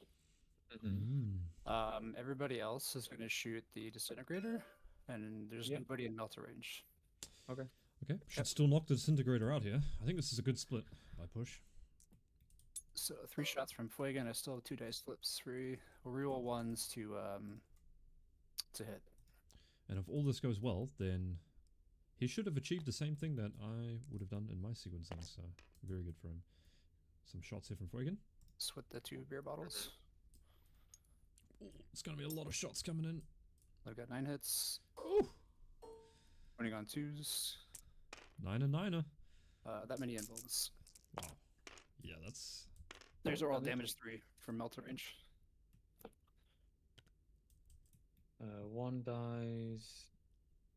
Everybody else is gonna shoot the disintegrator, and there's nobody in melt range. Okay. Okay, should still knock the disintegrator out here. I think this is a good split by push. So 3 shots from Fuegan. I still have 2 dice flips free. We'll reroll 1s to hit. And if all this goes well, then he should have achieved the same thing that I would have done in my sequencing. So very good for him. Some shots here from Fuegan. With the 2 beer bottles. Ooh, it's gonna be a lot of shots coming in. I've got 9 hits. Ooh. Running on 2s. 9 and 9er. That many invulns. Wow. Yeah, that's. These are all damage 3 from melt range. 1 dies,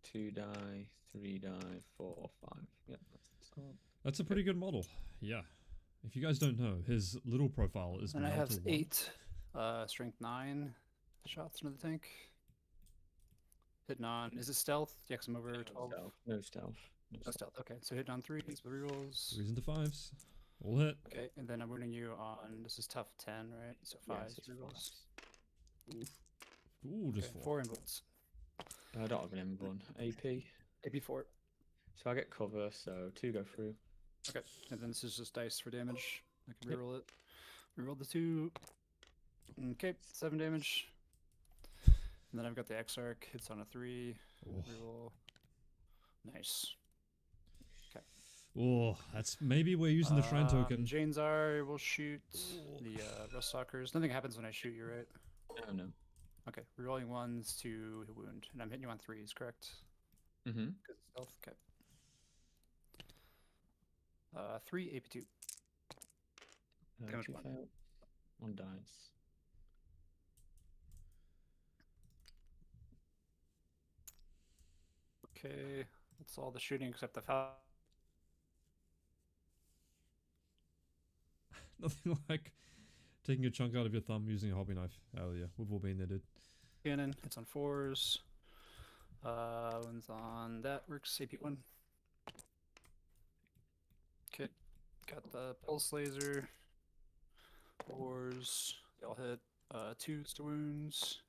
2 die, 3 die, 4, 5. Yeah, that's a pretty good model. Yeah. If you guys don't know, his little profile is. And I have 8, strength 9 shots into the tank. Hitting on. Is it stealth? Yeah, 'cause I'm over 12. No stealth. No stealth. Okay, so hitting on 3s with rerolls. 3s into 5s. All hit. Okay, and then I'm wounding you on. This is tough 10, right? So 5 rerolls. Ooh, just Okay, 4. 4 invulns. I don't have an M1. AP. AP4. So I get cover, so 2 go through. Okay, and then this is just dice for damage. I can reroll it. Reroll the 2. Okay, 7 damage. And then I've got the Exarch. Hits on a 3. Oh. Reroll. Nice. Okay. Oh, that's maybe we're using the shrine token. Janezar will shoot the Rust Stalkers. Nothing happens when I shoot you, right? No. Okay, rerolling 1s to wound, and I'm hitting you on 3s, correct? Mm-hmm. Because stealth. Okay. 3 AP2. Damage 2 1. fail. 1 dies. Okay, that's all the shooting except the foul. Nothing like taking a chunk out of your thumb using a hobby knife. Hell yeah, we've all been there, dude. Cannon, it's on 4s. One's on that works. AP1. Okay, got the pulse laser. 4s, they all hit. 2s to wounds.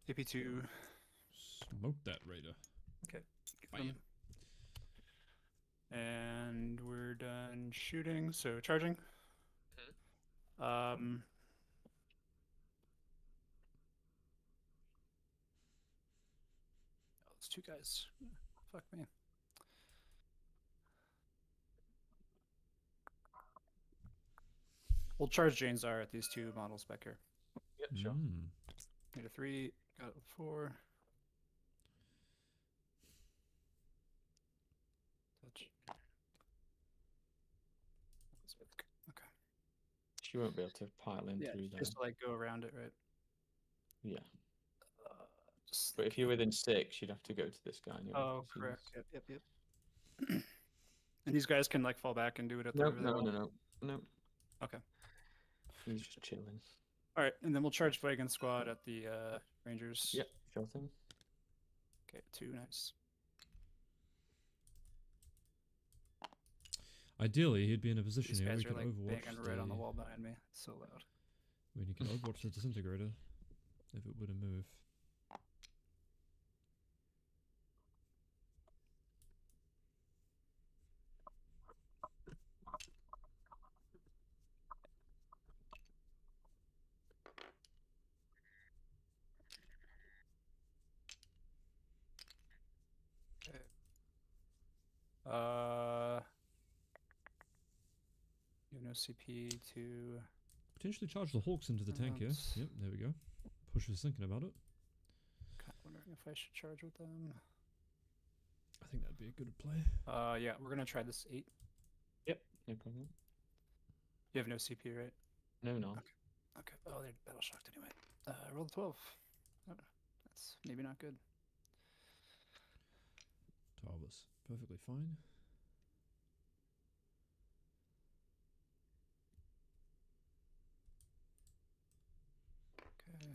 AP2. Smoke that raider. Okay. Bam. And we're done shooting, so charging. 2 guys. Fuck me. We'll charge Janezar at these 2 models back here. Yep, sure. Mm. Need a 3, got a 4. Touch. Okay. She won't be able to pile in Yeah, through there. just to like go around it, right? Yeah. Just But if you're within 6, you'd have to go to this guy anyway. oh, 'cause correct. he's- Yep. And these guys can like fall back and do it at No, the no. Okay. He's just chilling. All right, and then we'll charge Wagon Squad at the Rangers. Yep, sure thing. Okay, 2, nice. Ideally, he'd be in a position These here where guys he are could like overwatch banging right on the wall behind me. It's so loud. when he can overwatch the disintegrator if it were to move. Okay. You have no CP to. Potentially charge the Hawks into the tank here. Rounds. Yep, there we go. Push is thinking about it. Kind of wondering if I should charge with them. I think that'd be a good play. Yeah, we're gonna try this 8. No problem. You have no CP, right? No, no. Okay. Oh, they're battle shocked anyway. Roll 12. Oh, that's maybe not good. Tarvis, perfectly fine. Okay.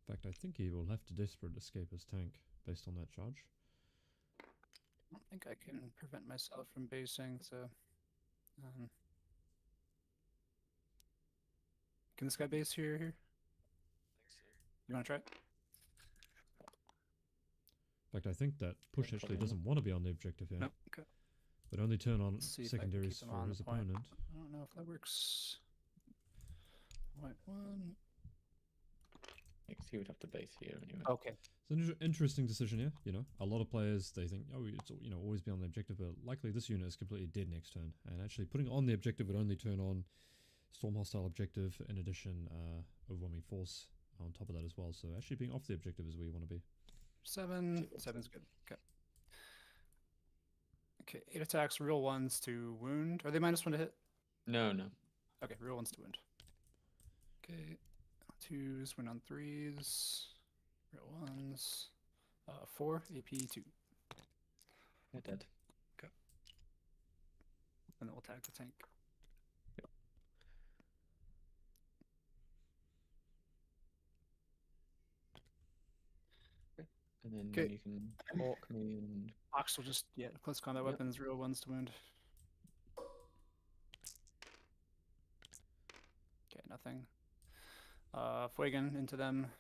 In fact, I think he will have to desperate escape his tank based on that charge. I don't think I can prevent myself from basing, so. Can this guy base here? You want to try it? In fact, I think that Push actually probably doesn't want to be on the objective here, No. Okay. but only turn on Let's see if I can keep secondaries him for on his the point. opponent. I don't know if that works. Point 1. Because he would have to base here anyway. Okay. It's an interesting decision here. You know, a lot of players they think, oh, it's always be on the objective, but likely this unit is completely dead next turn. And actually, putting it on the objective would only turn on Storm Hostile objective. In addition, Overwhelming Force on top of that as well. So actually, being off the objective is where you want to be. 7. 7's good. Okay. Okay. 8 attacks, real 1s to wound. Are they -1 to hit? No. Okay, real 1s to wound. Okay. 2s, win on 3s. Real 1s. 4, AP 2. They're dead. And then we'll attack the tank. And then Okay. you can hawk me and Ox will just, close combat Yep. weapons, real 1s to wound. Okay, nothing. Fuegan into them.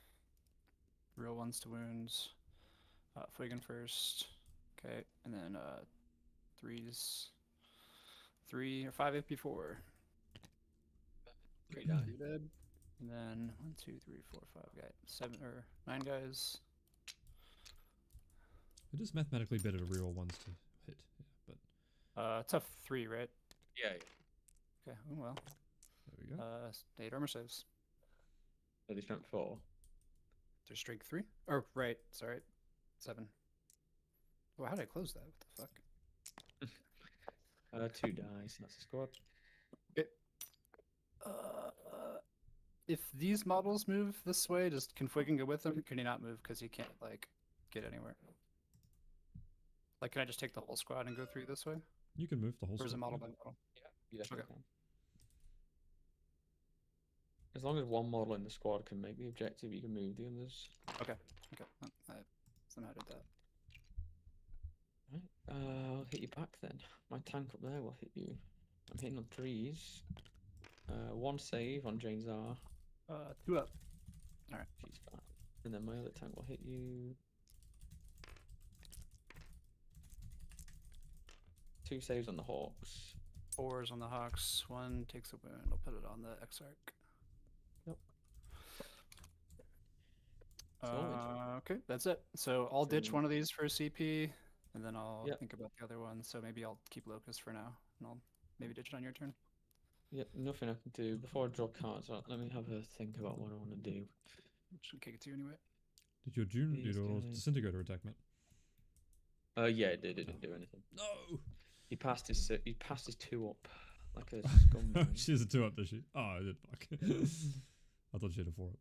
Real 1s to wounds. Fuegan first. Okay, and then 3s. 3 or 5 AP4. Great You're die. dead. And then 1, 2, 3, 4, 5 guys. 7 or 9 guys. It is mathematically better to reroll ones to hit, yeah, but Tough 3, right? Yeah. Okay, oh well. there we go. 8 armor saves. So they strength 4. There's strength 3? Or, right, sorry. 7. Oh, how did I close that? What the fuck? 2 dice. That's the squad. If these models move this way, can Fuegan go with them? Can he not move because he can't, like, get anywhere? Like, can I just take the whole squad and go through this way? You can move the whole Or is it squad, model yeah. by model? You definitely Okay. can. As long as one model in the squad can make the objective, you can move the others. Okay. I somehow did that. Right. I'll hit you back then. My tank up there will hit you. I'm hitting on 3s. 1 save on Jane's R. 2 up. She's fine. And then my other tank will hit you. 2 saves on the Hawks. 4s on the Hawks. 1 takes a wound. I'll put it on the Exarch. Yep. Okay, that's it. So I'll ditch So- one of these for a CP, and then I'll Yep. think about the other one. So maybe I'll keep Locust for now, and I'll maybe ditch it on your turn. Yep, nothing I can do. Before I draw cards out, let me have a think about what I want to do. Should kick it to you anyway. Did your June These do your guys. disintegrator attack, Matt? Yeah, it did. It didn't do anything. No. He passed his 2 up like a scumbag. She has a 2 up, does she? Oh, I did. Fuck. I thought she had a 4 up.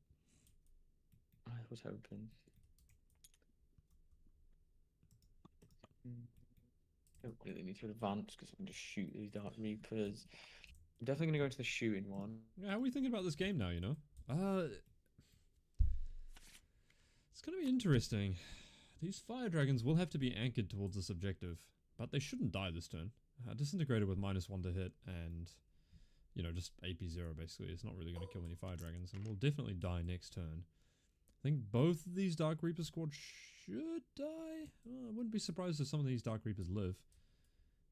I was hoping. Don't really need to advance because I can just shoot these Dark Reapers. I'm definitely going to go into the shooting one. Yeah, how are we thinking about this game now, you know? It's going to be interesting. These fire dragons will have to be anchored towards this objective, but they shouldn't die this turn. Disintegrator with -1 to hit and, you know, just AP 0 basically. It's not really going to kill any fire dragons and will definitely die next turn. I think both of these Dark Reaper squad should die. I wouldn't be surprised if some of these Dark Reapers live.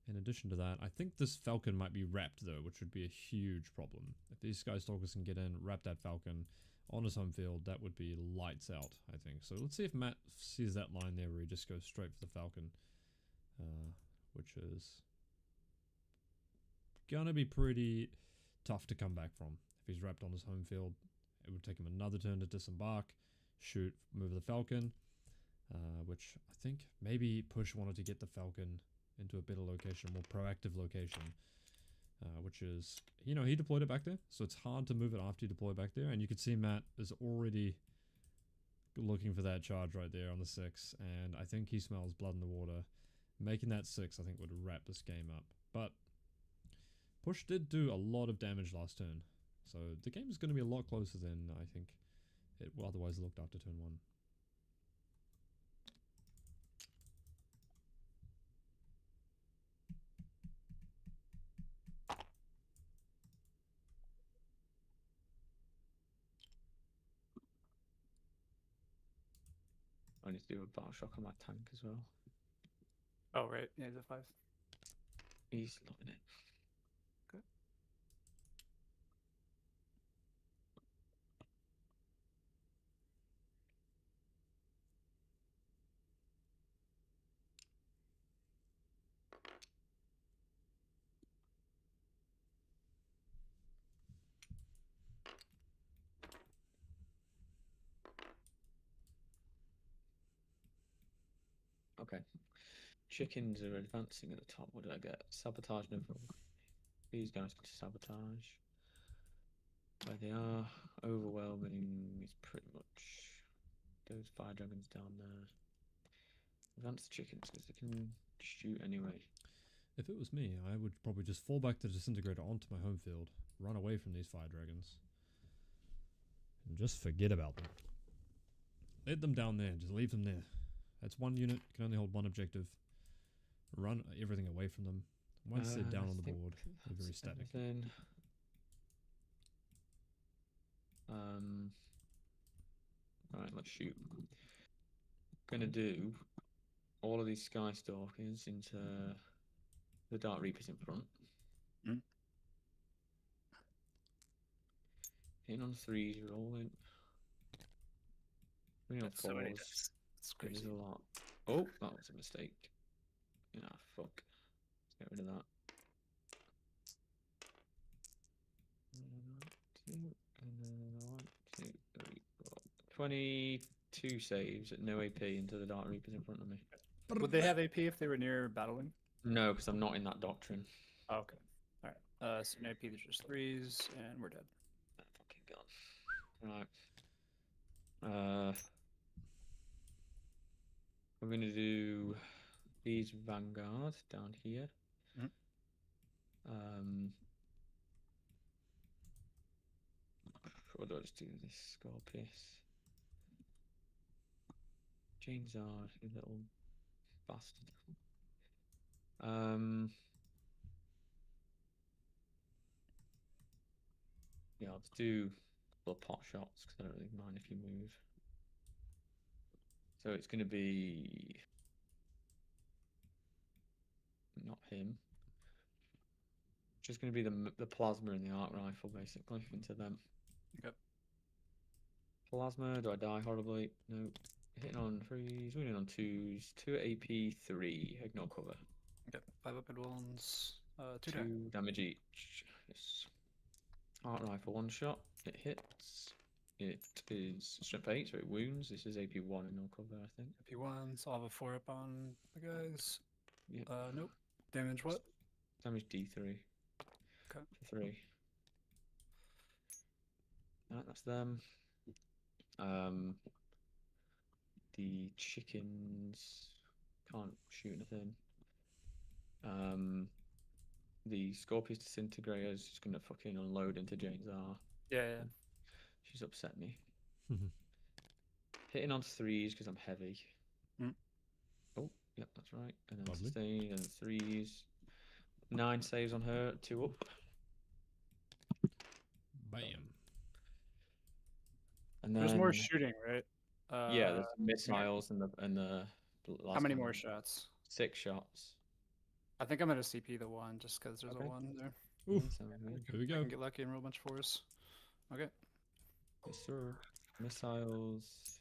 In addition to that, I think this Falcon might be wrapped though, which would be a huge problem. If these Skystalkers can get in, wrap that Falcon on his home field, that would be lights out, I think. So let's see if Matt sees that line there where he just goes straight for the Falcon, which is gonna be pretty tough to come back from. If he's wrapped on his home field, it would take him another turn to disembark, shoot, move the Falcon, which I think maybe Push wanted to get the Falcon into a better location, a more proactive location, which is, you know, he deployed it back there, so it's hard to move it after you deploy back there, and you can see Matt is already looking for that charge right there on the 6, and I think he smells blood in the water. Making that 6, I think, would wrap this game up, but Push did do a lot of damage last turn, so the game is going to be a lot closer than I think it otherwise looked after turn 1. I need to do a battle shock on my tank as well. Oh right, yeah, he's at 5. He's loving it. Good. Okay. Chickens are advancing at the top. What did I get? Sabotage no. These guys can sabotage. Where they are, overwhelming is pretty much those fire dragons down there. Advance the chickens because they can shoot anyway. If it was me, I would probably just fall back the disintegrator onto my home field, run away from these fire dragons, and just forget about them. Let them down there, just leave them there. That's one unit, can only hold one objective. Run everything away from them. Once they're down on the board, they're very static. Everything. Alright, let's shoot. Gonna do all of these Sky Stalkers into the Dark Reapers in front. Mm. Hitting on 3s, rolling. Hitting on That's so many 4s. dice. It's There's crazy. a lot. Oh, that was a mistake. Ah, fuck. Let's get rid of that. 1, 2, 3, 4. 22 saves at no AP into the Dark Reapers in front of me. Would they have AP if they were near battling? No, because I'm not in that doctrine. Oh, okay. Alright. So no AP, there's just 3s, and we're dead. That fucking gun. Right. We're gonna do these Vanguard down here. Mhm. Or do I just do this Scorpius? James R, you little bastard. Yeah, I'll just do a couple of pot shots because I don't really mind if you move. So it's going to be not him. just going to be the plasma and the arc rifle, basically, into them. Okay. Plasma, do I die horribly? No. Hitting on 3s, winning on 2s, 2 AP, 3. Ignore cover. Okay. 5 weapon wounds. 2 die. 2 damage each. Yes. Arc rifle 1 shot. It hits. It is strength 8, so it wounds. This is AP 1 and no cover, I think. AP1, so I'll have a 4 up on the guys. Yeah. Nope. Damage what? Damage D3. Okay. For 3. Alright, that's them. The chickens can't shoot anything. The Scorpius Disintegrator is just gonna fucking unload into Jane's R. Yeah. She's upset me. Hitting on 3s because I'm heavy. Mm. Oh, yeah, that's right. And then Lovely. sustain and 3s. 9 saves on her, 2 up. Bam. And then There's more shooting, right? yeah, there's missiles and the last How many one. more shots? 6 shots. I think I'm gonna CP the 1 just because there's Okay. a 1 there. Oof. So, Here we I go. can get lucky and roll a bunch of 4s. Okay. yes, sir. Missiles.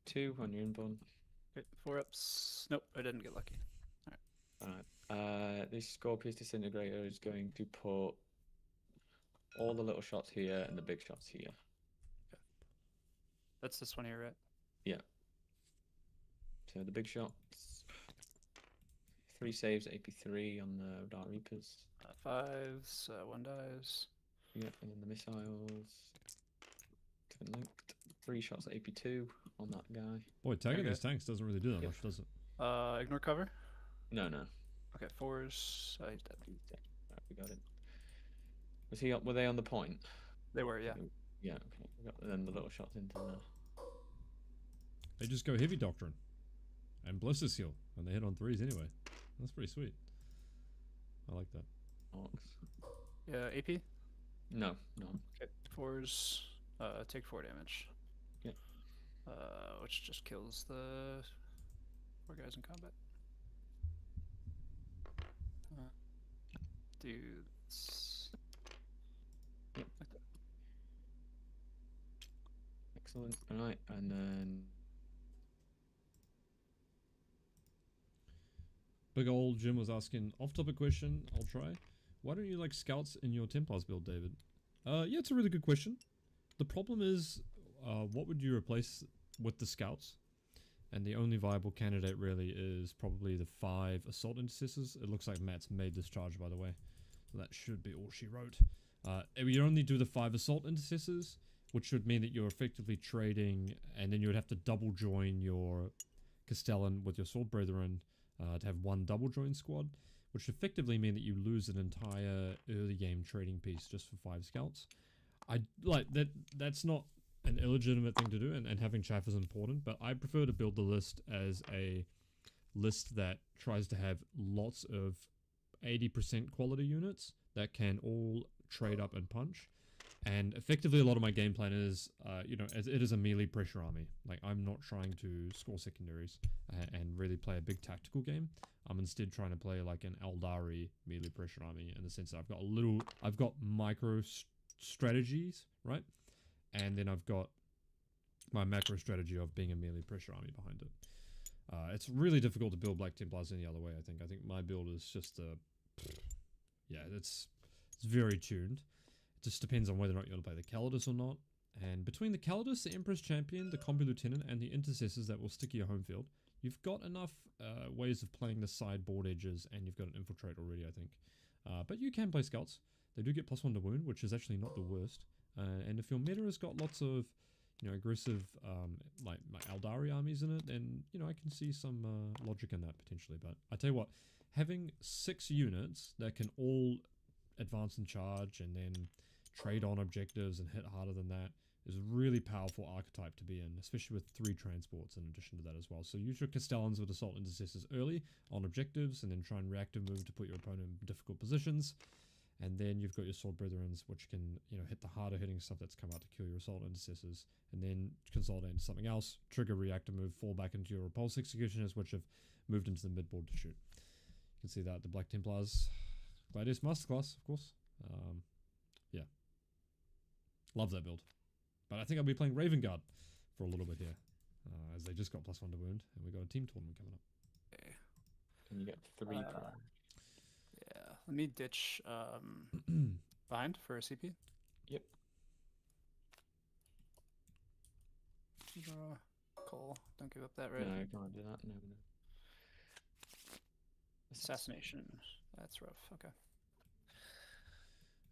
2 on your inbun. Okay, 4 ups. Nope, I didn't get lucky. Alright. This Scorpius Disintegrator is going to put all the little shots here and the big shots here. That's this one here, right? Yeah. So the big shots. 3 saves, AP3 on the Dark Reapers. 5s, 1 dies. Yeah, and then the missiles. Different linked. 3 shots at AP2 on that guy. Boy, tagging Okay. these tanks doesn't really do that Yep. much, does it? Ignore cover. No. Okay, 4s. He's dead. Right, we got it. Were they on the point? They were, yeah. Yeah, okay. We got then the little shots into the They just go heavy doctrine and Blister Seal, and they hit on 3s anyway. That's pretty sweet. I like that. orcs. Yeah, AP. No. Okay, 4s. Take 4 damage. Yeah. Which just kills the 4 guys in combat. Dudes. Yep. Like that. Excellent. Alright, and then Big old Jim was asking, off-topic question, I'll try. Why don't you like scouts in your Templars build, David? Yeah, it's a really good question. The problem is, what would you replace with the scouts? And the only viable candidate really is probably the 5 assault intercessors. It looks like Matt's made this charge, by the way. So that should be all she wrote. You only do the 5 assault intercessors, which would mean that you're effectively trading, and then you would have to double join your Castellan with your Sword Brethren to have 1 double join squad, which effectively mean that you lose an entire early game trading piece just for 5 scouts. I like that. That's not an illegitimate thing to do, and having chaff is important, but I prefer to build the list as a list that tries to have lots of 80% quality units that can all trade up and punch. And effectively, a lot of my game plan is, as it is a melee pressure army. Like, I'm not trying to score secondaries and really play a big tactical game. I'm instead trying to play like an Aeldari melee pressure army in the sense that I've got micro strategies, right? And then I've got my macro strategy of being a melee pressure army behind it. It's really difficult to build Black Templars any other way, I think. I think my build is just it's very tuned. It just depends on whether or not you want to play the Calidus or not. And between the Calidus, the Empress Champion, the Combi Lieutenant, and the Intercessors that will stick to your home field, you've got enough ways of playing the sideboard edges, and you've got an Infiltrate already, I think. But you can play Scouts. They do get +1 to wound, which is actually not the worst. And if your meta has got lots of, aggressive, like Aeldari armies in it, then, I can see some logic in that potentially. But I tell you what, having 6 units that can all advance and charge and then trade on objectives and hit harder than that is a really powerful archetype to be in, especially with 3 transports in addition to that as well. So use your Castellans with Assault Intercessors early on objectives, and then try and reactive move to put your opponent in difficult positions. And then you've got your Sword Brethrens, which can, hit the harder hitting stuff that's come out to kill your Assault Intercessors, and then consolidate into something else, trigger reactive move, fall back into your Repulse Executioners, which have moved into the midboard to shoot. You can see that the Black Templars, Gladius Masterclass, of course. Yeah. Love that build. But I think I'll be playing Raven Guard for a little bit here. As they just got +1 to wound, and we got a team tournament coming up. Okay. And you get 3 per. Yeah. Let me ditch bind for a CP. Yep. Draw. Call. Don't give up that right. No, you can't do that. No. Assassination. That's rough. Okay.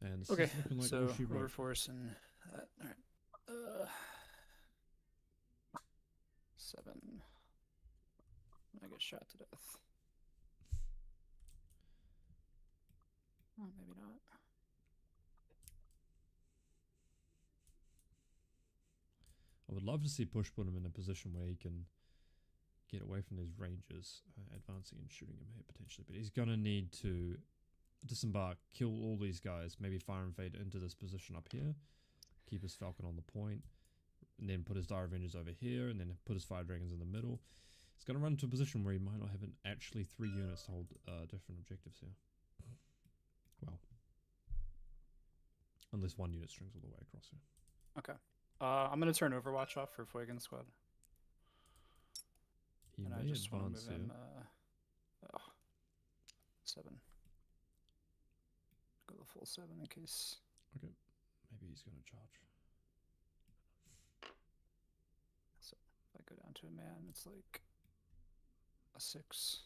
And this Okay. is looking like So Oshi Road. Overforce and that. All right. 7. I get shot to death. Oh, maybe not. I would love to see Push put him in a position where he can get away from these rangers, advancing and shooting him here potentially. But he's gonna need to disembark, kill all these guys, maybe fire and fade into this position up here, keep his Falcon on the point, and then put his Dire Avengers over here, and then put his Fire Dragons in the middle. He's gonna run into a position where he might not have actually 3 units to hold different objectives here. Well, unless 1 unit strings all the way across here. Okay. I'm gonna turn Overwatch off for Fuegan's squad. He And I may just want to advance move here. him 7. Go the full 7 in case. Okay, maybe he's gonna charge. So if I go down to a man, it's like a 6.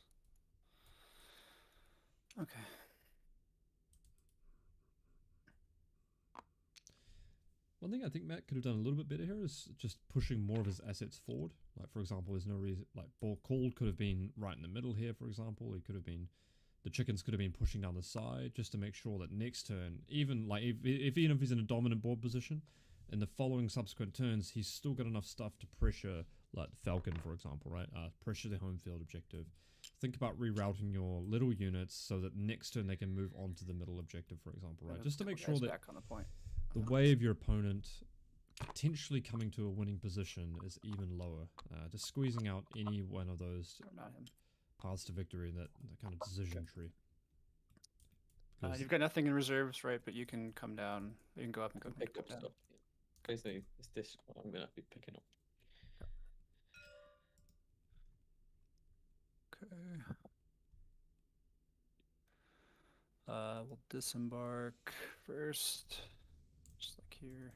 Okay. One thing I think Matt could have done a little bit better here is just pushing more of his assets forward. Like, for example, there's no reason, like, Ball Called could have been right in the middle here, for example. He could have been, the chickens could have been pushing down the side just to make sure that next turn, even like, even if he's in a dominant board position, in the following subsequent turns, he's still got enough stuff to pressure, like, Falcon, for example, right? Pressure the home field objective. Think about rerouting your little units so that next turn they can move on to the middle objective, for example, right? Just to make sure that back on the point. the way of your opponent potentially coming to a winning position is even lower. Just squeezing out any one of those Or not him. paths to victory in that kind of decision tree. Because You've got nothing in reserves, right? But you can come down. You can go up and go Pick up down. stuff. Basically, it's this one I'm gonna be picking up. Okay. We'll disembark first, just like here.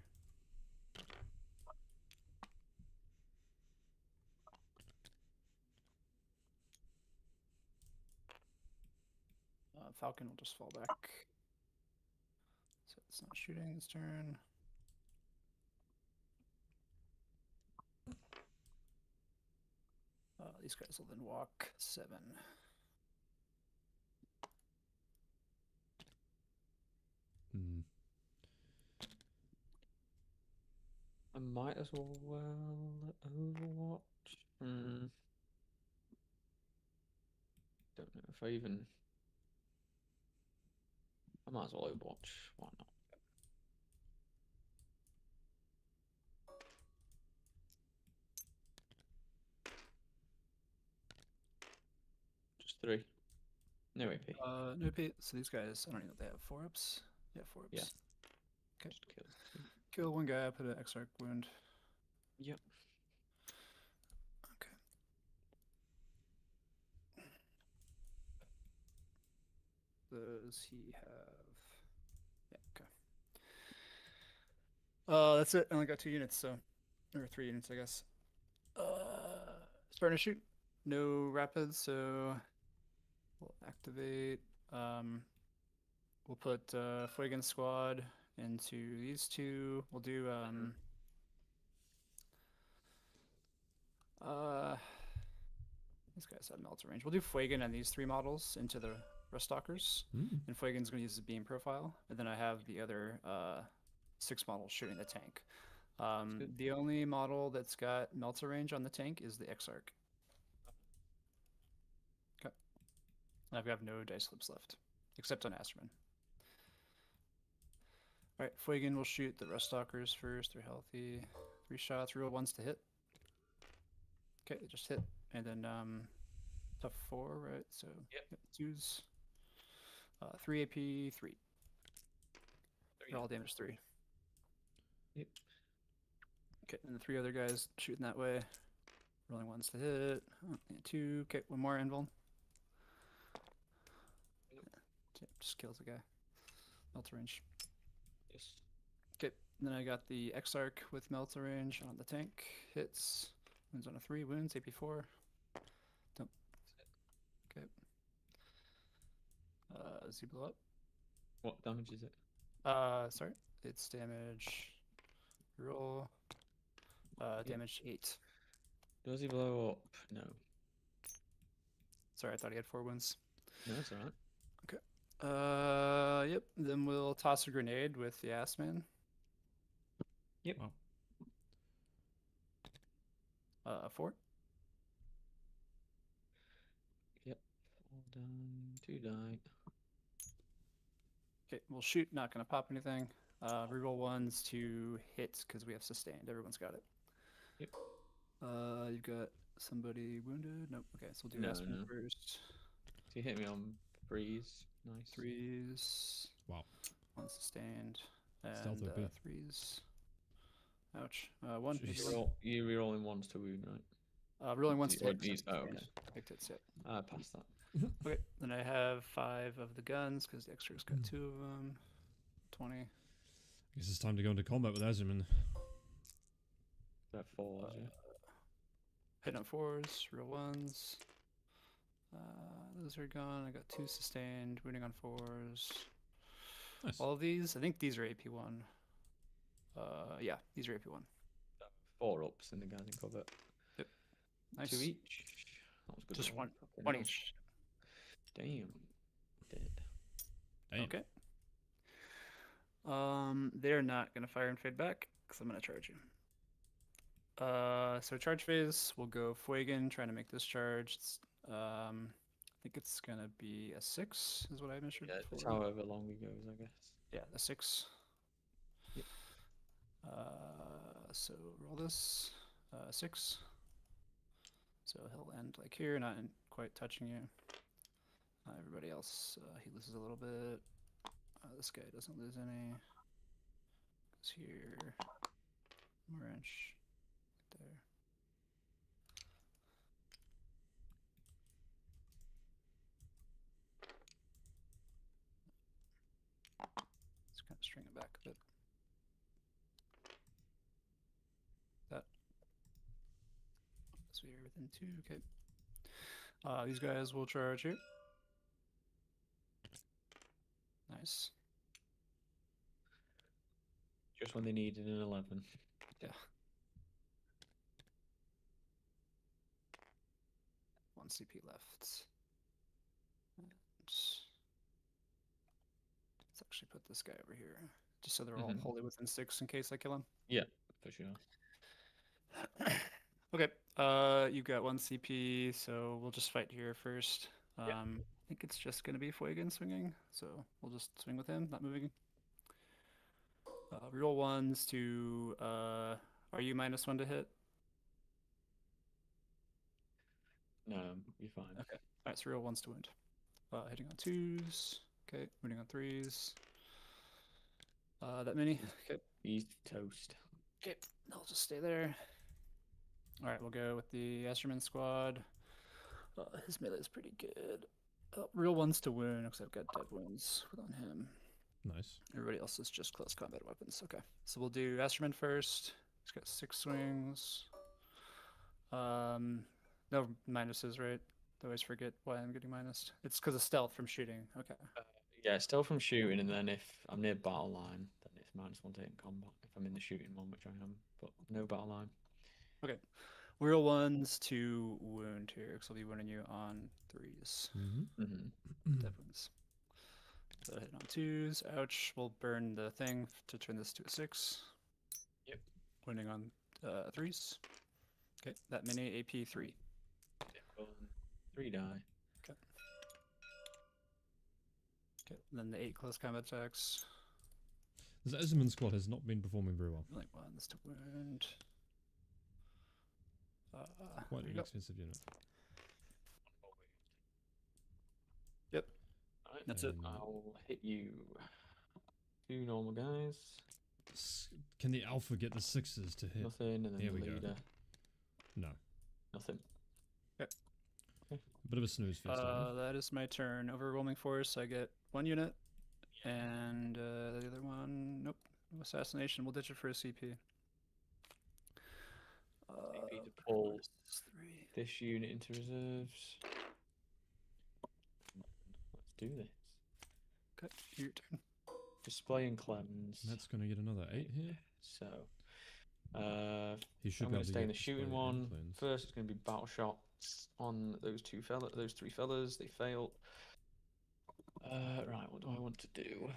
Falcon will just fall back. So it's not shooting this turn. These guys will then walk 7. I might as well Overwatch. Don't know if I even. I might as well Overwatch. Why not? Just 3. No AP. No AP. So these guys, I don't know if they have 4-ups. Yeah, 4-ups. Yeah. Okay. Just kill. Kill one guy, put an Exarch wound. Yep. Okay. Does he have? Yeah. Okay. That's it. I only got 2 units, so or 3 units, I guess. Starting to shoot. No rapids, so we'll activate. We'll put Fuegan squad into these 2. We'll do these guys have melter range. We'll do Fuegan and these 3 models into the Rustalkers. And Fuegan's going to use the beam profile. And then I have the other 6 models shooting the tank. The only model that's got melter range on the tank is the Exarch. Okay. I've got no dice slips left, except on Asterman. Alright, Fuegan will shoot the Rustalkers first. They're healthy. 3 shots, real ones to hit. Okay, they just hit. And then tough 4, right? So yep. 2s. 3 AP, 3. They're all damage 3. Yep. Okay, and the 3 other guys shooting that way. Rolling ones to hit. Oh, and 2. Okay, one more invuln. Just kills the guy. Melt range. Yes. Okay, then I got the Exarch with melt range on the tank. Hits. Wounds on a 3. Wounds, AP 4. Don't. Okay. Does he blow up? What damage is it? Sorry. It's damage. Roll. Damage 8. Does he blow up? No. Sorry, I thought he had 4 wounds. No, that's alright. Yep. Then we'll toss a grenade with the ass man. Yep. Wow. 4. Yep. All done. 2 die. Okay, we'll shoot. Not gonna pop anything. Reroll ones to hit because we have sustained. Everyone's got it. Yep. You've got somebody wounded. Nope. Okay, so we'll do No, ass man no. first. So you hit me on freeze. Nice. 3s. Wow. 1 sustained. Stealth And OP. 3s. Ouch. 1. Jeez. You rerolling ones to wound, right? Rolling ones to Or hit. do you- so oh, sustained. okay. Picked hits, yep. I passed that. Okay, then I have 5 of the guns because the extra's got 2 of them. 20. Guess it's time to go into combat with Azerman. That 4, yeah. Hitting on 4s, real 1s. Those are gone. I got 2 sustained, wounding on 4s. Nice. All of these, I think these are AP1. Yeah, these are AP1. 4 ups in the guys in cover. Nice. 2 each. That was good. Just roll. one Fucking hell. each. Damn. Dead. Damn. Okay. They're not gonna fire and fade back because I'm gonna charge you. So charge phase, we'll go Fuegan, trying to make this charge. I think it's gonna be a 6, is what I measured Yeah, it's before. however long it goes, I guess. Yeah, a 6. Yep. So roll this. 6. So he'll end like here, not quite touching you. Everybody else, he loses a little bit. This guy doesn't lose any. Goes here. More inch. There. Let's kind of string it back a bit. That. So you're within 2, okay. These guys will charge here. Nice. Just when they needed an 11. Yeah. 1 CP left. And let's actually put this guy over here, just so they're all Mhm. wholly within 6 in case I kill him. Yeah, for sure. Okay. You've got 1 CP, so we'll just fight here first. I think it's just gonna be Fuegan swinging, so we'll just swing with him, not moving. Reroll 1s to. Are you -1 to hit? No, you're fine. Okay. Alright, so reroll 1s to wound. Hitting on 2s. Okay, wounding on 3s. That many. Okay. He's toast. Okay, they'll just stay there. Alright, we'll go with the Esterman squad. His melee is pretty good. Real 1s to wound, because I've got dead wounds on him. Nice. Everybody else is just close combat weapons. Okay, so we'll do Esterman first. He's got 6 swings. No minuses, right? I always forget why I'm getting minus. It's because of stealth from shooting. Okay. Yeah, still from shooting, and then if I'm near battle line, then it's -1 to hit in combat. If I'm in the shooting one, which I am, but no battle line. Okay. Real 1s to wound here, because I'll be wounding you on 3s. Mm-hmm. Dead wounds. So hitting on 2s. Ouch. We'll burn the thing to turn this to a 6. Yep. Wounding on 3s. Okay, that mini AP 3. 3 die. Okay. Okay, then the 8 close combat attacks. This Azerman squad has not been performing very well. Like 1s to wound. Quite there an you go. expensive unit. Yep. Right, That's it. and I'll hit you. 2 normal guys. Can the alpha get the 6s to hit? Nothing, and then Here the we go. leader. No. Nothing. A bit of a snooze fest. That is my turn. Overwhelming force. I get 1 unit, and the other one, nope. No assassination. We'll ditch it for a CP. CP to pull force 3. this unit into reserves. Let's do this. Okay, your turn. Display and cleanse. Matt's going to get another 8 here. So, He should I'm be going able to to stay in get the shooting display and one. cleanse. First, it's going to be battle shots on those 3 fellas. They fail. Right, what do I want to do?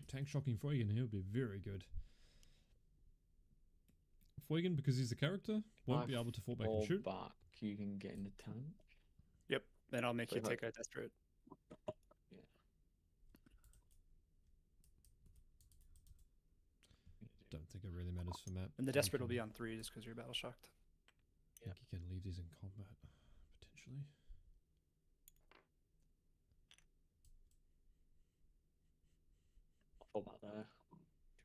Tank shocking Fuegan here would be very good. Fuegan, because he's the character, won't be able to fall back and shoot. Back, you can get in the tank. Yep. Then I'll make So you that- take a desperate. Yeah. Don't think it really matters for Matt. And the He desperate will can- be on 3 just because you're battle shocked. I think he can leave these in combat, potentially. I'll fall back there.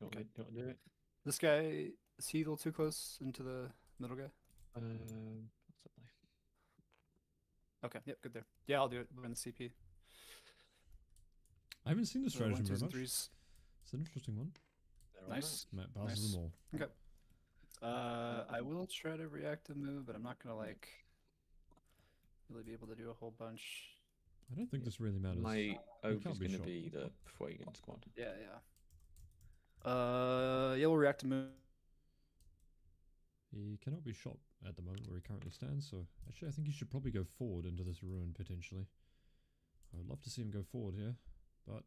Do you want to do it? This guy, is he a little too close into the middle guy? Possibly. Okay, yep, good there. Yeah, I'll do it. We're in the CP. I haven't seen this So stratagem 1s, very 2s, and much. 3s. It's an interesting one. They're all Nice. Matt passes Nice. them all. Okay. I will try to react a move, but I'm not gonna like really be able to do a whole bunch. I don't think this really matters. My Oak can't is be going to shot. be the Fuegan squad. Yeah, yeah. Yeah, we'll react a move. He cannot be shot at the moment where he currently stands, so actually I think he should probably go forward into this ruin, potentially. I would love to see him go forward here, but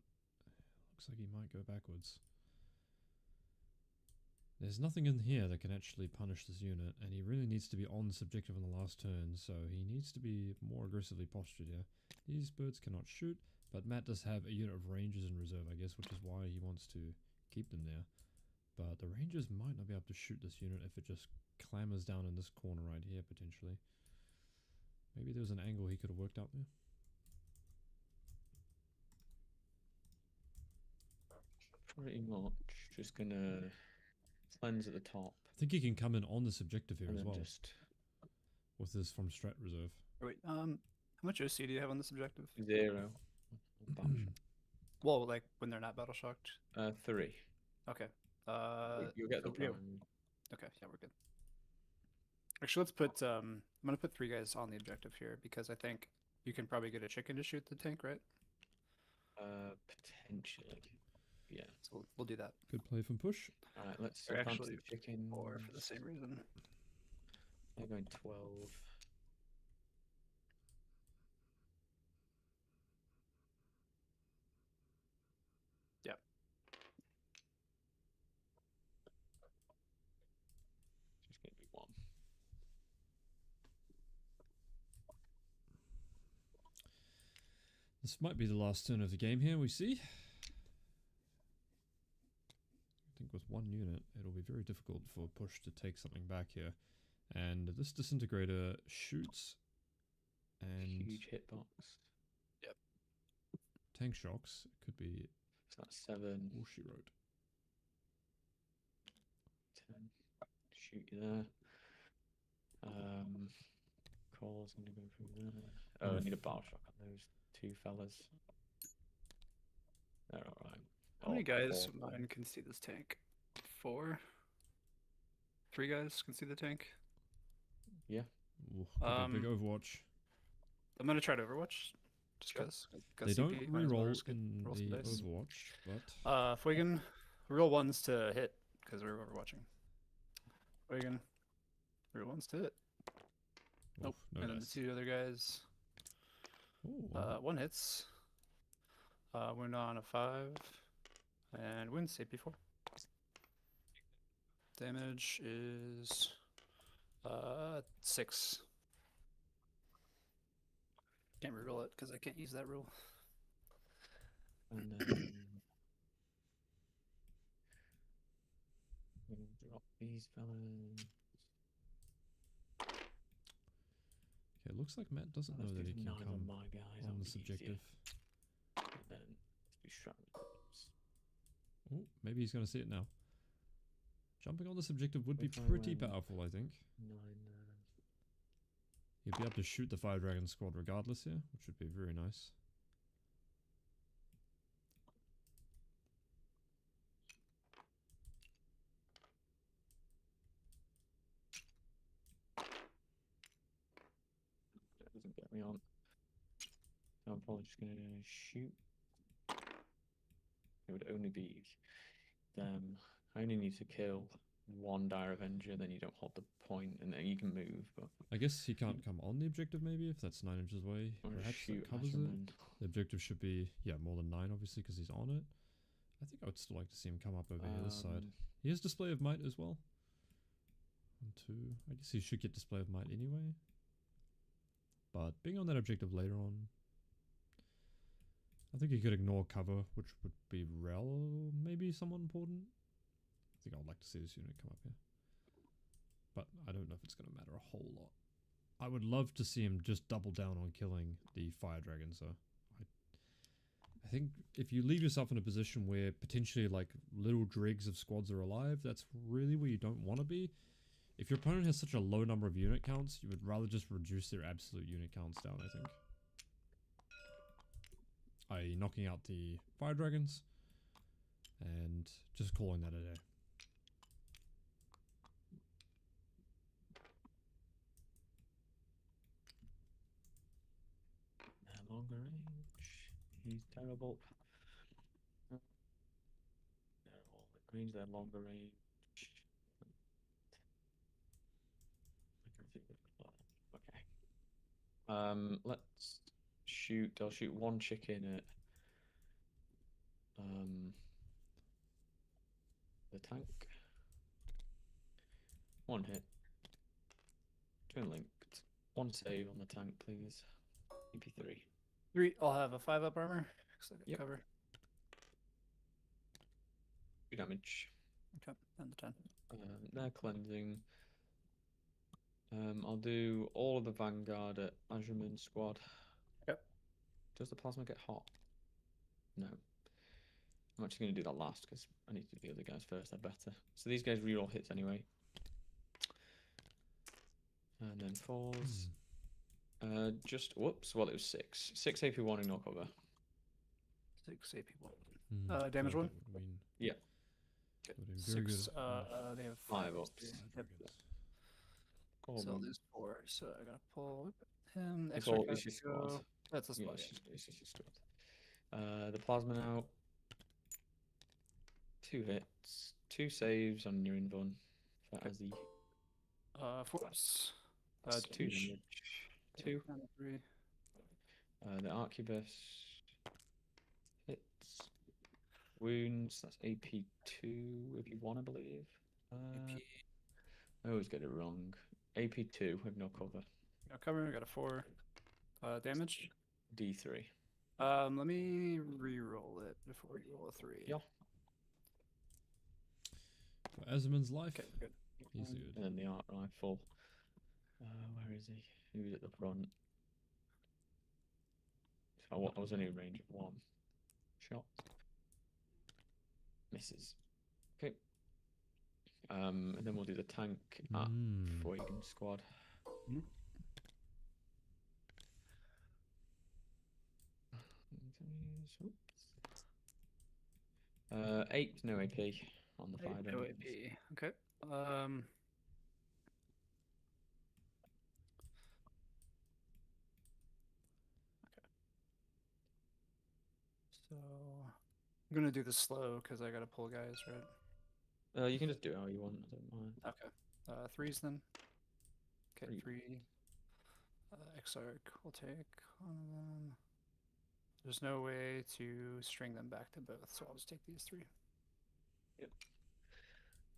looks like he might go backwards. There's nothing in here that can actually punish this unit, and he really needs to be on the subjective on the last turn, so he needs to be more aggressively postured here. These birds cannot shoot, but Matt does have a unit of rangers in reserve, I guess, which is why he wants to keep them there. But the rangers might not be able to shoot this unit if it just clambers down in this corner right here, potentially. Maybe there's an angle he could have worked out there. Pretty much just going to cleanse at the top. I think he can come in on the subjective here And as then well, just with this from strat reserve. Wait, how much OC do you have on this objective? 0. Well, like when they're not battle shocked. 3. Okay. You'll get the so, yeah, prime. Okay, yeah, we're good. Actually, let's put. I'm gonna put 3 guys on the objective here because I think you can probably get a chicken to shoot the tank, right? Potentially. Yeah. So we'll do that. Good play from Push. Alright, let's Or advance actually, the chicken. Or for the same reason. They're going 12. Yep. Just going to be 1. This might be the last turn of the game here, we see. I think with 1 unit, it'll be very difficult for Push to take something back here. And this disintegrator shoots and Huge hitbox. tank shocks. It could be So that's 7. all she wrote. 10. Shoot you there. Call's going to go through there. Oh, I need a battle shock on those 2 fellas. They're alright. How many guys 4. of mine can see this tank? 4. 3 guys can see the tank. Yeah. Ooh, could be a big Overwatch. I'm gonna try to Overwatch, just Sure. because. They don't reroll in the dice. Overwatch, but Fuegan, real ones to hit because we're overwatching. Fuegan, real ones to hit. Nope. oof, no and then the dice. 2 other guys. Ooh, wow. 1 hits. Wound on a 5, and wins AP4. Damage is 6. Can't reroll it because I can't use that rule. And then I'm going to drop these fellas. Okay, looks like Matt doesn't know Let's that do he can 9 come on my guys. on that'll the be easier. subjective. be strategies. Oh, maybe he's going to see it now. Jumping on this objective would be If I pretty went powerful, I think. 9. You'd be able to shoot the Fire Dragon squad regardless here, which would be very nice. That doesn't get me on. So I'm probably just gonna shoot. It would only be them. I only need to kill one Dire Avenger, then you don't hold the point, and then you can move. But I guess he can't come on the objective maybe, if that's 9 inches away. or Perhaps shoot that covers at it. him The objective should be, yeah, more than 9 obviously, because he's on it. I think I would still like to see him come up over here this side. He has Display of Might as well. 1, 2. I guess he should get Display of Might anyway. But being on that objective later on, I think he could ignore cover, which would be maybe somewhat important. I think I would like to see this unit come up here. But I don't know if it's going to matter a whole lot. I would love to see him just double down on killing the Fire Dragon, so I think if you leave yourself in a position where potentially like little dregs of squads are alive, that's really where you don't want to be. If your opponent has such a low number of unit counts, you would rather just reduce their absolute unit counts down, I think. I.e. knocking out the Fire Dragons and just calling that a day. longer range. He's terrible. They're all the range, they're longer range. Okay. Let's shoot. I'll shoot one chicken at the tank. One hit. Twin linked. One save on the tank, please. EP3. 3. I'll have a 5 up armor. Because I got Yep. cover. 2 damage. Okay, and the 10. They're cleansing. I'll do all of the Vanguard at Azraman squad. Yep. Does the plasma get hot? No. I'm actually going to do that last because I need to do the other guys first. They're better. So these guys reroll hits anyway. And then falls. Just whoops. Well, it was 6. 6 AP warning, no cover. 6 AP 1. Damage 1? Yeah. Okay. Very 6. good. They have 5 5 ups. Yep. Oh, So there's 4. So I gotta pull him. It's Extra all guys it's your to go. squad. That's a Yeah, squad. it's just your squad. The plasma now. 2 hits. 2 saves on your invuln. For Azzy. 4 ups. That's 2 damage. damage. 2. And 3. The Arquebus hits. Wounds, that's AP2 if you want to believe. AP. I always get it wrong. AP2 with no cover. No cover. I got a 4. Damage. D3. Let me re-roll it before you roll a 3. Yeah. For Azraman's life, Okay, good. he's good. And then the art rifle. Where is he? He was at the front. So I was only in range of 1 shot. Misses. Okay. And then we'll do the tank at Fuegan squad. Mhm. Oops. 8, no AP on the 5. No AP. Okay. So I'm gonna do this slow because I gotta pull guys, right? You can just do it how you want. I don't mind. Okay. 3s then. Okay, 3. 3. Exarch will take one of them. There's no way to string them back to both, so I'll just take these 3. Yep.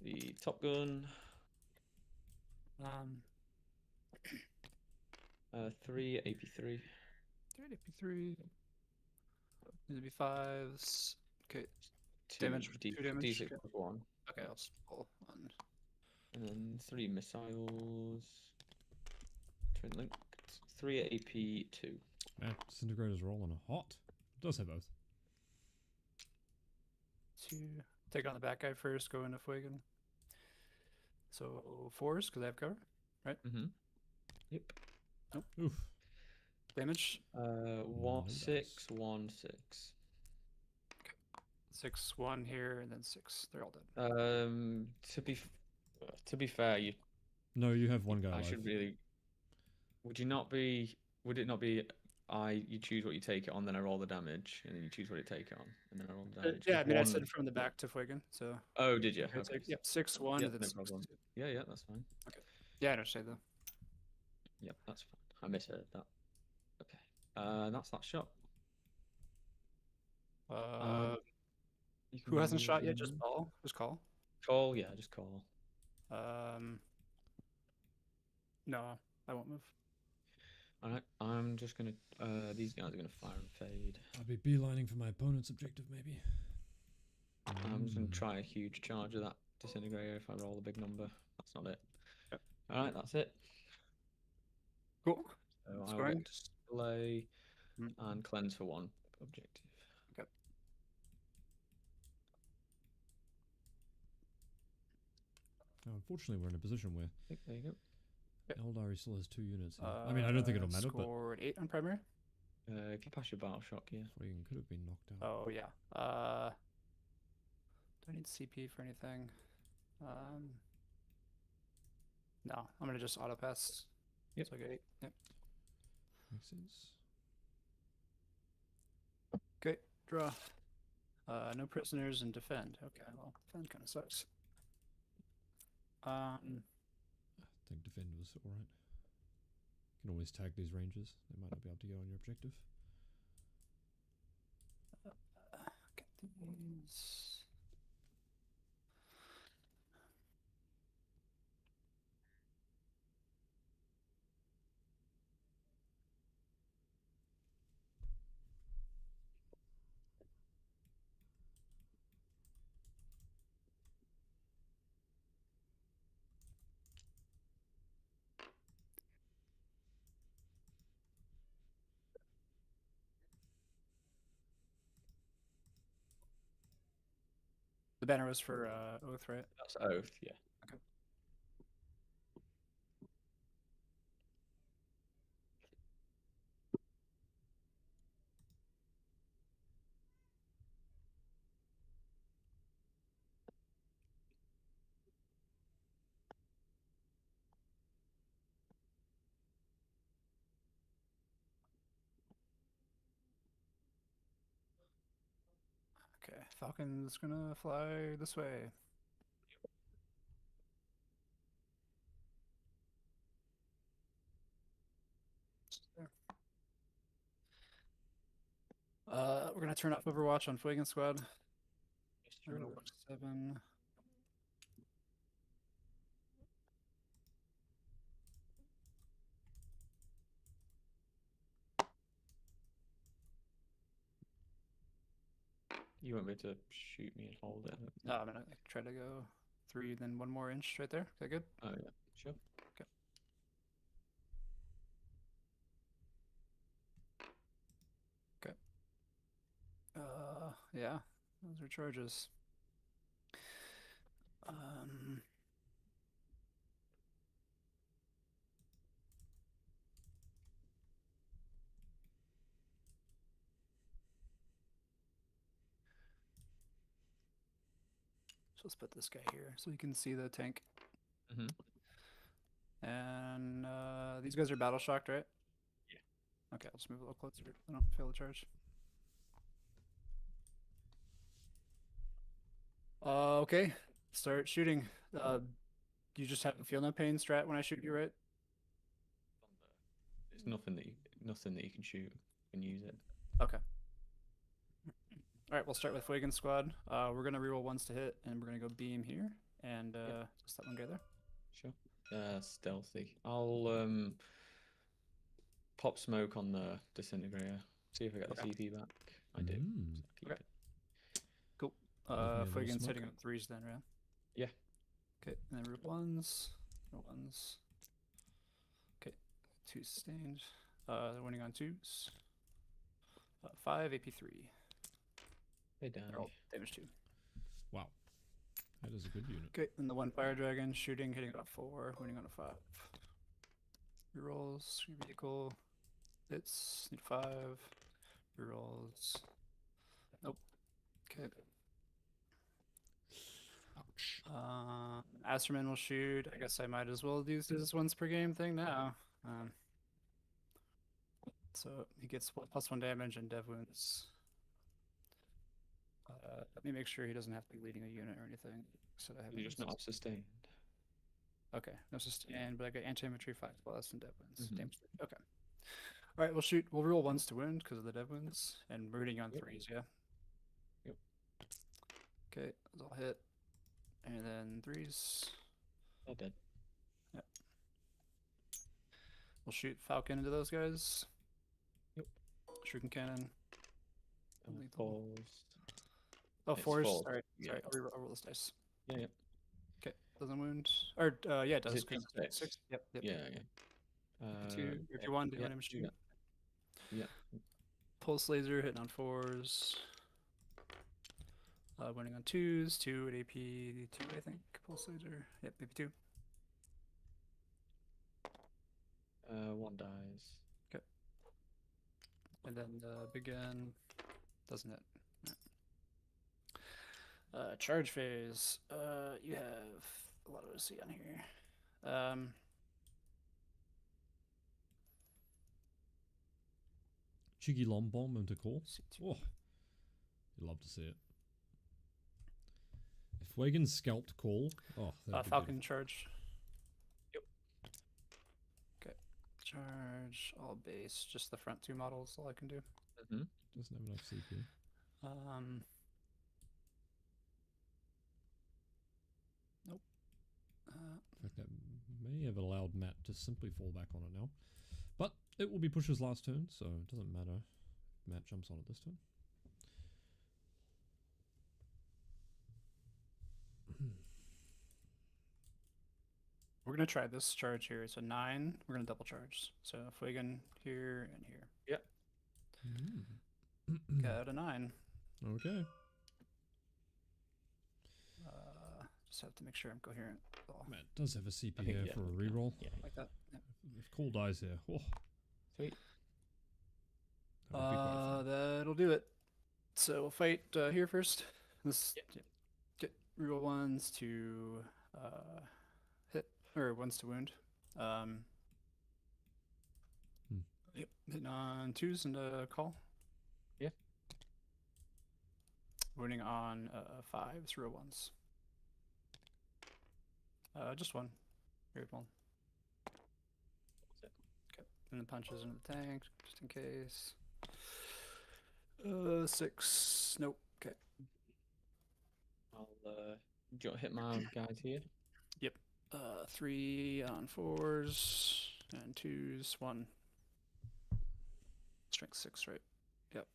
The Top Gun. 3 AP3. 3 AP3. These would be 5s. Okay. 2 Damage, 2 damage, D6 okay. plus 1. Okay, I'll just pull 1. And then 3 missiles. Twin linked. 3 AP2. Man, Disintegrator's rolling hot. It does have both. 2. Take on the back guy first, go into Fuigan. So 4s, because I have cover. Mm-hmm. Yep. Oof. Damage. 1 dice. 6 1 6. 6, 1 here, and then 6. They're all dead. To be fair, No, you have one guy I alive. should really. Would you not be? Would it not be? You choose what you take it on, then I roll the damage, and then you choose what you take it on, and then I roll the damage. Yeah, I Just mean, I one- said from the back to Fuigan, so. Oh, did you? It's Okay. like, yep, 6, 1, Yeah, and then no 6, problem. 2. Yeah, that's fine. Yeah, I know, say though. Yep, that's fine. I misheard that. Okay. That's that shot. You can Who hasn't move shot yet? in. Just call. Just call. Call? Yeah, just call. No, I won't move. Alright, I'm just gonna. These guys are gonna fire and fade. I'll be beelining for my opponent's objective, maybe. I'm just gonna try a huge charge of that disintegrator if I roll a big number. That's not it. Yep. Alright, that's it. Cool. So It's I'll going. get display Mm. and cleanse for 1 objective. Now, unfortunately, we're in a position where There you go. Eldari still has 2 units. Here. I mean, I don't think it'll matter, but Scored 8 on primary. Get past your battle shock, yeah. Fucking could have been knocked out. Oh yeah. Do I need CP for anything? No, I'm gonna just auto pass. Yep. So I get 8. Yep. Makes sense. Okay, draw. No prisoners and defend. Okay, well, defend kind of sucks. I think defend was alright. You can always tag these rangers. They might not be able to go on your objective. Get these. The banner was for Oath, right? That's Oath, yeah. Okay, Falcon's gonna fly this way. We're gonna turn off Overwatch on Fuigan Squad. Overwatch 7. You won't be able to shoot me and hold it. No, I'm gonna try to go 3, then 1 more inch right there. Is that good? Oh, yeah, sure. Yeah, those are charges. So let's put this guy here so you can see the tank. Mm-hmm. And these guys are battle shocked, right? Yeah. Okay, I'll just move a little closer. I don't fail the charge. Okay, start shooting. You just have to feel no pain strat when I shoot you, right? There's nothing that you can shoot and use it. Okay. All right, we'll start with Fuigan Squad. We're gonna reroll 1s to hit, and we're gonna go beam here, and just that one guy there. Sure. Stealthy. I'll pop smoke on the disintegrator. See if I get the CP back. I do. So keep Okay. it. Cool. Love me a little Fuigan's smoke. hitting on 3s then, right? Yeah. Okay, and then root 1s. Root 1s. Okay, 2 sustained. They're winning on 2s. 5 AP3. Hey, Dan. They're all damage 2. That is a good unit. Okay, and the one fire dragon shooting, hitting on a 4, winning on a 5. Rerolls, vehicle, hits, need 5. Rerolls. Nope. Okay. Ouch. Asterman will shoot. I guess I might as well do this once per game thing now. So he gets +1 damage and dev wounds. Let me make sure he doesn't have to be leading a unit or anything. So I have You just not have sustained. Okay, no sustain, but I got anti-infantry 5+ and dev wounds. Mhm. Damage. Okay. All right, we'll shoot. We'll roll 1s to wound because of the dev wounds, and we're hitting on Yep. 3s. Yeah. Yep. Okay, those all hit, and then 3s. They're dead. Yep. We'll shoot Falcon into those guys. Yep. Shuriken cannon. And Lethal. falls. Oh, It's 4s. falls, Sorry, yeah. sorry. I'll roll this dice. Yeah, yeah. Okay, doesn't wound. Or yeah, it does. Is it 'cause T6? 6. Yep. Yeah, yeah. If you want, do you want him to do shoot? that. Yeah. Pulse laser hitting on 4s. Winning on 2s. 2 at AP 2, I think. Pulse laser. Yep, AP 2. 1 dies. And then the big gun doesn't hit. Charge phase. You have a lot of OC on here. Cheeky long bomb into call. C2. Oh, you love to see it. If Wagon scalped call, oh, that'd be Falcon beautiful. charge. Yep. Okay. Charge all base. Just the front 2 models. All I can do. Mm-hmm. Doesn't have enough CP. Nope. In fact, that may have allowed Matt to simply fall back on it now. But it will be Push's last turn, so it doesn't matter if Matt jumps on it this turn. We're gonna try this charge here. It's a 9. We're gonna double charge. So Fuegan here and here. Got a 9. Okay. Just have to make sure I'm coherent. Oh, Matt does have a CP I think, here yeah, for a okay. reroll. Yeah. like that. Yep. If call dies here, oh, Sweet. that would be quite fun. That'll do it. So we'll fight here first. This Yep. get reroll 1s to hit or 1s to wound. Yep, hitting on 2s and call. Yeah. Wounding on 5s, reroll 1s. Just 1. Very well. Okay, and then punches into the tank just in case. 6. Nope. Okay. I'll hit my guys here. 3 on 4s and 2s. 1. Strength 6, right? Yep.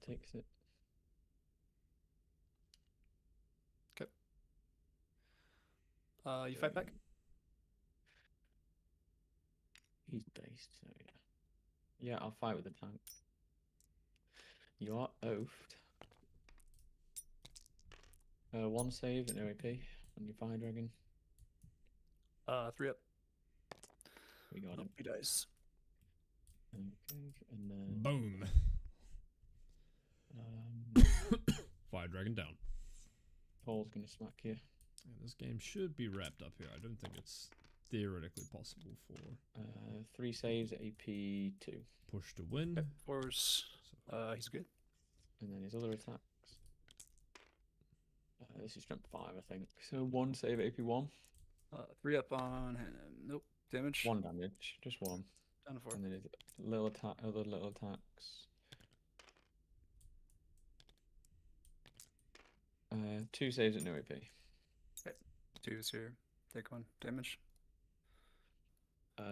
Takes it. You fight back? He's based, so yeah. Yeah, I'll fight with the tank. You are oafed. 1 save and no AP on your fire dragon. 3 up. We got him. He dies. Okay, and then Boom. Fire Dragon down. Paul's gonna smack you. And this game should be wrapped up here. I don't think it's theoretically possible for 3 saves, AP 2, Push to win. Okay, 4s. So, He's good. and then his other attacks. This is strength 5, I think. So 1 save, AP 1. 3 up on him. Nope. Damage. 1 damage, just 1. Down to 4. And then his little attack, other little attacks. 2 saves at no AP. 2s here. Take 1. Damage.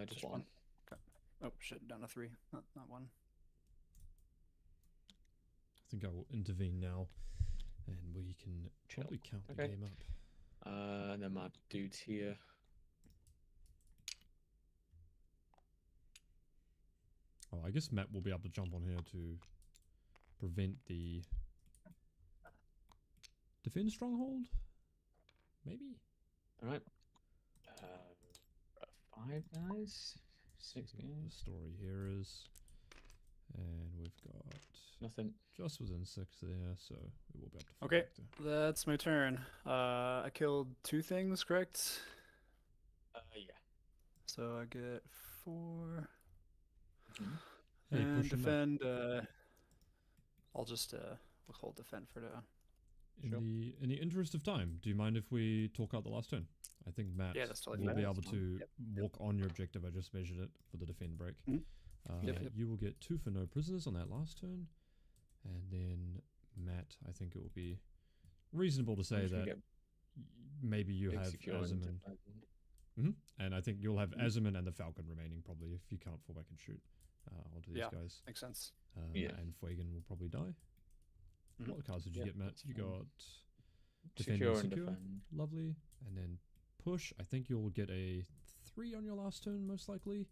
Just 1. Okay. Oh shit, down to 3. Not 1. I think I will intervene now, and we can probably count the Okay. game up. And then my dude's here. Oh, I guess Matt will be able to jump on here to prevent the defend stronghold? Maybe? Alright. 5 guys? 6 See what the guys? story here is. And we've got Nothing. just within 6 there, so we will be able to. Okay. back there. That's my turn. I killed 2 things, correct? Yeah. So I get 4. Hey, And push him up. defend. I'll just hold defend for now. In the interest of time, do you mind if we talk out the last turn? I think Matt Yeah, that's totally will fine. be That's able fine. to Yep. walk on your objective. I just measured it for the defend break. Mhm. Yep. You will get 2 for no prisoners on that last turn. And then Matt, I think it will be reasonable to say that maybe you have Aziman. And I think you'll have Aziman and the Falcon remaining probably if you can't fall back and shoot onto these Yeah. guys. Makes sense. And Fuegan will probably die. Mhm. What cards did you Yeah, get, Matt? that's You fine. got defend Secure and and secure. defend. Lovely. And then push. I think you'll get a 3 on your last turn, most likely.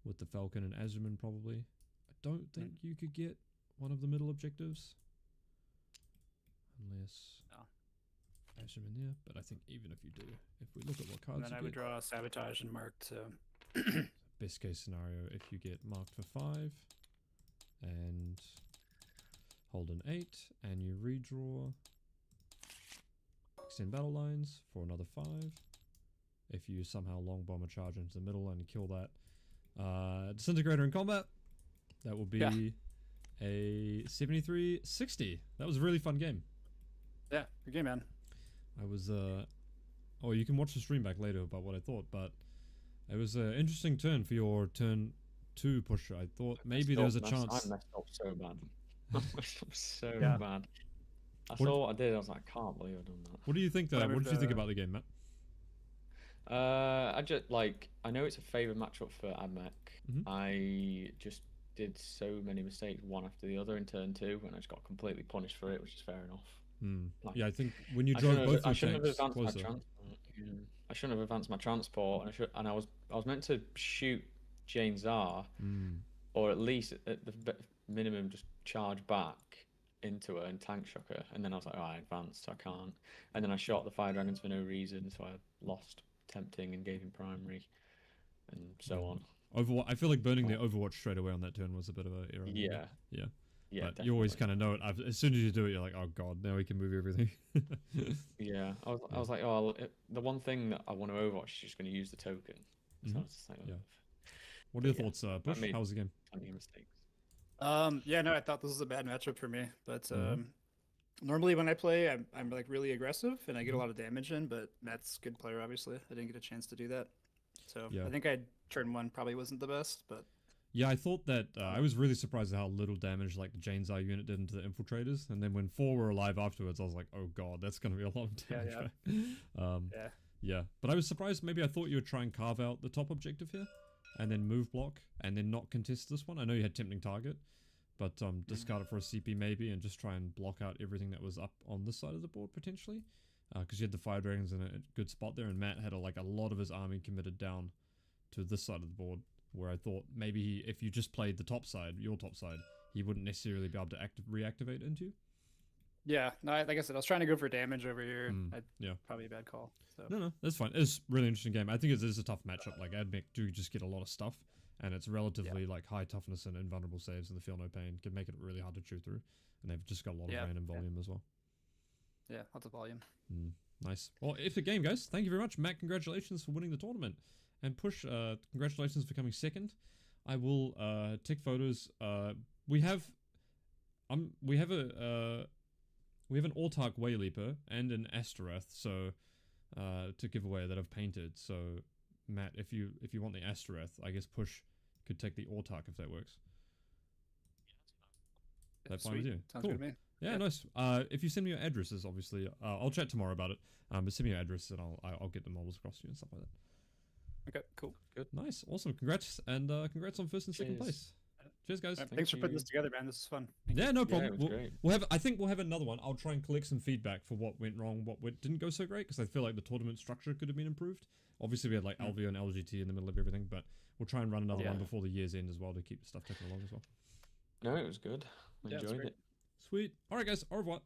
With the Falcon and Azuman, probably. I don't think you could get one of the middle objectives. Unless No. Azuman there. But I think even if you do, if we look at what cards And then you I would get, draw sabotage and mark to. best case scenario, if you get marked for 5 and hold an 8 and you redraw extend battle lines for another 5. If you somehow long bomb a charge into the middle and kill that disintegrator in combat, that will be a 73-60. That was a really fun game. Yeah, good game, man. I was oh, you can watch the stream back later about what I thought, but it was an interesting turn for your turn 2 pusher. I thought maybe there was a chance. I messed up so bad. I messed up so Yeah. bad. I What saw what I did. I was like, I can't believe I've done that. What do you think? Well, I What moved, did you think about the game, Matt? I just I know it's a favourite matchup for Admech. Mhm. I just did so many mistakes one after the other in turn 2, and I just got completely punished for it, which is fair enough. Like, Yeah, I think when you I drove shouldn't have, both I your shouldn't have tanks advanced my closer. transport. Yeah. I shouldn't have advanced my transport, and I was meant to shoot Jane Czar, or at least at the minimum just charge back into her and tank shock her, and then I was like, oh, I advanced, so I can't. And then I shot the fire dragons for no reason, so I lost tempting and gave him primary, and so on. Overwatch. I feel like burning the Overwatch straight away on that turn was a bit of an error. maybe. Yeah. But Definitely. you always kind of know it. As soon as you do it, you're like, oh god, now we can move everything. Yeah, I was like, oh, the one thing that I want to Overwatch is just going to use the token. So I was just like, Yeah. What are your Yeah, thoughts, Bush? made- How was the game? plenty of mistakes. Yeah, no, I thought this was a bad matchup for me, but normally when I play, I'm like really aggressive and I get a lot of damage in. But Matt's a good player, obviously. I didn't get a chance to do that, so Yeah. I think turn 1 probably wasn't the best, but Yeah, I thought that I was really surprised at how little damage like the Jane's Eye unit did into the infiltrators, and then when 4 were alive afterwards, I was like, oh god, that's gonna be a lot of damage. Yeah. Yeah, but I was surprised. Maybe I thought you would try and carve out the top objective here, and then move block, and then not contest this one. I know you had tempting target, but discard it for a CP maybe, and just try and block out everything that was up on this side of the board potentially, because you had the fire dragons in a good spot there, and Matt had a lot of his army committed down to this side of the board, where I thought maybe if you just played the top side, your top side, he wouldn't necessarily be able to reactivate into. yeah, no, like I said, I was trying to go for damage over here. Yeah. Probably a bad call. So No, that's fine. It's a really interesting game. I think it is a tough matchup. Like Admech do just get a lot of stuff, and it's relatively like high toughness and invulnerable saves, and the feel no pain can make it really hard to chew through. And they've just got a lot of random volume as well. Yeah, lots of volume. Nice. Well, if the game, guys, thank you very much, Matt. Congratulations for winning the tournament, and Push, congratulations for coming second. I will take photos. We have an Autark Wayleaper and an Astaroth, so to give away that I've painted. So Matt, if you want the Astaroth, I guess Push could take the Autark if that works. That fine with you? Sounds Cool. good to me. Yeah, nice. If you send me your addresses, obviously, I'll chat tomorrow about it. But send me your address and I'll get the models across to you and stuff like that. Okay, cool. Good. Nice, awesome. Congrats, and congrats on first and second Cheers. place. Cheers, guys. Thanks for putting you. this together, man. This is fun. Yeah, no problem. it was great. We'll have. I think we'll have another one. I'll try and collect some feedback for what went wrong, what didn't go so great, because I feel like the tournament structure could have been improved. Obviously, we had like Alvio and LGT in the middle of everything, but we'll try and run another one before the year's end as well to keep stuff ticking along as well. No, it was good. I Yeah, it's enjoyed great. it. Sweet. All right, guys. Au revoir.